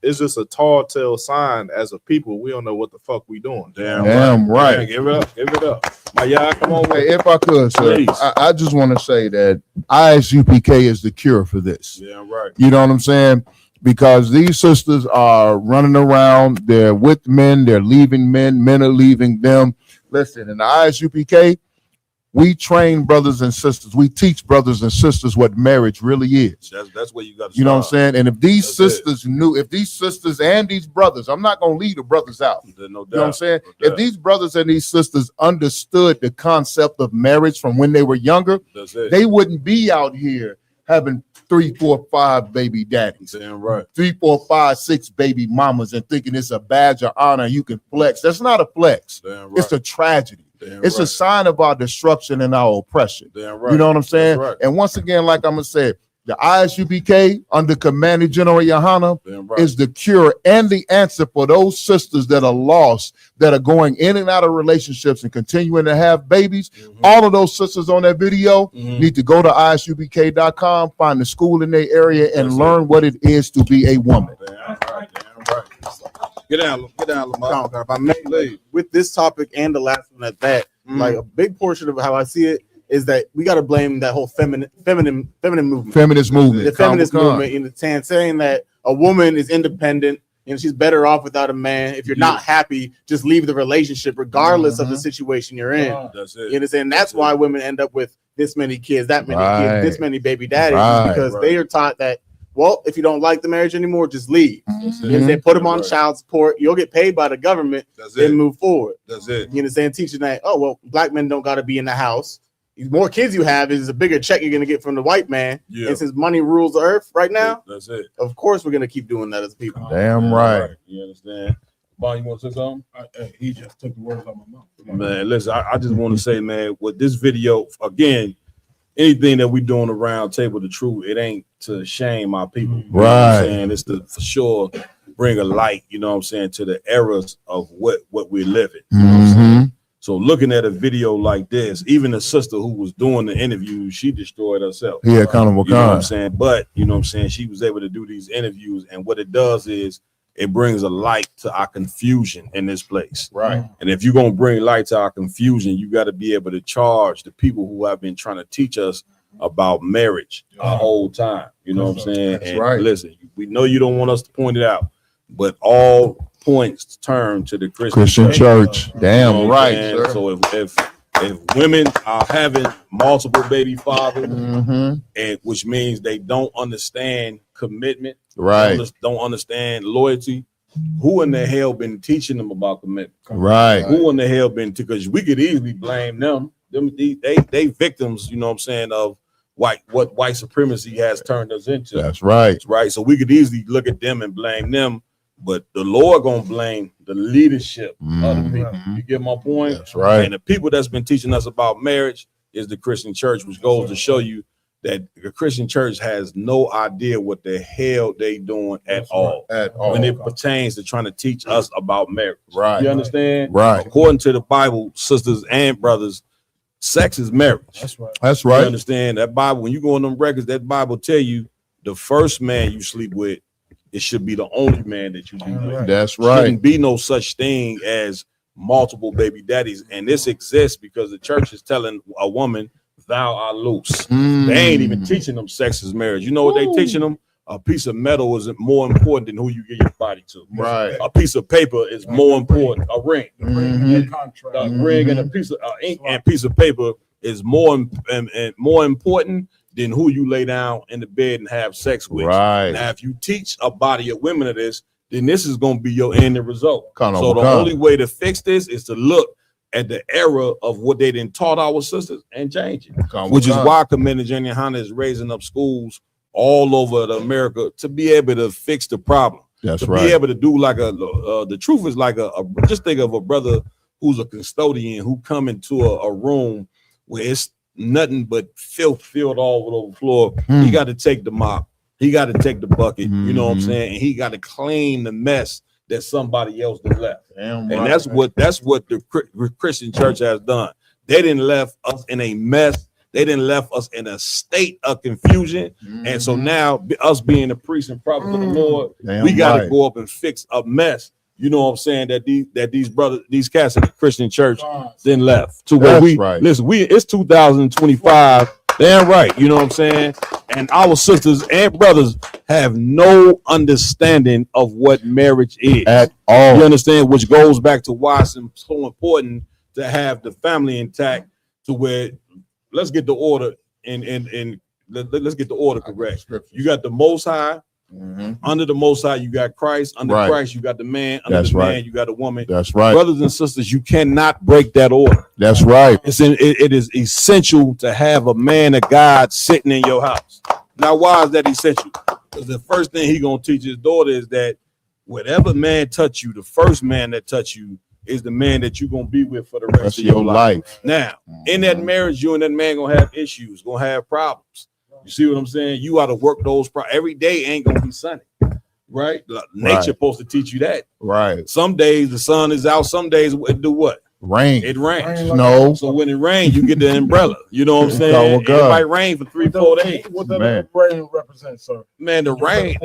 Speaker 18: It's just a tall tale sign as a people. We don't know what the fuck we doing.
Speaker 16: Damn right.
Speaker 2: Yeah, give it up. Give it up. My y'all, come on.
Speaker 16: Hey, if I could, sir,
Speaker 2: Please.
Speaker 16: I just want to say that ISUPK is the cure for this.
Speaker 2: Yeah, right.
Speaker 16: You know what I'm saying? Because these sisters are running around, they're with men, they're leaving men, men are leaving them. Listen, in the ISUPK, we train brothers and sisters, we teach brothers and sisters what marriage really is.
Speaker 2: That's where you got to
Speaker 16: You know what I'm saying? And if these sisters knew, if these sisters and these brothers, I'm not going to leave the brothers out.
Speaker 2: No doubt.
Speaker 16: You know what I'm saying? If these brothers and these sisters understood the concept of marriage from when they were younger,
Speaker 2: That's it.
Speaker 16: they wouldn't be out here having 3, 4, 5 baby daddies.
Speaker 2: Damn right.
Speaker 16: 3, 4, 5, 6 baby mamas and thinking it's a badge of honor. You can flex. That's not a flex.
Speaker 2: Damn right.
Speaker 16: It's a tragedy.
Speaker 2: Damn
Speaker 16: It's a
Speaker 2: right.
Speaker 16: sign of our destruction and our oppression.
Speaker 2: Damn right.
Speaker 16: You know what I'm saying?
Speaker 2: That's right.
Speaker 16: And once again, like I'm gonna say, the ISUPK under Commander General Yohana
Speaker 2: Damn right.
Speaker 16: is the cure and the answer for those sisters that are lost, that are going in and out of relationships and continuing to have babies. All of those sisters on that video need to go to ISUPK.com, find the school in their area, and learn what it is to be a woman.
Speaker 2: Damn right. Get down, Lamar.
Speaker 19: If I may, like, with this topic and the last one at that, like a big portion of how I see it is that we got to blame that whole feminine movement,
Speaker 16: Feminist movement.
Speaker 19: the feminist
Speaker 16: Come on.
Speaker 19: movement, in the saying that a woman is independent and she's better off without a man. If you're not happy, just leave the relationship, regardless of the situation you're in.
Speaker 2: That's it.
Speaker 19: You understand? That's why women end up with this many kids, that many
Speaker 16: Right.
Speaker 19: kids, this many baby daddies,
Speaker 16: Right.
Speaker 19: because they are taught that. Well, if you don't like the marriage anymore, just leave.
Speaker 2: That's
Speaker 19: You
Speaker 2: it.
Speaker 19: understand? Put them on
Speaker 2: Right.
Speaker 19: child support. You'll get paid by the government.
Speaker 2: That's
Speaker 19: Then
Speaker 2: it.
Speaker 19: move forward.
Speaker 2: That's it.
Speaker 19: You understand? Teaching that, oh, well, black men don't got to be in the house. The more kids you have is a bigger check you're going to get from the white man.
Speaker 2: Yeah.
Speaker 19: And since money rules the earth right now,
Speaker 2: That's it.
Speaker 19: of course we're going to keep doing that as people.
Speaker 16: Damn right.
Speaker 2: You understand? Bon, you want to say something?
Speaker 17: He just took the words out of my mouth.
Speaker 2: Man, listen, I just want to say, man, with this video, again, anything that we do on the round table, the truth, it ain't to shame our people. You know what
Speaker 16: Right.
Speaker 2: I'm saying? It's to for sure bring a light, you know what I'm saying, to the errors of what we're living. You know what I'm saying? So looking at a video like this, even the sister who was doing the interview, she destroyed herself.
Speaker 16: Yeah, kind of a
Speaker 2: You know what I'm
Speaker 16: kind.
Speaker 2: saying? But you know what I'm saying, she was able to do these interviews, and what it does is it brings a light to our confusion in this place.
Speaker 16: Right.
Speaker 2: And if you're gonna bring light to our confusion, you got to be able to charge the people who have been trying to teach us about marriage our whole time. You know what I'm saying?
Speaker 16: That's
Speaker 2: and
Speaker 16: right.
Speaker 2: listen, we know you don't want us to point it out, but all points turn to the
Speaker 16: Christian church. Damn
Speaker 2: You know what I'm
Speaker 16: right,
Speaker 2: saying?
Speaker 16: sir.
Speaker 2: So if women are having multiple baby fathers,
Speaker 16: Mm-hmm.
Speaker 2: and which means they don't understand commitment,
Speaker 16: Right.
Speaker 2: don't understand loyalty, who in the hell been teaching them about commitment?
Speaker 16: Right.
Speaker 2: Who in the hell been? Because we could easily blame them. They victims, you know what I'm saying, of what white supremacy has turned us into.
Speaker 16: That's right.
Speaker 2: Right. So we could easily look at them and blame them, but the Lord gonna blame the leadership of the people. You get my point?
Speaker 16: That's right.
Speaker 2: And the people that's been teaching us about marriage is the Christian church, which goes to show you that the Christian church has no idea what the hell they doing at all.
Speaker 16: At all.
Speaker 2: When it pertains to trying to teach us about marriage.
Speaker 16: Right.
Speaker 2: You understand?
Speaker 16: Right.
Speaker 2: According to the Bible, sisters and brothers, sex is marriage.
Speaker 7: That's right.
Speaker 16: That's
Speaker 2: You
Speaker 16: right.
Speaker 2: understand? That Bible, when you go on them records, that Bible tell you the first man you sleep with, it should be the only man that you be with.
Speaker 16: That's right.
Speaker 2: Shouldn't be no such thing as multiple baby daddies. And this exists because the church is telling a woman, thou art loose. They ain't even teaching them sex is marriage. You know what they teaching them? A piece of metal is more important than who you give your body to.
Speaker 16: Right.
Speaker 2: A piece of paper is more important. A ring.
Speaker 17: Contract.
Speaker 2: A ring and a piece of ink and piece of paper is more important than who you lay down in the bed and have sex with.
Speaker 16: Right.
Speaker 2: Now, if you teach a body of women of this, then this is going to be your end result.
Speaker 16: Kind of
Speaker 2: So the
Speaker 16: kind.
Speaker 2: only way to fix this is to look at the era of what they didn't taught our sisters and change it.
Speaker 16: Kind of
Speaker 2: Which is
Speaker 16: kind.
Speaker 2: why Commander Jenny Hanna is raising up schools all over America to be able to fix the problem.
Speaker 16: That's
Speaker 2: to
Speaker 16: right.
Speaker 2: be able to do like the truth is like a just think of a brother who's a custodian who come into a room where it's nothing but filth filled all over the floor. He got to take the mop. He got to take the bucket. You know what I'm saying? And he got to clean the mess that somebody else done left.
Speaker 16: Damn
Speaker 2: And
Speaker 16: right.
Speaker 2: that's what the Christian church has done. They didn't left us in a mess. They didn't left us in a state of confusion. And so now us being the priests and prophets of the Lord,
Speaker 16: Damn
Speaker 2: we got to
Speaker 16: right.
Speaker 2: go up and fix a mess. You know what I'm saying? That these brothers, these cats in the Christian church then left to where
Speaker 16: That's
Speaker 2: we
Speaker 16: right.
Speaker 2: listen, it's 2025. Damn right. You know what I'm saying? And our sisters and brothers have no understanding of what marriage is
Speaker 16: At all.
Speaker 2: You understand? Which goes back to why it's so important to have the family intact to where let's get the order and let's get the order correct. You got the Most High. Under the Most High, you got Christ. Under
Speaker 16: Right.
Speaker 2: Christ, you got the man. Under
Speaker 16: That's
Speaker 2: the man,
Speaker 16: right.
Speaker 2: you got a woman.
Speaker 16: That's right.
Speaker 2: Brothers and sisters, you cannot break that order.
Speaker 16: That's right.
Speaker 2: It is essential to have a man of God sitting in your house. Now, why is that essential? Because the first thing he gonna teach his daughter is that whatever man touch you, the first man that touch you is the man that you're gonna be with for the rest
Speaker 16: That's
Speaker 2: of your
Speaker 16: your
Speaker 2: life.
Speaker 16: life.
Speaker 2: Now, in that marriage, you and that man gonna have issues, gonna have problems. You see what I'm saying? You got to work those. Every day ain't gonna be sunny, right? Nature
Speaker 16: Right.
Speaker 2: supposed to teach you that.
Speaker 16: Right.
Speaker 2: Some days the sun is out. Some days it do what?
Speaker 16: Rain.
Speaker 2: It rains.
Speaker 16: Snow.
Speaker 2: So when it rains, you get the umbrella. You know what I'm
Speaker 16: Oh,
Speaker 2: saying?
Speaker 16: God.
Speaker 2: It might rain for 3-4 days.
Speaker 17: What does
Speaker 16: Man.
Speaker 17: rain represent, sir?
Speaker 2: Man, the rain,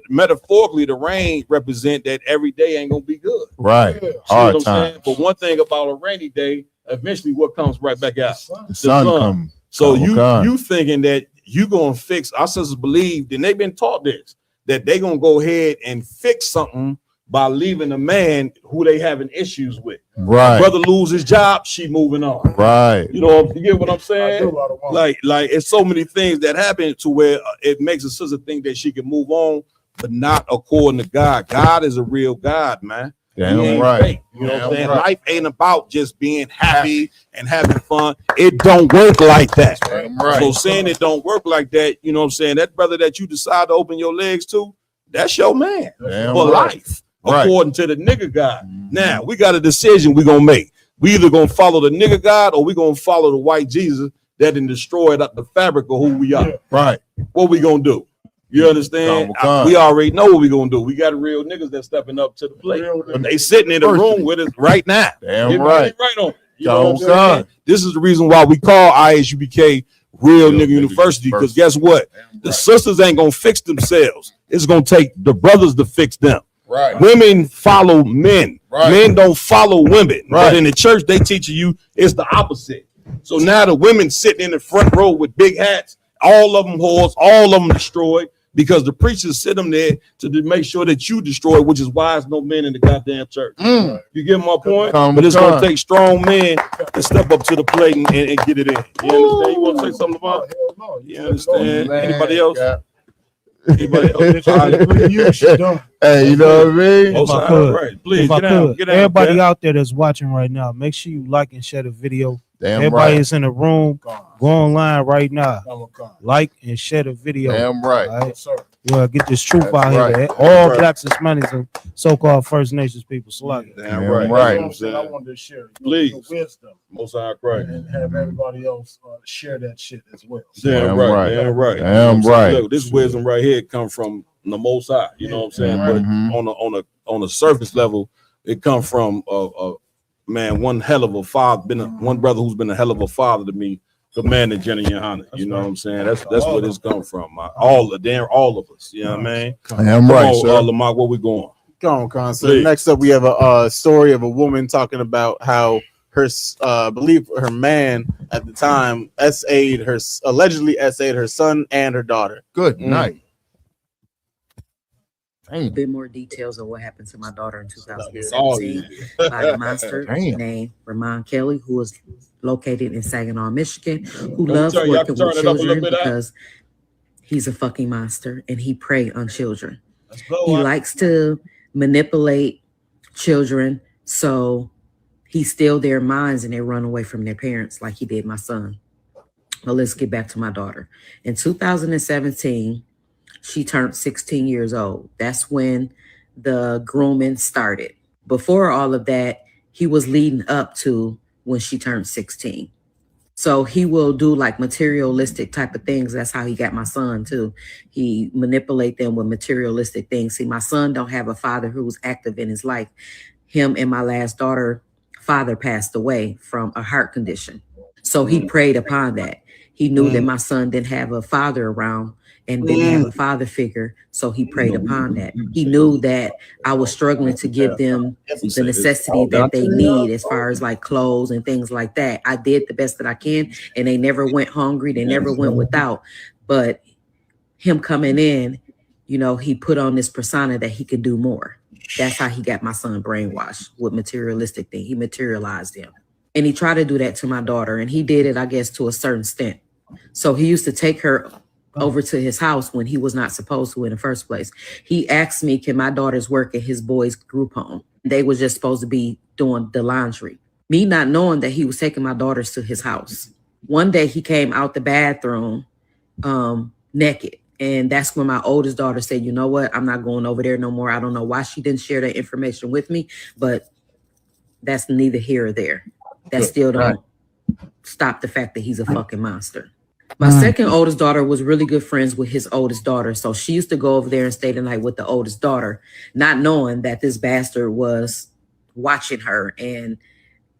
Speaker 2: metaphorically, the rain represent that every day ain't gonna be good.
Speaker 16: Right.
Speaker 2: See what
Speaker 16: Hard
Speaker 2: I'm saying?
Speaker 16: time.
Speaker 2: But one thing about a rainy day, eventually what comes right back out?
Speaker 16: The sun come.
Speaker 2: So
Speaker 16: Oh, God.
Speaker 2: you thinking that you gonna fix, our sisters believe, and they've been taught this, that they gonna go ahead and fix something by leaving a man who they having issues with.
Speaker 16: Right.
Speaker 2: Brother lose his job, she moving on.
Speaker 16: Right.
Speaker 2: You know, you get what I'm
Speaker 17: I
Speaker 2: saying?
Speaker 17: do, I don't want
Speaker 2: Like it's so many things that happen to where it makes a sister think that she can move on, but not according to God. God is a real God, man.
Speaker 16: Damn
Speaker 2: He ain't
Speaker 16: right.
Speaker 2: fake. You know what I'm
Speaker 16: Damn
Speaker 2: saying?
Speaker 16: right.
Speaker 2: Life ain't about just being happy and having fun. It don't work like that.
Speaker 16: Damn right.
Speaker 2: So saying it don't work like that, you know what I'm saying? That brother that you decide to open your legs to, that's your man
Speaker 16: Damn
Speaker 2: for
Speaker 16: right.
Speaker 2: life,
Speaker 16: Right.
Speaker 2: according to the nigga God. Now we got a decision we gonna make. We either gonna follow the nigga God or we gonna follow the white Jesus that done destroyed the fabric of who we are.
Speaker 16: Right.
Speaker 2: What we gonna do? You understand? We already know what we gonna do. We got real niggas that stepping up to the plate. But they sitting in the room with us right now.
Speaker 16: Damn right.
Speaker 2: Right on. You know what I'm saying? This is the reason why we call ISUBK Real Nigga University, because guess what? The sisters ain't gonna fix themselves. It's gonna take the brothers to fix them.
Speaker 16: Right.
Speaker 2: Women follow men.
Speaker 16: Right.
Speaker 2: Men don't follow women.
Speaker 16: Right.
Speaker 2: But in the church, they teaching you it's the opposite. So now the women sitting in the front row with big hats, all of them whores, all of them destroyed, because the preachers sit them there to make sure that you destroy, which is why there's no men in the goddamn church. You get my point? But it's gonna take strong men to step up to the plate and get it in. You understand? You want to say something about it? You understand? Anybody else? Anybody else?
Speaker 16: Hey, you know what I mean?
Speaker 7: If I could,
Speaker 2: Right. Please
Speaker 7: if I
Speaker 2: get out.
Speaker 7: could,
Speaker 2: Get out.
Speaker 7: everybody out there that's watching right now, make sure you like and share the video.
Speaker 16: Damn
Speaker 7: Everybody
Speaker 16: right.
Speaker 7: is in the room. Go online right now. Like and share the video.
Speaker 16: Damn right.
Speaker 7: All right? Well, get this truth
Speaker 16: That's
Speaker 7: out here.
Speaker 16: right.
Speaker 7: That all
Speaker 16: Right.
Speaker 7: blacks, Hispanics, and so-called First Nations people. Salute.
Speaker 2: Damn
Speaker 16: Damn
Speaker 2: right.
Speaker 16: right.
Speaker 2: You know what I'm
Speaker 17: I
Speaker 2: saying?
Speaker 17: wanted to share
Speaker 2: Please.
Speaker 17: your wisdom
Speaker 2: Most High Christ.
Speaker 17: and have everybody else share that shit as well.
Speaker 2: Damn right. Damn right. You know what
Speaker 16: Damn
Speaker 2: I'm saying?
Speaker 16: right.
Speaker 2: Look, this wisdom right here come from the Most High. You know what I'm saying?
Speaker 16: Mhm.
Speaker 2: But on a surface level, it come from man, one hell of a father, one brother who's been a hell of a father to me, the man in Jenny Yohana. You know what I'm saying? That's where this come from. All of us. You know what I mean?
Speaker 16: Damn right, sir.
Speaker 2: Lamar, where we going?
Speaker 19: Go on, Con. So
Speaker 2: Please.
Speaker 19: next up, we have a story of a woman talking about how her, believe her man at the time allegedly SA'd her son and her daughter.
Speaker 16: Good night.
Speaker 4: A bit more details of what happened to my daughter in 2017
Speaker 2: Oh,
Speaker 4: by a monster
Speaker 16: Damn.
Speaker 4: named Ramon Kelly, who was located in Saginaw, Michigan, who
Speaker 2: me
Speaker 4: loves
Speaker 2: tell you, I
Speaker 4: working
Speaker 2: can
Speaker 4: with
Speaker 2: turn it up a little
Speaker 4: children
Speaker 2: bit,
Speaker 4: because he's a fucking monster and he prey on children.
Speaker 2: Let's go.
Speaker 4: He likes to manipulate children, so he steals their minds and they run away from their parents like he did my son. Well, let's get back to my daughter. In 2017, she turned 16 years old. That's when the grooming started. Before all of that, he was leading up to when she turned 16. So he will do like materialistic type of things. That's how he got my son too. He manipulate them with materialistic things. See, my son don't have a father who's active in his life. Him and my last daughter, father passed away from a heart condition. So he preyed upon that. He knew that my son didn't have a father around and didn't have a father figure, so he preyed upon that. He knew that I was struggling to give them the necessity that they need as far as like clothes and things like that. I did the best that I can, and they never went hungry. They never went without. But him coming in, you know, he put on this persona that he could do more. That's how he got my son brainwashed with materialistic thing. He materialized him. And he tried to do that to my daughter, and he did it, I guess, to a certain extent. So he used to take her over to his house when he was not supposed to in the first place. He asked me, can my daughters work at his boys' group home? They were just supposed to be doing the laundry. Me not knowing that he was taking my daughters to his house. One day he came out the bathroom naked. And that's when my oldest daughter said, you know what? I'm not going over there no more. I don't know why she didn't share that information with me, but that's neither here or there. That still don't stop the fact that he's a fucking monster. My second oldest daughter was really good friends with his oldest daughter. So she used to go over there and stay the night with the oldest daughter, not knowing that this bastard was watching her and,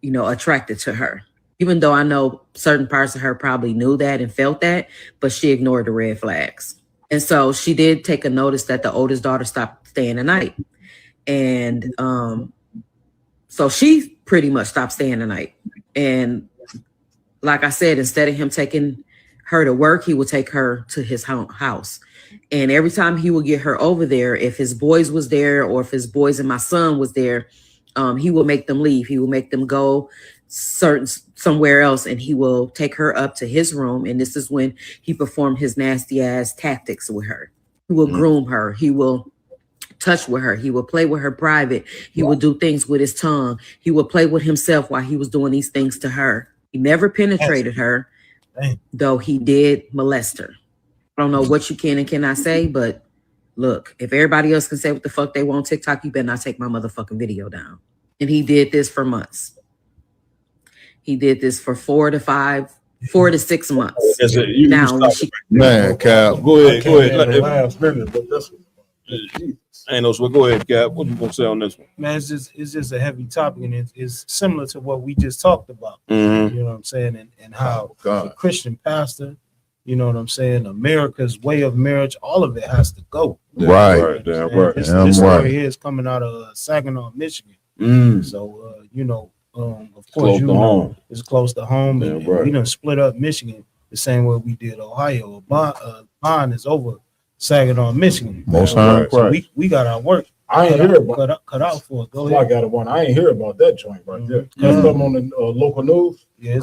Speaker 4: you know, attracted to her. Even though I know certain parts of her probably knew that and felt that, but she ignored the red flags. And so she did take a notice that the oldest daughter stopped staying the night. And so she pretty much stopped staying the night. And like I said, instead of him taking her to work, he would take her to his house. And every time he would get her over there, if his boys was there or if his boys and my son was there, he will make them leave. He will make them go somewhere else, and he will take her up to his room. And this is when he performed his nasty ass tactics with her. He will groom her. He will touch with her. He will play with her private. He will do things with his tongue. He will play with himself while he was doing these things to her. He never penetrated her, though he did molest her. I don't know what you can and cannot say, but look, if everybody else can say what the fuck they want on TikTok, you better not take my motherfucking video down. And he did this for months. He did this for 4 to 5 4 to 6 months.
Speaker 2: That's it. You
Speaker 4: Now,
Speaker 2: stop
Speaker 4: she-
Speaker 2: it right there.
Speaker 16: Man, Cap.
Speaker 2: Go ahead. Go ahead.
Speaker 17: The last minute, but that's
Speaker 2: Ain't no sweat. Go ahead, Cap. What you gonna say on this one?
Speaker 7: Man, it's just a heavy topic, and it's similar to what we just talked about.
Speaker 2: Mhm.
Speaker 7: You know what I'm saying, and how
Speaker 16: God.
Speaker 7: the Christian pastor, you know what I'm saying, America's way of marriage, all of it has to go.
Speaker 16: Right.
Speaker 2: Damn
Speaker 7: And
Speaker 2: right.
Speaker 7: This,
Speaker 16: Damn
Speaker 7: this story
Speaker 16: right.
Speaker 7: here is coming out of Saginaw, Michigan.
Speaker 2: Mm.
Speaker 7: So you know, of course,
Speaker 2: Close
Speaker 7: you
Speaker 2: to
Speaker 7: know,
Speaker 2: home.
Speaker 7: it's close to home,
Speaker 2: Damn
Speaker 7: and
Speaker 2: right.
Speaker 7: we done split up Michigan the same way we did Ohio. Bond is over Saginaw, Michigan.
Speaker 16: Most high
Speaker 7: So
Speaker 16: Christ.
Speaker 7: we got our work.
Speaker 17: I ain't hear about.
Speaker 7: cut out for it. Go
Speaker 17: I
Speaker 7: ahead.
Speaker 17: got one. I ain't hear about that joint right there. That's something on the local news.
Speaker 7: Yeah,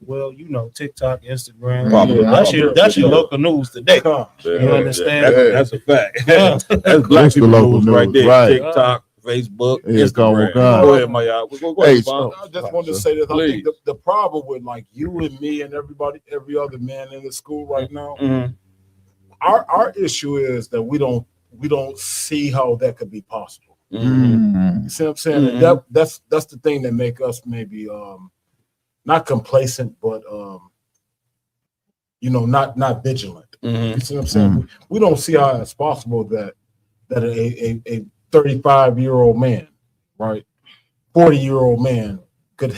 Speaker 7: well, you know, TikTok, Instagram.
Speaker 2: Probably.
Speaker 7: That's your local news today.
Speaker 17: Huh.
Speaker 7: You understand?
Speaker 2: That's a fact. That's black
Speaker 16: That's the
Speaker 2: people
Speaker 16: local
Speaker 2: news right
Speaker 16: news,
Speaker 2: there.
Speaker 16: right.
Speaker 2: TikTok, Facebook,
Speaker 16: Yeah, come on,
Speaker 2: Instagram.
Speaker 16: God.
Speaker 2: Go ahead, Maya. Go
Speaker 16: Hey,
Speaker 2: ahead,
Speaker 16: so-
Speaker 2: Bob.
Speaker 17: I just wanted to say this. I
Speaker 2: Please.
Speaker 17: think the problem with like you and me and everybody, every other man in the school right now,
Speaker 2: Mhm.
Speaker 17: our issue is that we don't see how that could be possible.
Speaker 16: Mm.
Speaker 17: You see what I'm saying? And that's the thing that make us maybe not complacent, but not vigilant.
Speaker 2: Mhm.
Speaker 17: You see what I'm saying? We don't see how it's possible that a 35-year-old man, right, 40-year-old man could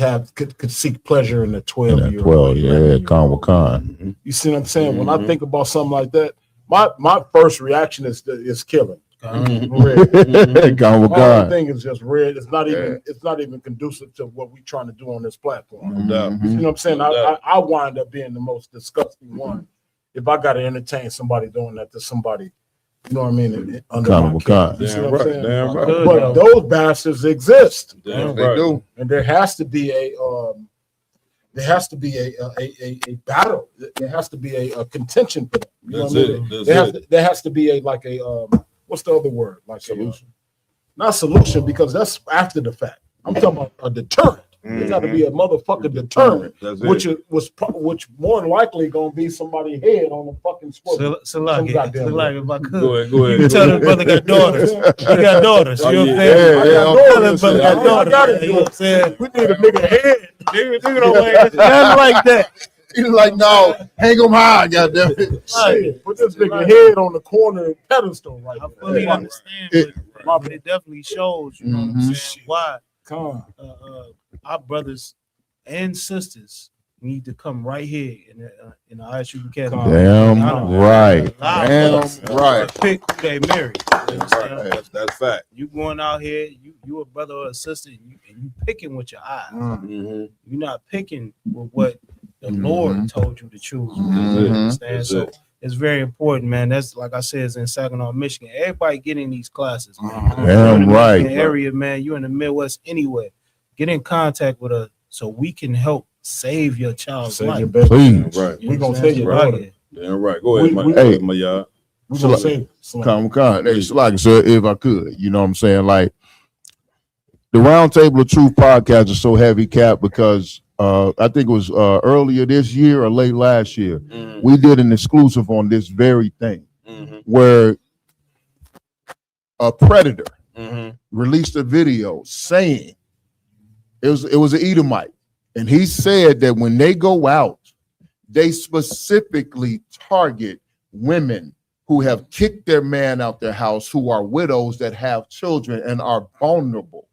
Speaker 17: seek pleasure in a 12-year-old.
Speaker 16: 12, yeah, con with con.
Speaker 17: You see what I'm saying? When I think about something like that, my first reaction is killing. Red.
Speaker 16: Con with
Speaker 17: Whole
Speaker 16: con.
Speaker 17: thing is just red. It's not even conducive to what we're trying to do on this platform.
Speaker 16: Mm-hmm.
Speaker 2: doubt.
Speaker 17: You know what I'm saying? I wind up being the most disgusting one if I got to entertain somebody doing that to somebody. You know what I mean? Under
Speaker 16: Con
Speaker 17: my
Speaker 16: with
Speaker 17: care.
Speaker 16: con.
Speaker 17: You see
Speaker 2: Damn
Speaker 17: what I'm
Speaker 2: right,
Speaker 17: saying?
Speaker 2: damn right.
Speaker 17: But those bastards exist,
Speaker 2: Damn
Speaker 16: They
Speaker 2: right.
Speaker 16: do.
Speaker 17: and there has to be a battle. There has to be a contention for them. You know
Speaker 2: That's
Speaker 17: what I
Speaker 2: it.
Speaker 17: mean?
Speaker 2: That's
Speaker 17: There has to be a what's the other word? Like solution. Not solution, because that's after the fact. I'm talking about a deterrent. There got to be a motherfucking deterrent,
Speaker 2: That's it.
Speaker 17: which more than likely gonna be somebody's head on the fucking squirrel.
Speaker 7: So like,
Speaker 17: Some goddamn
Speaker 7: if I could.
Speaker 2: Go ahead. Go
Speaker 7: You
Speaker 2: ahead.
Speaker 7: tell this brother got daughters. He got daughters. You know what I'm
Speaker 2: Yeah,
Speaker 7: saying?
Speaker 16: yeah,
Speaker 7: Tell this brother got
Speaker 17: I
Speaker 7: daughters.
Speaker 17: got it.
Speaker 7: You know what I'm saying?
Speaker 17: We need a nigga head.
Speaker 7: Nigga don't like nothing like that.
Speaker 16: He's like, no, hang him high, goddamn it.
Speaker 17: Shit, put this nigga head on the corner pedestal right
Speaker 7: I
Speaker 17: there.
Speaker 7: fully understand, but it definitely shows, you know what I'm saying, why our brothers and sisters need to come right here in the ISU Academy.
Speaker 16: Damn right.
Speaker 7: Allow
Speaker 16: Damn
Speaker 7: us
Speaker 16: right.
Speaker 7: to pick who they marry. You understand?
Speaker 2: That's fact.
Speaker 7: You going out here, you a brother or a sister, and you picking with your eyes.
Speaker 2: Mhm.
Speaker 7: You're not picking with what the Lord told you to choose.
Speaker 16: Mhm.
Speaker 7: You understand?
Speaker 2: That's
Speaker 7: So
Speaker 2: it.
Speaker 7: it's very important, man. That's like I said, it's in Saginaw, Michigan. Everybody get in these classes, man.
Speaker 16: Damn
Speaker 7: You're in the
Speaker 16: right.
Speaker 7: Michigan area, man. You're in the Midwest anyway. Get in contact with us so we can help save your child's
Speaker 17: Save
Speaker 7: life.
Speaker 17: your baby.
Speaker 16: Please.
Speaker 2: Right.
Speaker 17: We gonna save your
Speaker 2: Right.
Speaker 17: daughter.
Speaker 2: Damn right. Go ahead,
Speaker 16: Hey.
Speaker 2: Maya.
Speaker 17: We gonna save.
Speaker 16: Con with con. Hey, so like, sir, if I could, you know what I'm saying? Like, the Round Table of Truth podcast is so heavy, Cap, because I think it was earlier this year or late last year, we did an exclusive on this very thing, where a predator released a video saying it was an Edomite, and he said that when they go out, they specifically target women who have kicked their man out their house, who are widows that have children and are vulnerable.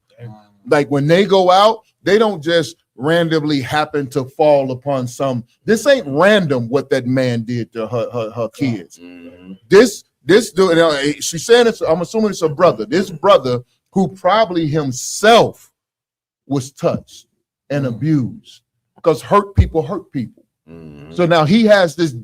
Speaker 16: Like when they go out, they don't just randomly happen to fall upon some. This ain't random what that man did to her kids. This dude, she's saying it's. I'm assuming it's a brother. This brother who probably himself was touched and abused, because hurt people hurt people. So now he has this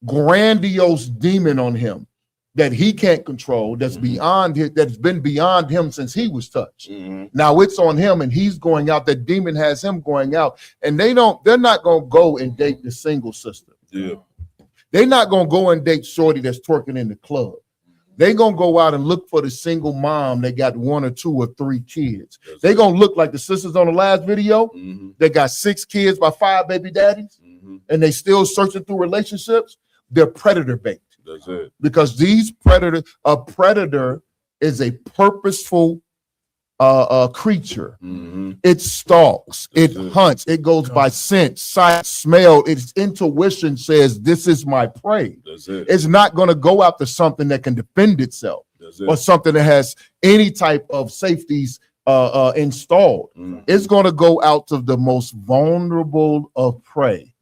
Speaker 16: grandiose demon on him that he can't control, that's beyond him, that's been beyond him since he was touched. Now it's on him, and he's going out. That demon has him going out, and they're not gonna go and date the single sister.
Speaker 2: Yeah.
Speaker 16: They're not gonna go and date shorty that's twerking in the club. They're gonna go out and look for the single mom that got 1 or 2 or 3 kids. They're gonna look like the sisters on the last video. They got 6 kids by 5 baby daddies, and they still searching through relationships. They're predator bait.
Speaker 2: That's it.
Speaker 16: Because a predator is a purposeful creature. It stalks, it hunts, it goes by scent, sight, smell. Its intuition says, this is my prey. It's not going to go after something that can defend itself or something that has any type of safeties installed. It's going to go out to the most vulnerable of prey.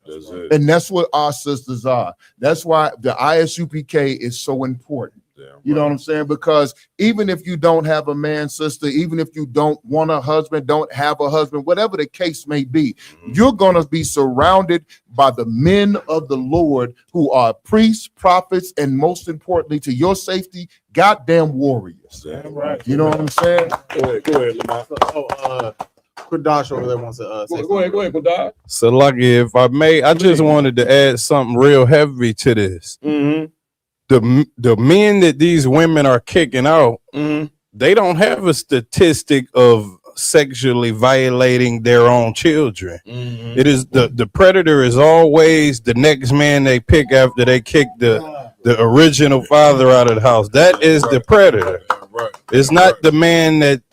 Speaker 16: And that's what our sisters are. That's why the ISUPK is so important. You know what I'm saying? Because even if you don't have a man, sister, even if you don't want a husband, don't have a husband, whatever the case may be, you're going to be surrounded by the men of the Lord who are priests, prophets, and most importantly, to your safety, goddamn warriors. You know what I'm saying?
Speaker 2: Go ahead, Lamar.
Speaker 19: Kudash over there wants to say
Speaker 2: go ahead, Kudash.
Speaker 11: So, lucky, if I may, I just wanted to add something real heavy to this. The men that these women are kicking out, they don't have a statistic of sexually violating their own children. It is the predator is always the next man they pick after they kick the original father out of the house. That is the predator. It's not the man that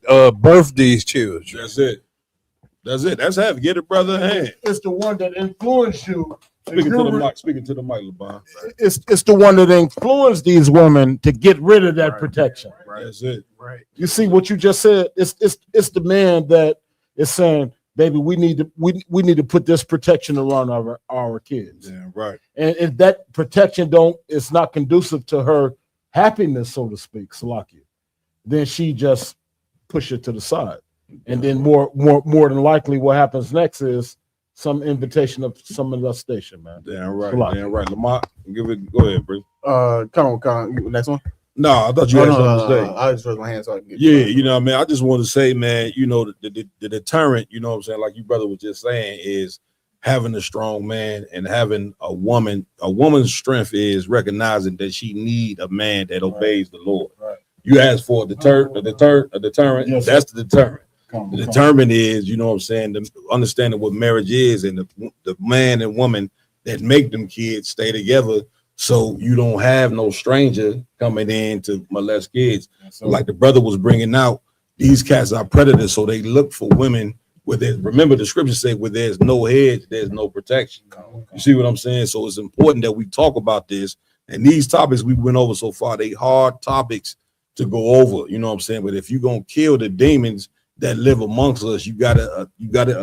Speaker 11: birthed these children.
Speaker 2: That's it. That's heavy. Get it, brother. Hand.
Speaker 17: It's the one that influenced you.
Speaker 2: Speaking to the mic, LeBron.
Speaker 17: It's the one that influenced these women to get rid of that protection.
Speaker 2: That's it.
Speaker 17: You see what you just said? It's the man that is saying, baby, we need to put this protection around our kids.
Speaker 2: Yeah, right.
Speaker 17: And if that protection it's not conducive to her happiness, so to speak, Salakia, then she just push it to the side. And then more than likely what happens next is some invitation of some molestation, man.
Speaker 2: Damn right. Damn right. Lamar, go ahead, bro.
Speaker 19: Come on, next one.
Speaker 2: No, I thought you had something to say.
Speaker 19: I just raised my hand so I can get
Speaker 2: you know what I mean? I just want to say, man, you know, the deterrent, you know what I'm saying, like your brother was just saying, is having a strong man and having a woman. A woman's strength is recognizing that she need a man that obeys the Lord.
Speaker 17: Right.
Speaker 2: You ask for a deterrent.
Speaker 17: Yes,
Speaker 2: that's the deterrent. The determinant is, you know what I'm saying, the understanding what marriage is, and the man and woman that make them kids stay together, so you don't have no stranger coming in to molest kids. Like the brother was bringing out, these cats are predators, so they look for women where remember the scriptures say, where there's no hedge, there's no protection. You see what I'm saying? So it's important that we talk about this, and these topics we went over so far, they hard topics to go over, you know what I'm saying? But if you're gonna kill the demons that live amongst us, you gotta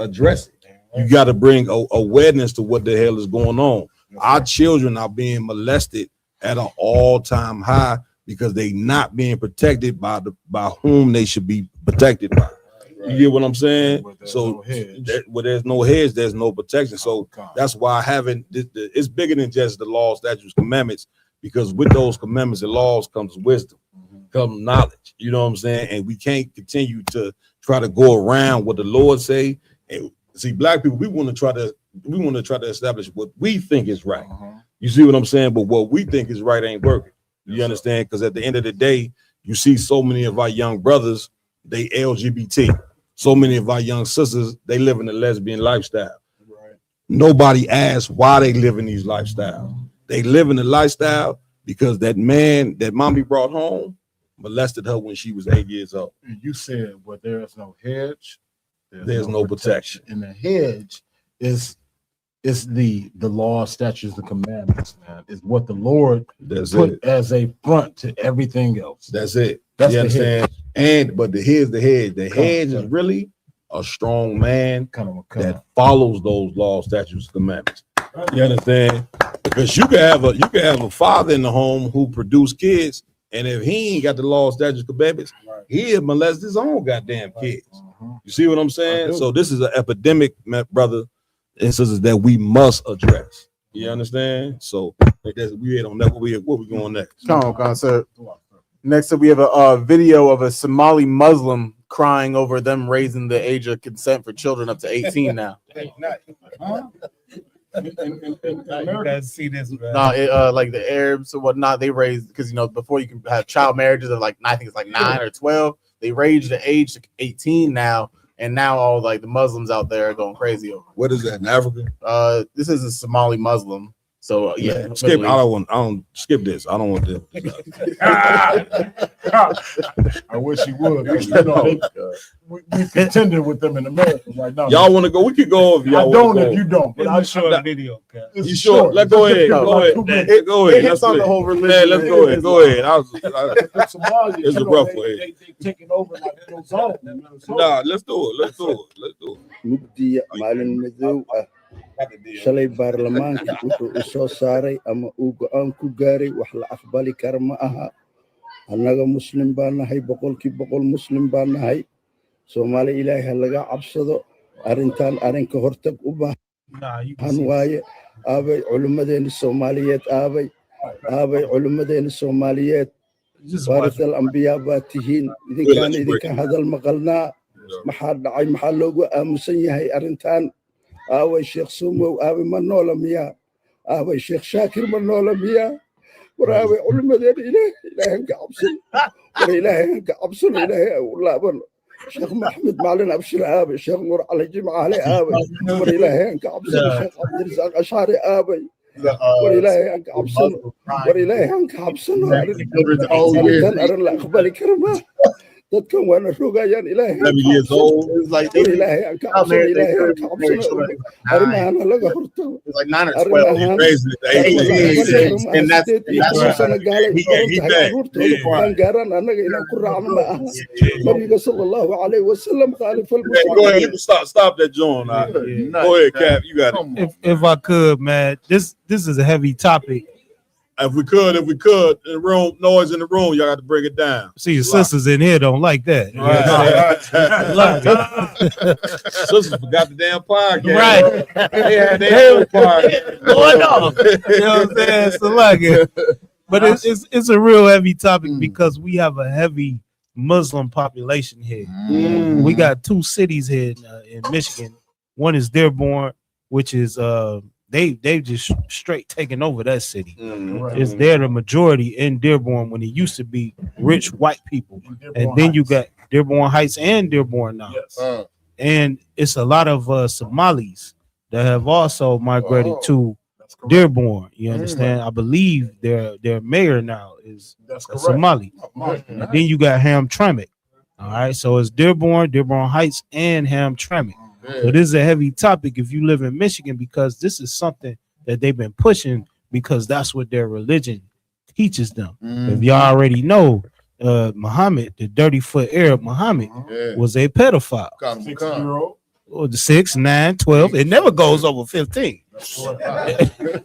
Speaker 2: address it. You gotta bring awareness to what the hell is going on. Our children are being molested at an all-time high because they not being protected by whom they should be protected by. You get what I'm saying? So where there's no hedge, there's no protection. So that's why it's bigger than just the law, statutes, commandments, because with those commandments and laws comes wisdom, comes knowledge. You know what I'm saying? And we can't continue to try to go around what the Lord say. And see, black people, we want to try to establish what we think is right. You see what I'm saying? But what we think is right ain't working. You understand? Because at the end of the day, you see so many of our young brothers, they LGBT. So many of our young sisters, they live in a lesbian lifestyle. Nobody asks why they live in these lifestyles. They live in a lifestyle because that man that mommy brought home molested her when she was 8 years old.
Speaker 17: You said, well, there is no hedge,
Speaker 2: there's no protection.
Speaker 17: And the hedge is the law, statutes, the commandments, man. Is what the Lord put as a front to everything else.
Speaker 2: That's it.
Speaker 17: That's
Speaker 2: you
Speaker 17: the
Speaker 2: understand? But here's the hedge. The hedge is really a strong man that follows those laws, statutes, commandments. You understand? Because you can have a father in the home who produced kids, and if he ain't got the law, statutes, commandments, he'll molest his own goddamn kids. You see what I'm saying? So this is an epidemic, brother and sisters, that we must address. You understand? So we ain't on that. What we going next?
Speaker 19: Come on, sir. Next up, we have a video of a Somali Muslim crying over them raising the age of consent for children up to 18 now.
Speaker 7: You guys see this, bro?
Speaker 19: No, like the Arabs or whatnot, they raised, because before you can have child marriages of like, I think it's like 9 or 12. They raised the age to 18 now, and now all like the Muslims out there are going crazy over.
Speaker 2: What is that in Africa?
Speaker 19: This is a Somali Muslim. So yeah,
Speaker 2: skip. I don't skip this. I don't want this.
Speaker 17: I wish he would. You know, we contended with them in America right now.
Speaker 2: Y'all want to go? We could go if y'all
Speaker 17: I don't
Speaker 2: want to
Speaker 17: if
Speaker 2: go.
Speaker 17: you don't. But I
Speaker 7: short video. Okay.
Speaker 2: You sure? Let's go ahead. Go ahead. Go ahead.
Speaker 19: It's on the whole religion.
Speaker 2: Yeah, let's go ahead. Go ahead.
Speaker 17: Somalia,
Speaker 2: It's a rough way.
Speaker 17: They taking over like those all.
Speaker 2: Nah, let's do it. Let's do it. Let's do it.
Speaker 12: mugdiya maalin madow ah shalay baarlamaanka wuxuu u soo saaray ama uu go'aan ku gaaray wax la aqbali kara ma aha annaga muslim baan nahay boqolkiiba boqol muslim baan nahay Soomaali ilaahay ha laga cabsado arrintan arrinka hortag u baahan waaye aabay culimadeena Soomaaliyeed aabay culimadeena Soomaaliyeed warisal anbiyaa baa tihiin idinka hadal maqalnaa maxaa dhacay maxaa loogu aamusan yahay arrintan aaway sheekh sumow aaway ma noola miyaa aaway sheekh shaakir ma noola miyaa war aaway culimadeena ilaahay ka cabsan war ilaahay ka cabsan ilaahay u laaban sheekh maxmed maalin abshir aaway sheekh nur cali jimcaale aaway war ilaahay ka cabsan sheekh cabdirasaaq ashari aaway war ilaahay ka cabsan war ilaahay ka cabsan arrintan la aqbali kara ma dadkan waana rogayaan ilaahay ilaahay aan ka cabsan ilaahay aan ka cabsan arrimahan laga hortago
Speaker 10: and that's
Speaker 12: gaaran annaga inaan ku raacno ma aha nabiga sallallahu alayhi wasallam khalif
Speaker 2: Go ahead. Stop that, John. Go ahead, Cap. You got it.
Speaker 7: If I could, man, this is a heavy topic.
Speaker 2: If we could, in the room, noise in the room, y'all got to break it down.
Speaker 7: See, your sisters in here don't like that.
Speaker 2: Sisters forgot the damn podcast.
Speaker 7: Right.
Speaker 2: They had their own podcast.
Speaker 7: Going on. You know what I'm saying? So like it. But it's a real heavy topic because we have a heavy Muslim population here. We got two cities here in Michigan. One is Dearborn, which is they just straight taking over that city. It's there the majority in Dearborn when it used to be rich white people, and then you got Dearborn Heights and Dearborn now. And it's a lot of Somalis that have also migrated to Dearborn. You understand? I believe their mayor now is a Somali. And then you got Hamtramck. All right, so it's Dearborn Heights, and Hamtramck. So this is a heavy topic if you live in Michigan, because this is something that they've been pushing because that's what their religion teaches them. If y'all already know, Muhammad, the dirty foot Arab Muhammad, was a pedophile.
Speaker 17: 6-year-old.
Speaker 7: Or the 6, 9, 12. It never goes over 15.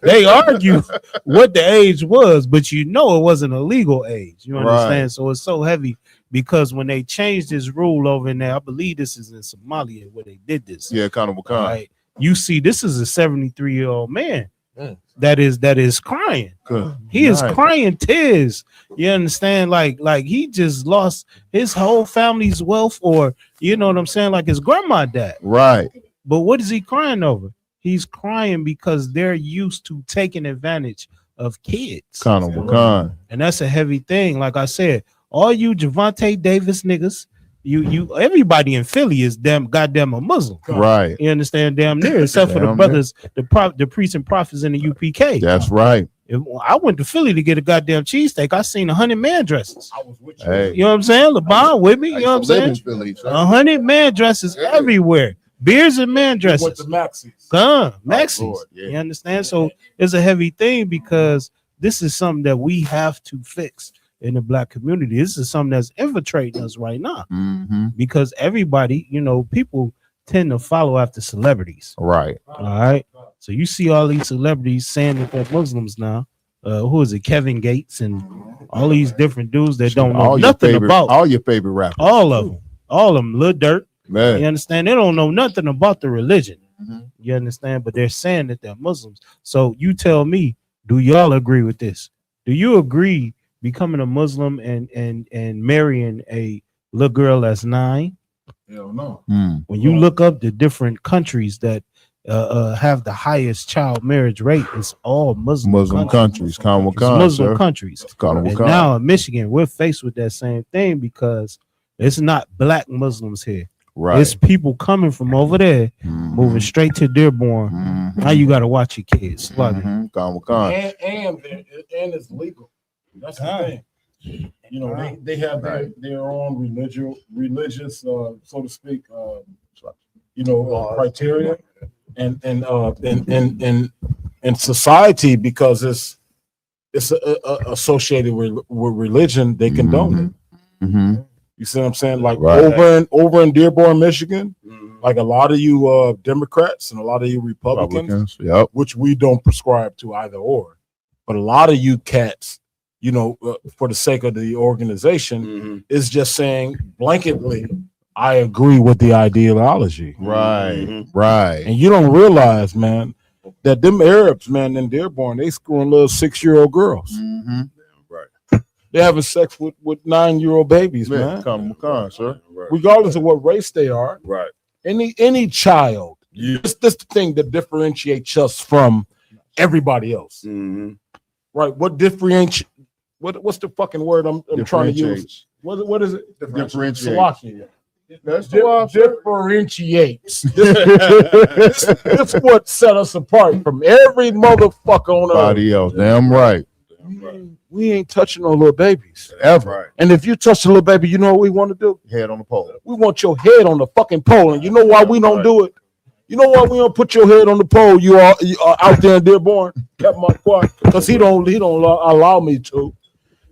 Speaker 7: They argue what the age was, but you know it wasn't a legal age. You understand? Right. So it's so heavy because when they changed this rule over in there, I believe this is in Somalia where they did this.
Speaker 16: Yeah, kind of
Speaker 7: right? You see, this is a 73-year-old man that is crying. He is crying tears. You understand? Like he just lost his whole family's wealth, or you know what I'm saying? Like his grandma died.
Speaker 16: Right.
Speaker 7: But what is he crying over? He's crying because they're used to taking advantage of kids.
Speaker 16: Kind.
Speaker 7: And that's a heavy thing. Like I said, all you Javante Davis niggas, you everybody in Philly is goddamn a Muslim.
Speaker 16: Right.
Speaker 7: You understand? Damn near, except for the brothers, the priests and prophets in the UPK.
Speaker 16: That's right.
Speaker 7: I went to Philly to get a goddamn cheesesteak. I seen 100 man dresses.
Speaker 17: I was with you.
Speaker 16: Hey.
Speaker 7: You know what I'm saying? LeBron with me. You know what I'm saying? 100 man dresses everywhere. Beers and man dresses.
Speaker 17: With the Maxis.
Speaker 7: Maxis. You understand? So it's a heavy thing because this is something that we have to fix in the black community. This is something that's infiltrating us right now because everybody, you know, people tend to follow after celebrities.
Speaker 16: Right.
Speaker 7: All right. So you see all these celebrities saying that they're Muslims now. Who is it? Kevin Gates and all these different dudes that don't know nothing about
Speaker 16: all your favorite rappers.
Speaker 7: All of them. Lil Durk.
Speaker 16: Man.
Speaker 7: You understand? They don't know nothing about the religion. You understand? But they're saying that they're Muslims. So you tell me, do y'all agree with this? Do you agree becoming a Muslim and marrying a little girl that's 9?
Speaker 17: Hell no.
Speaker 7: When you look up the different countries that have the highest child marriage rate, it's all Muslim countries. Muslim countries. And now in Michigan, we're faced with that same thing because it's not black Muslims here.
Speaker 16: Right.
Speaker 7: It's people coming from over there, moving straight to Dearborn. Now you got to watch your kids.
Speaker 17: And it's legal. That's the thing. You know, they have their own religious, so to speak, criteria, and society, because it's associated with religion, they condone it. You see what I'm saying? Like over in Dearborn, Michigan, like a lot of you Democrats and a lot of you Republicans, which we don't prescribe to either or, but a lot of you cats, for the sake of the organization, is just saying blanketly, I agree with the ideology.
Speaker 16: Right.
Speaker 17: And you don't realize, man, that them Arabs, man, in Dearborn, they screwing little 6-year-old girls. They're having sex with 9-year-old babies, man.
Speaker 16: Come on, sir.
Speaker 17: Regardless of what race they are.
Speaker 2: Right.
Speaker 17: Any child. This the thing that differentiates us from everybody else. Right. What differentiates? What's the fucking word I'm trying to use? What is it?
Speaker 16: Differentiate.
Speaker 17: That's differentiates. That's what set us apart from every motherfucker on earth.
Speaker 16: Everybody else. Damn right.
Speaker 17: We ain't touching no little babies
Speaker 16: ever. Right.
Speaker 17: And if you touch a little baby, you know what we want to do?
Speaker 16: Head on the pole.
Speaker 17: We want your head on the fucking pole. And you know why we don't do it? You know why we don't put your head on the pole? You are out there in Dearborn, Captain McQuarrie, because he don't allow me to.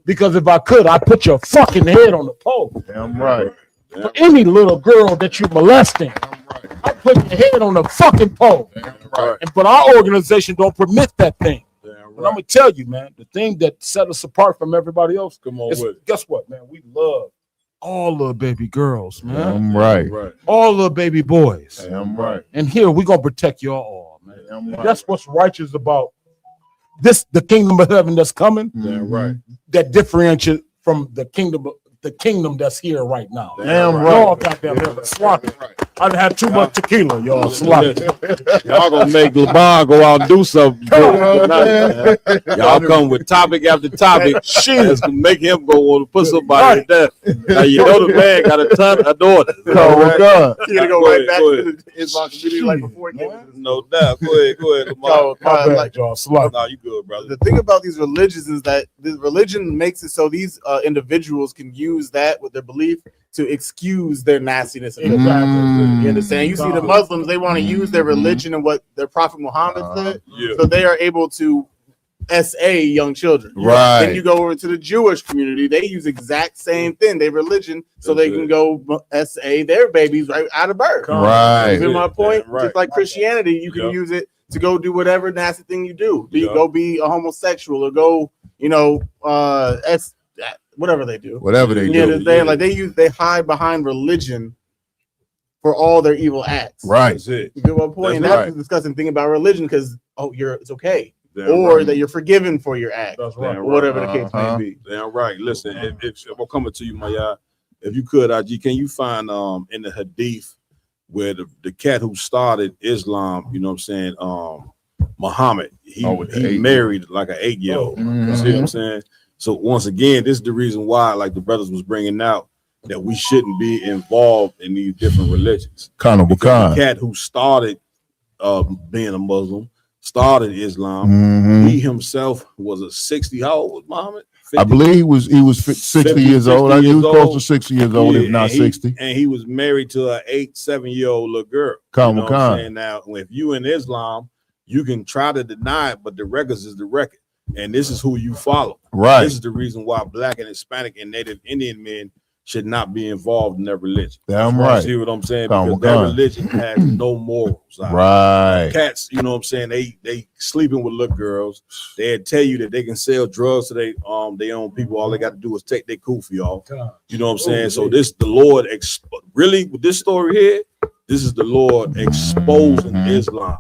Speaker 17: Because if I could, I'd put your fucking head on the pole.
Speaker 16: Damn right.
Speaker 17: For any little girl that you're molesting, I put your head on the fucking pole.
Speaker 16: Right.
Speaker 17: But our organization don't permit that thing. But I'm gonna tell you, man, the thing that set us apart from everybody else. Guess what, man? We love all the baby girls, man.
Speaker 16: Damn right.
Speaker 17: All the baby boys.
Speaker 16: Damn right.
Speaker 17: And here we're gonna protect y'all all, man. Damn right. That's what's righteous about this, the kingdom of heaven that's coming.
Speaker 16: Damn right.
Speaker 17: That differentiates from the kingdom that's here right now.
Speaker 16: Damn right.
Speaker 17: Y'all goddamn sloppy. I've had too much tequila, y'all sloppy.
Speaker 2: Y'all gonna make LeBron go out and do something tonight, man. Y'all come with topic after topic. It's gonna make him go on to put somebody to death. Now you know the man got a ton of daughters.
Speaker 19: You're gonna go right back to the Islam community like before he came.
Speaker 2: No doubt. Go ahead, Lamar.
Speaker 17: No,
Speaker 2: you good, brother.
Speaker 19: The thing about these religions is that the religion makes it so these individuals can use that with their belief to excuse their nastiness. You understand? You see the Muslims, they want to use their religion and what their Prophet Muhammad said, so they are able to SA young children.
Speaker 16: Right.
Speaker 19: Then you go over to the Jewish community, they use exact same thing, their religion, so they can go SA their babies right out of birth.
Speaker 16: Right.
Speaker 19: You hear my point?
Speaker 2: Right.
Speaker 19: Just like Christianity, you can use it to go do whatever nasty thing you do. Go be a homosexual or go, whatever they do.
Speaker 16: Whatever they do.
Speaker 19: Like they hide behind religion for all their evil acts.
Speaker 16: Right.
Speaker 2: That's it.
Speaker 19: You get my point?
Speaker 16: That's
Speaker 19: That's the disgusting thing about religion, because it's okay.
Speaker 2: Damn
Speaker 19: or
Speaker 2: right.
Speaker 19: that you're forgiven for your act.
Speaker 17: That's right.
Speaker 19: Or whatever the case may be.
Speaker 2: Damn right. Listen, if I'm coming to you, Maya, if you could, IG, can you find in the hadith where the cat who started Islam, you know what I'm saying, Muhammad, he married like an 8-year-old. You see what I'm saying? So once again, this is the reason why, like the brothers was bringing out, that we shouldn't be involved in these different religions. The cat who started being a Muslim, started Islam. He himself was a 60. How old was Muhammad? 50?
Speaker 16: I believe he was 60 years old. He was close to 60 years old, if not 60.
Speaker 2: And he was married to an 7-year-old little girl. You know what I'm saying? Now, if you in Islam, you can try to deny it, but the records is the record. And this is who you follow.
Speaker 16: Right.
Speaker 2: This is the reason why Black and Hispanic and Native Indian men should not be involved in their religion.
Speaker 16: Damn right.
Speaker 2: See what I'm saying? Because their religion has no morals.
Speaker 16: Right.
Speaker 2: Cats, you know what I'm saying? They sleeping with little girls. They tell you that they can sell drugs to their own people. All they got to do is take their kufi off. You know what I'm saying? So this the Lord really with this story here. This is the Lord exposing Islam.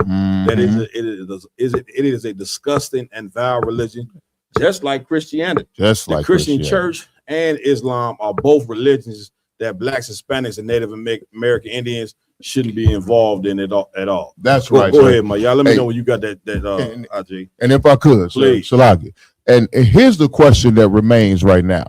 Speaker 2: That it is a disgusting and vile religion, just like Christianity.
Speaker 16: Just like
Speaker 2: the Christian church and Islam are both religions that Blacks, Hispanics, and Native American Indians shouldn't be involved in at all.
Speaker 16: That's right.
Speaker 2: Go ahead, Maya. Let me know when you got that IJ.
Speaker 16: And if I could,
Speaker 2: please.
Speaker 16: Salagi. And here's the question that remains right now.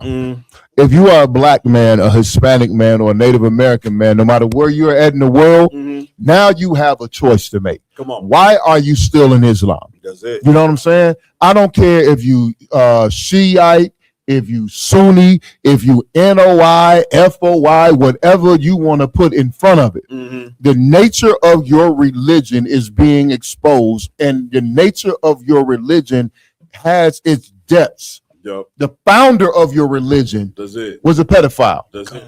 Speaker 16: If you are a Black man, a Hispanic man, or a Native American man, no matter where you're at in the world, now you have a choice to make.
Speaker 2: Come on.
Speaker 16: Why are you still in Islam?
Speaker 2: That's it.
Speaker 16: You know what I'm saying? I don't care if you Shiite, if you Sunni, if you NOI, FOI, whatever you want to put in front of it. The nature of your religion is being exposed, and the nature of your religion has its depths.
Speaker 2: Yep.
Speaker 16: The founder of your religion
Speaker 2: That's it.
Speaker 16: was a pedophile.
Speaker 2: That's it.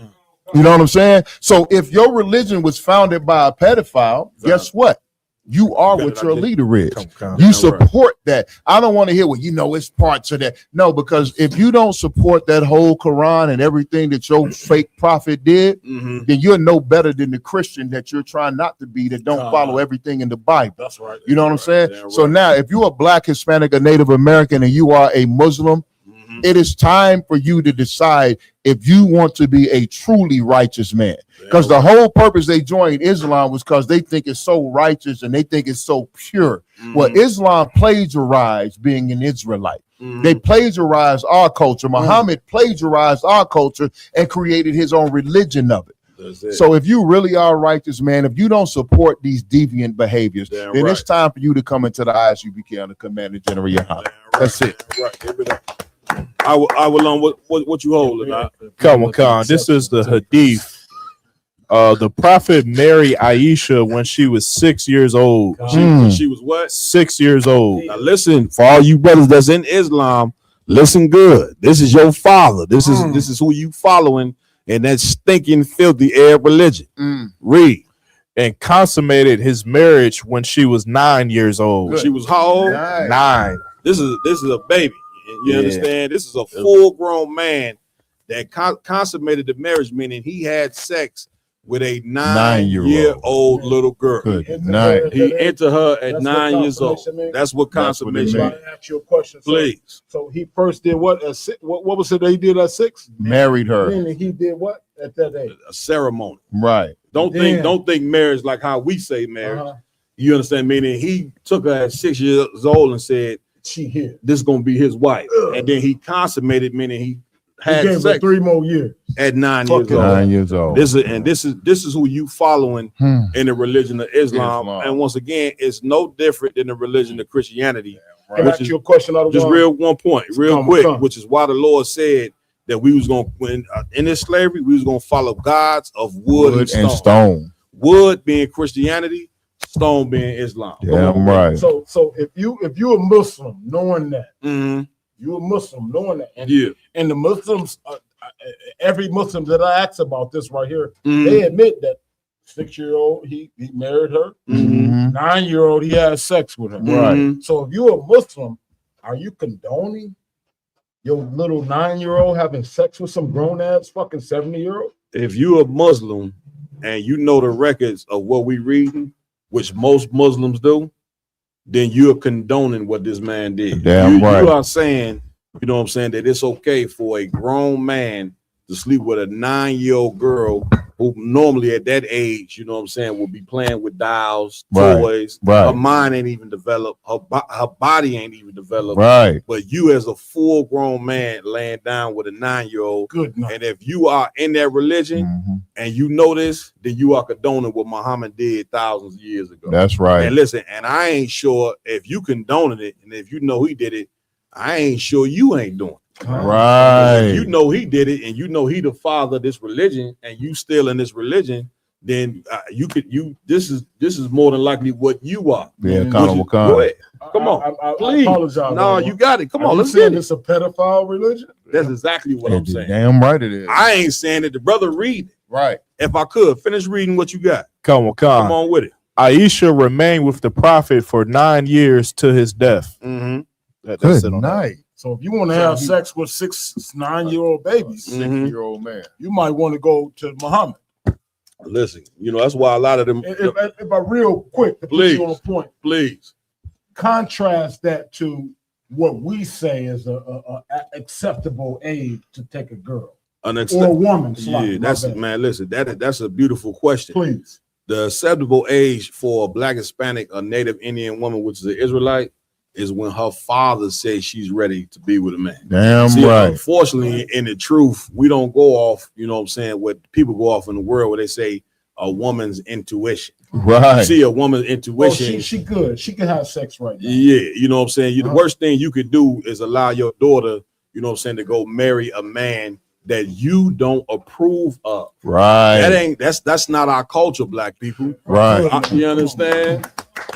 Speaker 16: You know what I'm saying? So if your religion was founded by a pedophile, guess what? You are what your leader is. You support that. I don't want to hear it's parts of that. No, because if you don't support that whole Quran and everything that your fake prophet did, then you're no better than the Christian that you're trying not to be, that don't follow everything in the Bible.
Speaker 17: That's right.
Speaker 16: You know what I'm saying? So now if you're a Black, Hispanic, or Native American and you are a Muslim, it is time for you to decide if you want to be a truly righteous man. Because the whole purpose they joined Islam was because they think it's so righteous and they think it's so pure. Well, Islam plagiarized being an Israelite. They plagiarized our culture. Muhammad plagiarized our culture and created his own religion of it. So if you really are a righteous man, if you don't support these deviant behaviors, then it's time for you to come into the ISUPK under Commander General Yohana. That's it.
Speaker 18: I will what you holding?
Speaker 3: Come on, this is the hadith. The prophet married Aisha when she was 6 years old.
Speaker 2: She was what?
Speaker 3: 6 years old.
Speaker 2: Now listen, for all you brothers that's in Islam, listen good. This is your father. This is who you following in that stinking, filthy Arab religion.
Speaker 3: Read. And consummated his marriage when she was 9 years old.
Speaker 2: She was how old?
Speaker 3: 9.
Speaker 2: This is a baby. You understand? This is a full-grown man that consummated the marriage, meaning he had sex with a 9-year-old little girl. He entered her at 9 years old. That's what consummation
Speaker 17: means. Ask you a question.
Speaker 2: Please.
Speaker 17: So he first did what at 6? What was it that he did at 6?
Speaker 16: Married her.
Speaker 17: Meaning he did what at that age?
Speaker 2: A ceremony.
Speaker 16: Right.
Speaker 2: Don't think marriage like how we say marriage. You understand? Meaning he took her at 6 years old and said,
Speaker 17: "She here.
Speaker 2: This is gonna be his wife." And then he consummated, meaning he had
Speaker 17: gave her
Speaker 2: sex
Speaker 17: 3 more years
Speaker 2: at 9 years old.
Speaker 16: 9 years old.
Speaker 2: This is who you following in the religion of Islam. And once again, it's no different than the religion of Christianity.
Speaker 17: Can I ask you a question out of
Speaker 2: just
Speaker 17: one?
Speaker 2: real one point, real quick, which is why the Lord said that we was gonna in this slavery, we was gonna follow gods of wood and stone. Wood being Christianity, stone being Islam.
Speaker 16: Damn right.
Speaker 17: So if you're a Muslim, knowing that, you're a Muslim, knowing that, and the Muslims, every Muslim that I ask about this right here, they admit that 6-year-old he married her, 9-year-old he had sex with her.
Speaker 16: Right.
Speaker 17: So if you're a Muslim, are you condoning your little 9-year-old having sex with some grown ass fucking 70-year-old?
Speaker 2: If you're a Muslim and you know the records of what we reading, which most Muslims do, then you're condoning what this man did.
Speaker 16: Damn right.
Speaker 2: You are saying, you know what I'm saying, that it's okay for a grown man to sleep with a 9-year-old girl who normally at that age, you know what I'm saying, will be playing with dolls, toys.
Speaker 16: Right.
Speaker 2: Her mind ain't even developed. Her body ain't even developed.
Speaker 16: Right.
Speaker 2: But you as a full-grown man laying down with a 9-year-old.
Speaker 17: Good enough.
Speaker 2: And if you are in that religion and you know this, then you are condoning what Muhammad did thousands of years ago.
Speaker 16: That's right.
Speaker 2: And listen, and I ain't sure if you condoning it, and if you know he did it, I ain't sure you ain't doing it.
Speaker 16: Right.
Speaker 2: If you know he did it, and you know he the father of this religion, and you still in this religion, then this is more than likely what you are.
Speaker 16: Yeah,
Speaker 2: Go ahead. Come on,
Speaker 17: I
Speaker 2: please.
Speaker 17: apologize.
Speaker 2: No, you got it. Come on, let's
Speaker 17: get
Speaker 2: get it.
Speaker 17: It's a pedophile religion.
Speaker 2: That's exactly what I'm saying.
Speaker 16: Damn right it is.
Speaker 2: I ain't saying that. The brother read it.
Speaker 16: Right.
Speaker 2: If I could finish reading what you got.
Speaker 3: Come
Speaker 2: on with it.
Speaker 3: Aisha remained with the prophet for 9 years to his death.
Speaker 17: That's it on that. So if you want to have sex with 9-year-old babies,
Speaker 16: 6-year-old man,
Speaker 17: you might want to go to Muhammad.
Speaker 2: Listen, that's why a lot of them.
Speaker 17: If I real quick to put you on a point,
Speaker 2: please
Speaker 17: contrast that to what we say is a acceptable age to take a girl or a woman.
Speaker 2: Yeah, that's man. Listen, that's a beautiful question.
Speaker 17: Please,
Speaker 2: the acceptable age for a Black, Hispanic, or Native Indian woman, which is an Israelite, is when her father says she's ready to be with a man.
Speaker 16: Damn right.
Speaker 2: Unfortunately, in the truth, we don't go off, you know what I'm saying, what people go off in the world where they say a woman's intuition.
Speaker 16: Right.
Speaker 2: See, a woman's intuition.
Speaker 17: she good. She can have sex right now.
Speaker 2: Yeah, you know what I'm saying? The worst thing you could do is allow your daughter
Speaker 17: you know what I'm saying, to go marry a man that you don't approve of.
Speaker 16: Right.
Speaker 17: That's not our culture, black people.
Speaker 16: Right.
Speaker 17: You understand?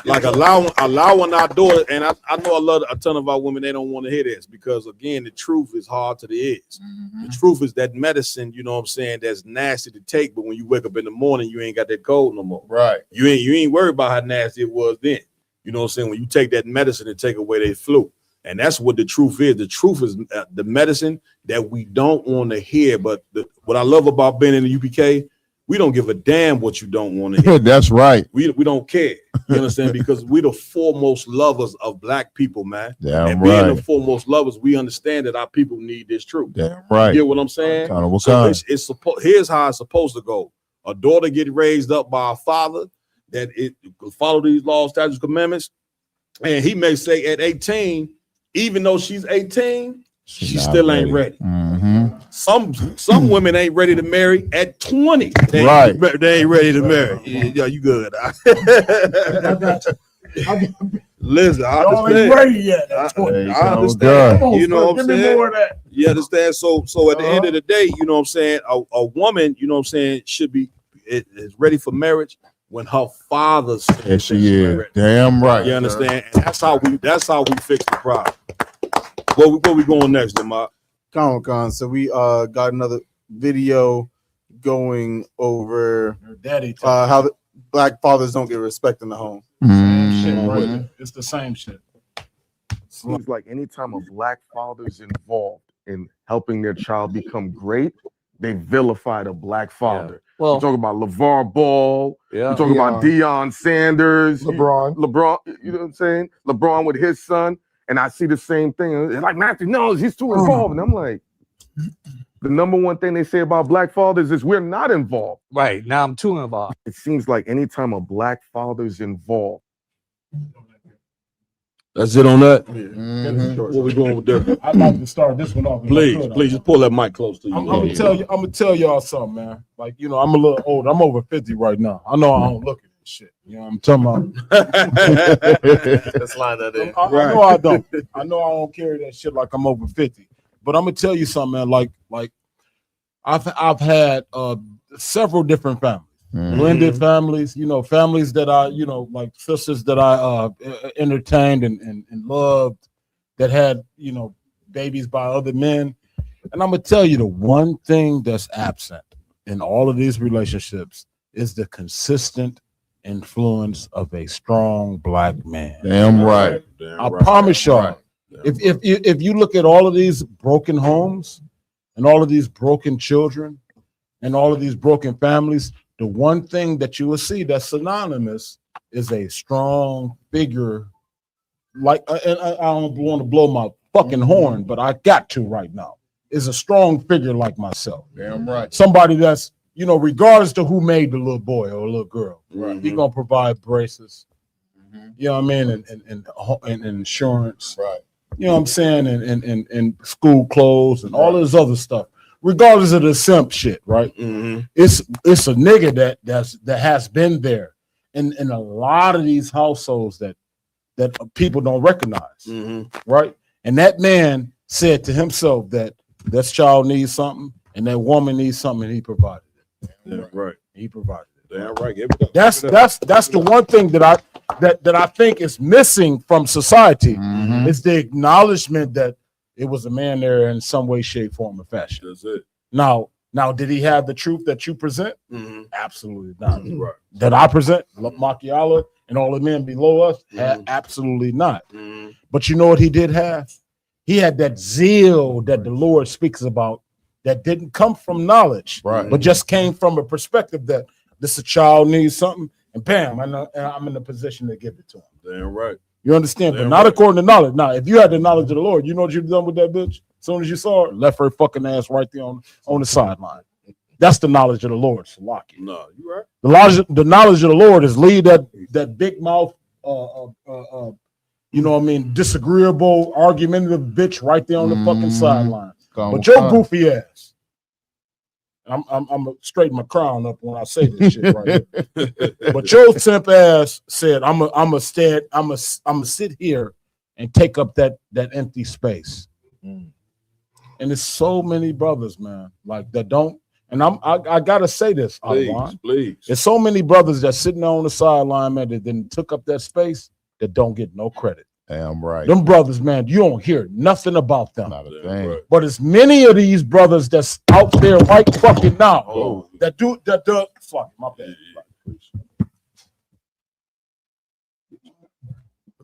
Speaker 17: Like allowing our daughter, and I know a ton of our women, they don't want to hear this because again, the truth is hard to the ears. The truth is that medicine, you know what I'm saying, that's nasty to take, but when you wake up in the morning, you ain't got that cold no more.
Speaker 16: Right.
Speaker 17: You ain't worried about how nasty it was then. You know what I'm saying? When you take that medicine and take away that flu. And that's what the truth is. The truth is the medicine that we don't want to hear. But what I love about being in the UPK, we don't give a damn what you don't want to hear.
Speaker 16: That's right.
Speaker 17: We don't care. You understand? Because we the foremost lovers of black people, man.
Speaker 16: Damn
Speaker 17: and being
Speaker 16: right.
Speaker 17: the foremost lovers, we understand that our people need this truth.
Speaker 16: Damn right.
Speaker 17: You get what I'm saying? So here's how it's supposed to go. A daughter get raised up by a father that it follow these laws, statutes, commandments, and he may say at 18, even though she's 18, she still ain't ready. Some women ain't ready to marry at 20. They ain't ready to marry. Yeah, you good. Listen, I Y'all understand. ain't ready yet at 20. I understand. You know what I'm saying? Give me more of that. You understand? So at the end of the day, you know what I'm saying, a woman, you know what I'm saying, should be is ready for marriage when her father says
Speaker 16: Yes, she is. Damn right.
Speaker 17: You understand? And that's how we fix the problem. Where we going next, Lamar?
Speaker 19: Con. So we got another video going over how the black fathers don't get respect in the home.
Speaker 17: It's the same shit.
Speaker 13: Seems like anytime a black father's involved in helping their child become great, they vilify the black father.
Speaker 14: Well,
Speaker 13: you talk about LeVar Ball, you talk about Deion Sanders, LeBron, you know what I'm saying? LeBron with his son, and I see the same thing. It's like Matthew knows he's too involved. And I'm like, the number one thing they say about black fathers is we're not involved.
Speaker 14: Right. Now I'm too involved.
Speaker 13: It seems like anytime a black father's involved.
Speaker 17: That's it on that. Where we going with that? I'd like to start this one off. Please just pull that mic close to you. I'm gonna tell y'all something, man. Like, you know, I'm a little old. I'm over 50 right now. I know I don't look at this shit. You know what I'm talking about?
Speaker 10: Let's line that in.
Speaker 17: I know I don't. I know I don't carry that shit like I'm over 50. But I'm gonna tell you something, man. Like I've had several different families. Blended families, you know, families that I, you know, like sisters that I entertained and loved that had, you know, babies by other men. And I'm gonna tell you, the one thing that's absent in all of these relationships is the consistent influence of a strong black man.
Speaker 16: Damn right.
Speaker 17: I promise y'all, if you look at all of these broken homes and all of these broken children and all of these broken families, the one thing that you will see that's synonymous is a strong figure. Like, and I don't want to blow my fucking horn, but I got to right now. Is a strong figure like myself.
Speaker 16: Damn right.
Speaker 17: Somebody that's, you know, regardless to who made the little boy or little girl, he gonna provide braces. You know what I mean, and insurance.
Speaker 16: Right.
Speaker 17: You know what I'm saying, and school clothes and all this other stuff. Regardless of the simp shit, right? It's a nigga that has been there in a lot of these households that people don't recognize, right? And that man said to himself that this child needs something and that woman needs something, and he provided it.
Speaker 2: Yeah, right.
Speaker 17: He provided it.
Speaker 2: Damn right.
Speaker 17: That's the one thing that I think is missing from society is the acknowledgement that it was a man there in some way, shape, form, or fashion.
Speaker 2: That's it.
Speaker 17: Now, did he have the truth that you present? Absolutely not.
Speaker 2: Right.
Speaker 17: That I present, Machiavelli and all the men below us? Absolutely not. But you know what he did have? He had that zeal that the Lord speaks about that didn't come from knowledge, but just came from a perspective that this child needs something, and bam, I'm in a position to give it to him.
Speaker 2: Damn right.
Speaker 17: You understand? But not according to knowledge. Now, if you had the knowledge of the Lord, you know what you've done with that bitch? As soon as you saw her, left her fucking ass right there on the sideline. That's the knowledge of the Lord, Salaki.
Speaker 2: No, you right.
Speaker 17: The knowledge of the Lord is leave that big mouth, you know what I mean, disagreeable, argumentative bitch right there on the fucking sideline. But your goofy ass, I'm gonna straighten my crown up when I say this shit right here. But your simp ass said, I'm gonna sit here and take up that empty space. And there's so many brothers, man, like that don't. And I gotta say this,
Speaker 2: please.
Speaker 17: There's so many brothers that sitting on the sideline, man, that then took up that space that don't get no credit.
Speaker 16: Damn right.
Speaker 17: Them brothers, man, you don't hear nothing about them.
Speaker 16: Not a thing.
Speaker 17: But it's many of these brothers that's out there right fucking now that do fuck my bad.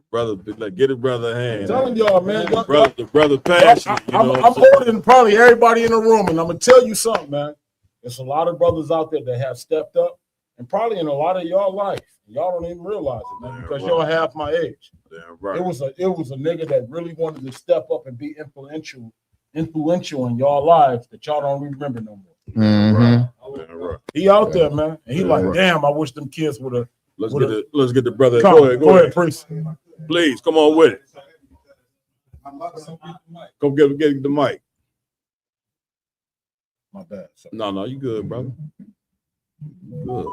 Speaker 2: Brother, like, get a brother a hand.
Speaker 17: I'm telling y'all, man.
Speaker 2: The brother passion.
Speaker 17: I'm older than probably everybody in the room, and I'm gonna tell you something, man. There's a lot of brothers out there that have stepped up, and probably in a lot of y'all life, y'all don't even realize it, man, because y'all half my age.
Speaker 2: Damn right.
Speaker 17: It was a nigga that really wanted to step up and be influential in y'all lives that y'all don't remember no more.
Speaker 16: Mm-hmm.
Speaker 2: Right.
Speaker 17: He out there, man, and he like, damn, I wish them kids would have.
Speaker 2: Let's get the brother.
Speaker 17: Come,
Speaker 2: Go ahead,
Speaker 17: priest.
Speaker 2: Please, come on with it. Go get the mic.
Speaker 17: My bad.
Speaker 2: No, you good, brother. Good.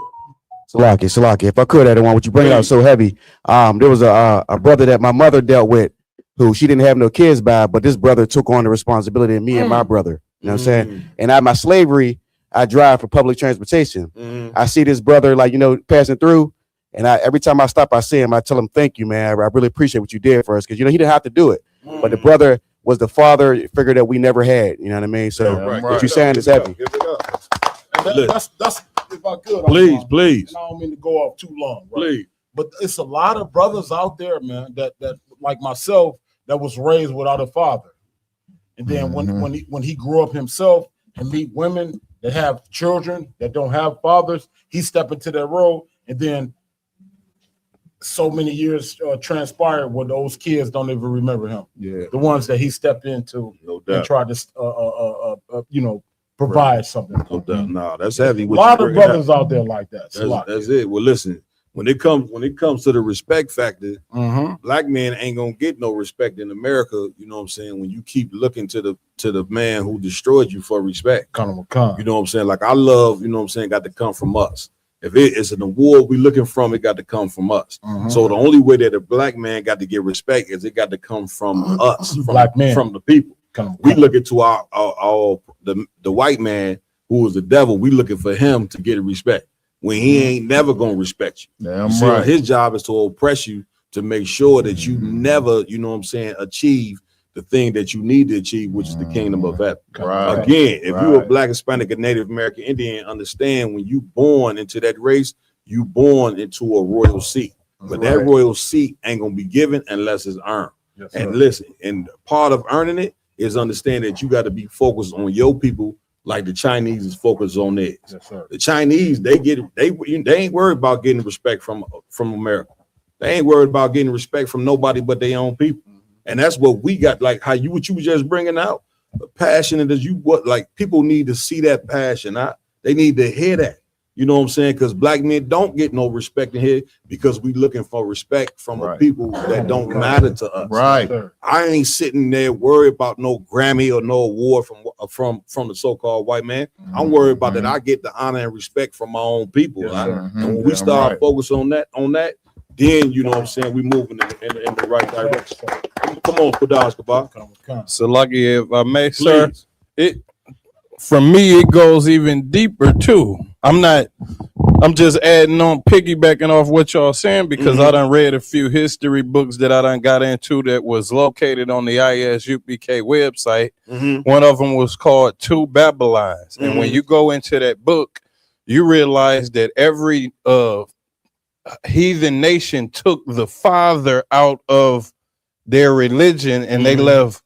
Speaker 14: Salaki. If I could, I don't want what you bring it out so heavy. There was a brother that my mother dealt with who she didn't have no kids by, but this brother took on the responsibility of me and my brother. You know what I'm saying? And at my slavery, I drive for public transportation. I see this brother, like, passing through. And every time I stop, I see him. I tell him, "Thank you, man. I really appreciate what you did for us." Because he didn't have to do it, but the brother was the father figure that we never had. You know what I mean? So what you're saying is heavy.
Speaker 17: That's if I could.
Speaker 2: Please.
Speaker 17: And I don't mean to go off too long, right?
Speaker 2: Please.
Speaker 17: But it's a lot of brothers out there, man, that like myself, that was raised without a father, and then when he grew up himself and meet women that have children that don't have fathers, he step into that role, and then so many years transpired where those kids don't even remember him.
Speaker 2: Yeah,
Speaker 17: the ones that he stepped into and tried to, provide something.
Speaker 2: No doubt. No, that's heavy.
Speaker 17: A lot of brothers out there like that.
Speaker 2: That's it. Well, listen. When it comes to the respect factor, black men ain't gonna get no respect in America. You know what I'm saying? When you keep looking to the man who destroyed you for respect, you know what I'm saying? Like, I love, you know what I'm saying, got to come from us. If it is an award we looking from, it got to come from us. So the only way that a black man got to get respect is it got to come from us, from
Speaker 17: black men,
Speaker 2: from the people. We look into the white man who was the devil. We looking for him to get respect when he ain't never gonna respect you.
Speaker 16: Damn
Speaker 2: See,
Speaker 16: right.
Speaker 2: his job is to oppress you to make sure that you never, you know what I'm saying, achieve the thing that you need to achieve, which is the kingdom of heaven.
Speaker 16: Right.
Speaker 2: Again, if you're a black, Hispanic, and Native American Indian, understand when you born into that race, you born into a royal seat. But that royal seat ain't gonna be given unless it's earned.
Speaker 17: Yes,
Speaker 2: and
Speaker 17: sir.
Speaker 2: listen, and part of earning it is understand that you got to be focused on your people, like the Chinese is focused on theirs.
Speaker 17: Yes, sir.
Speaker 2: The Chinese, they ain't worried about getting respect from America. They ain't worried about getting respect from nobody but their own people. And that's what we got, like what you were just bringing out, passionate as people need to see that passion. They need to hear that. You know what I'm saying? Because black men don't get no respect in here because we looking for respect from the people that don't matter to us.
Speaker 16: Right.
Speaker 2: I ain't sitting there worried about no Grammy or no award from the so-called white man. I'm worried about that I get the honor and respect from my own people. Right? And when we start focus on that, then you know what I'm saying, we moving in the right direction. Come on, Padaz Kabar.
Speaker 11: So lucky, if I may, sir, for me, it goes even deeper too. I'm just adding on, piggybacking off what y'all saying, because I done read a few history books that I done got into that was located on the ISUPK website. One of them was called Two Babylons. And when you go into that book, you realize that every heathen nation took the father out of their religion and they left,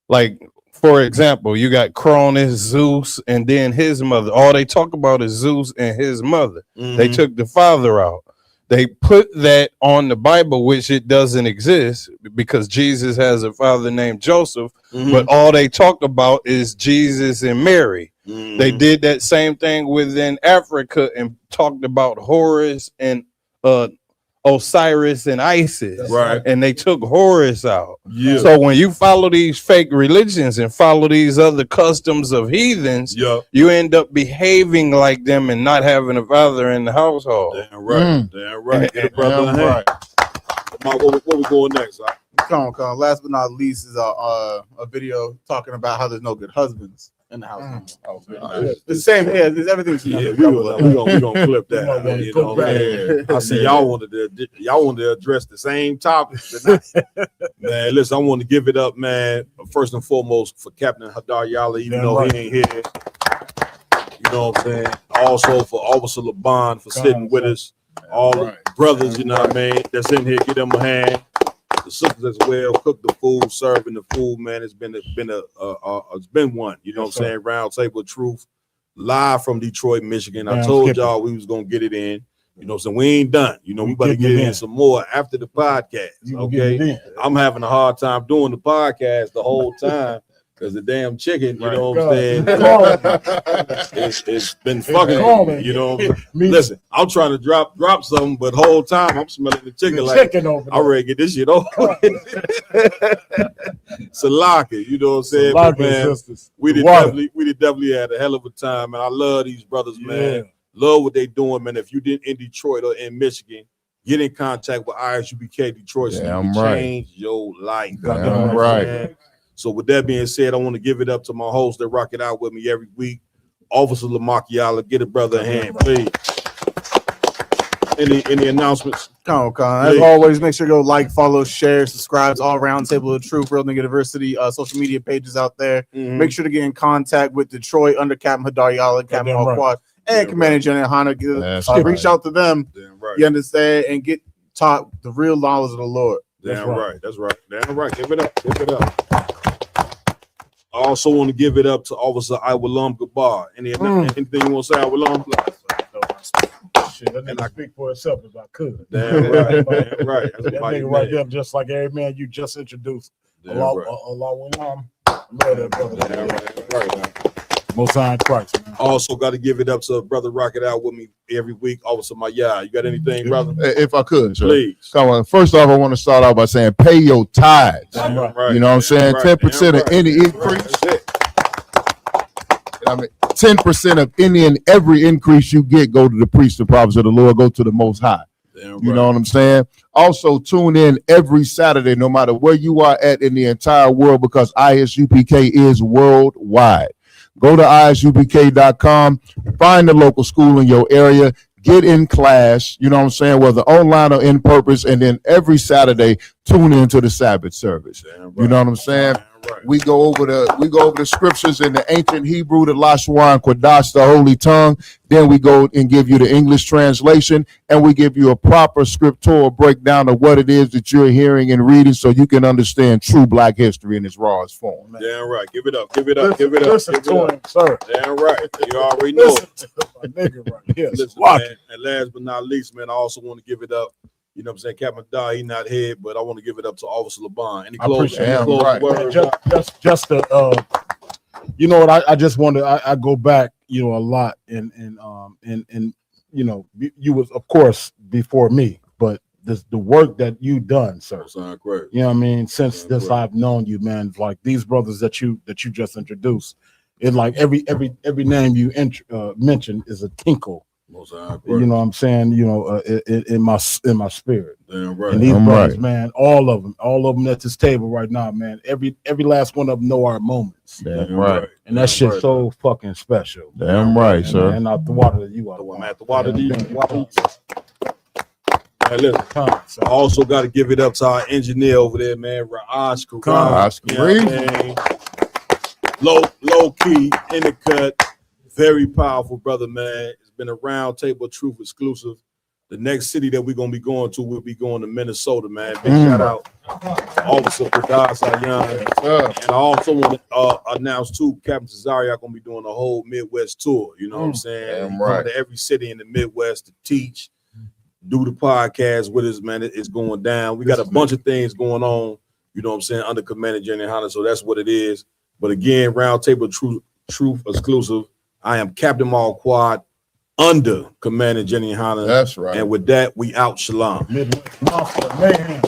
Speaker 11: like, for example, you got Cronus, Zeus, and then his mother. All they talk about is Zeus and his mother. They took the father out. They put that on the Bible, which it doesn't exist because Jesus has a father named Joseph, but all they talk about is Jesus and Mary. They did that same thing within Africa and talked about Horus and Osiris and Isis,
Speaker 2: right?
Speaker 11: And they took Horus out.
Speaker 2: Yeah.
Speaker 11: So when you follow these fake religions and follow these other customs of heathens, you end up behaving like them and not having a father in the household.
Speaker 2: Damn right. Damn right. Get a brother in hand. Come on, where we going next?
Speaker 19: Come on. Last but not least is a video talking about how there's no good husbands in the house. It's the same. Yeah, everything's.
Speaker 2: Yeah, we gonna flip that. You know, man. I see y'all wanted to address the same topic tonight. Man, listen, I want to give it up, man. First and foremost for Captain Hadar Yala, even though he ain't here. You know what I'm saying? Also for Officer Laban for sitting with us. All the brothers, you know what I mean, that's in here, give them a hand. The sisters as well, cook the food, serving the food, man. It's been one, you know what I'm saying? Round Table of Truth, live from Detroit, Michigan. I told y'all we was gonna get it in. You know what I'm saying? We ain't done. You know, we about to get in some more after the podcast. Okay. I'm having a hard time doing the podcast the whole time. Because the damn chicken, you know what I'm saying? It's been fucking, you know. Listen, I'm trying to drop something, but the whole time I'm smelling the chicken over I ready to get this shit over. Salaka, you know what I'm saying? But, man, we did definitely had a hell of a time, man. I love these brothers, man. Love what they doing, man. If you didn't in Detroit or in Michigan, get in contact with ISUBK Detroit so you can change your life.
Speaker 16: Damn right.
Speaker 2: So with that being said, I want to give it up to my host that rock it out with me every week, Officer Lamakiala. Get a brother a hand, please. Any announcements?
Speaker 19: Come on. As always, make sure to go like, follow, share, subscribe to all Round Table of Truth, Real Nigga University social media pages out there. Make sure to get in contact with Detroit under Captain Hadar Yala, Captain Al-Quad, and Commander General Hana. Reach out to them. You understand? And get taught the real knowledge of the Lord.
Speaker 2: Damn right. That's right. Damn right. Give it up. I also want to give it up to Officer Iwalam Gabar. Anything you want to say, Iwalam?
Speaker 17: Shit, that nigga speak for itself if I could.
Speaker 2: Damn right. Damn right.
Speaker 17: That nigga right there, just like every man you just introduced. Allah, love that brother.
Speaker 2: Damn right.
Speaker 17: Most High in Christ, man.
Speaker 2: Also got to give it up to brother Rock It Out with me every week. Officer Maya, you got anything, brother?
Speaker 16: If I could, sir.
Speaker 2: Please.
Speaker 16: Come on. First off, I want to start out by saying pay your tithes.
Speaker 2: Right.
Speaker 16: You know what I'm saying? 10% of any increase. I mean, 10% of any and every increase you get go to the priest and prophets of the Lord, go to the Most High. You know what I'm saying? Also, tune in every Saturday, no matter where you are at in the entire world, because ISUPK is worldwide. Go to isupk.com, find the local school in your area, get in class, you know what I'm saying, whether online or in purpose, and then every Saturday, tune into the Sabbath service. You know what I'm saying? We go over the scriptures in the ancient Hebrew, the Lashwan, Quadash, the Holy Tongue. Then we go and give you the English translation, and we give you a proper scriptural breakdown of what it is that you're hearing and reading, so you can understand true Black history in its rawest form. Man.
Speaker 2: Damn right. Give it up. Give it up. Give it up.
Speaker 17: Listen to him, sir.
Speaker 2: Damn right. You already know.
Speaker 17: Listen to my nigga right here.
Speaker 2: Listen, man. And last but not least, man, I also want to give it up. You know what I'm saying? Captain Hadar, he not here, but I want to give it up to Officer Laban. Any close words?
Speaker 17: Just to, you know what? I just want to. I go back, you know, a lot, and you know, you was of course before me, but the work that you done, sir.
Speaker 2: You know what
Speaker 17: I mean? Since I've known you, man, like these brothers that you just introduced, and like every name you mentioned is a tinkle. You know what I'm saying? You know, in my spirit.
Speaker 2: Damn right.
Speaker 17: And these brothers, man, all of them at this table right now, man. Every last one of them know our moments.
Speaker 16: Damn right.
Speaker 17: And that shit's so fucking special.
Speaker 16: Damn right, sir.
Speaker 17: And out the water that you are.
Speaker 2: I'm at the water that you Hey, listen, I also got to give it up to our engineer over there, man, Raj Karim. Low key, in the cut, very powerful brother, man. It's been a Round Table Truth exclusive. The next city that we're gonna be going to, we'll be going to Minnesota, man. Big shout out, Officer Pradas Ayan. And I also want to announce too, Captain Cesario gonna be doing a whole Midwest tour. You know what I'm saying?
Speaker 16: Damn right.
Speaker 2: Coming to every city in the Midwest to teach, do the podcast with us, man. It's going down. We got a bunch of things going on, you know what I'm saying, under Commander Jenny Hunter. So that's what it is. But again, Round Table Truth exclusive. I am Captain Mal Quad under Commander Jenny Hunter.
Speaker 16: That's right.
Speaker 2: And with that, we out. Shalom.
Speaker 17: Midwest Monster, man.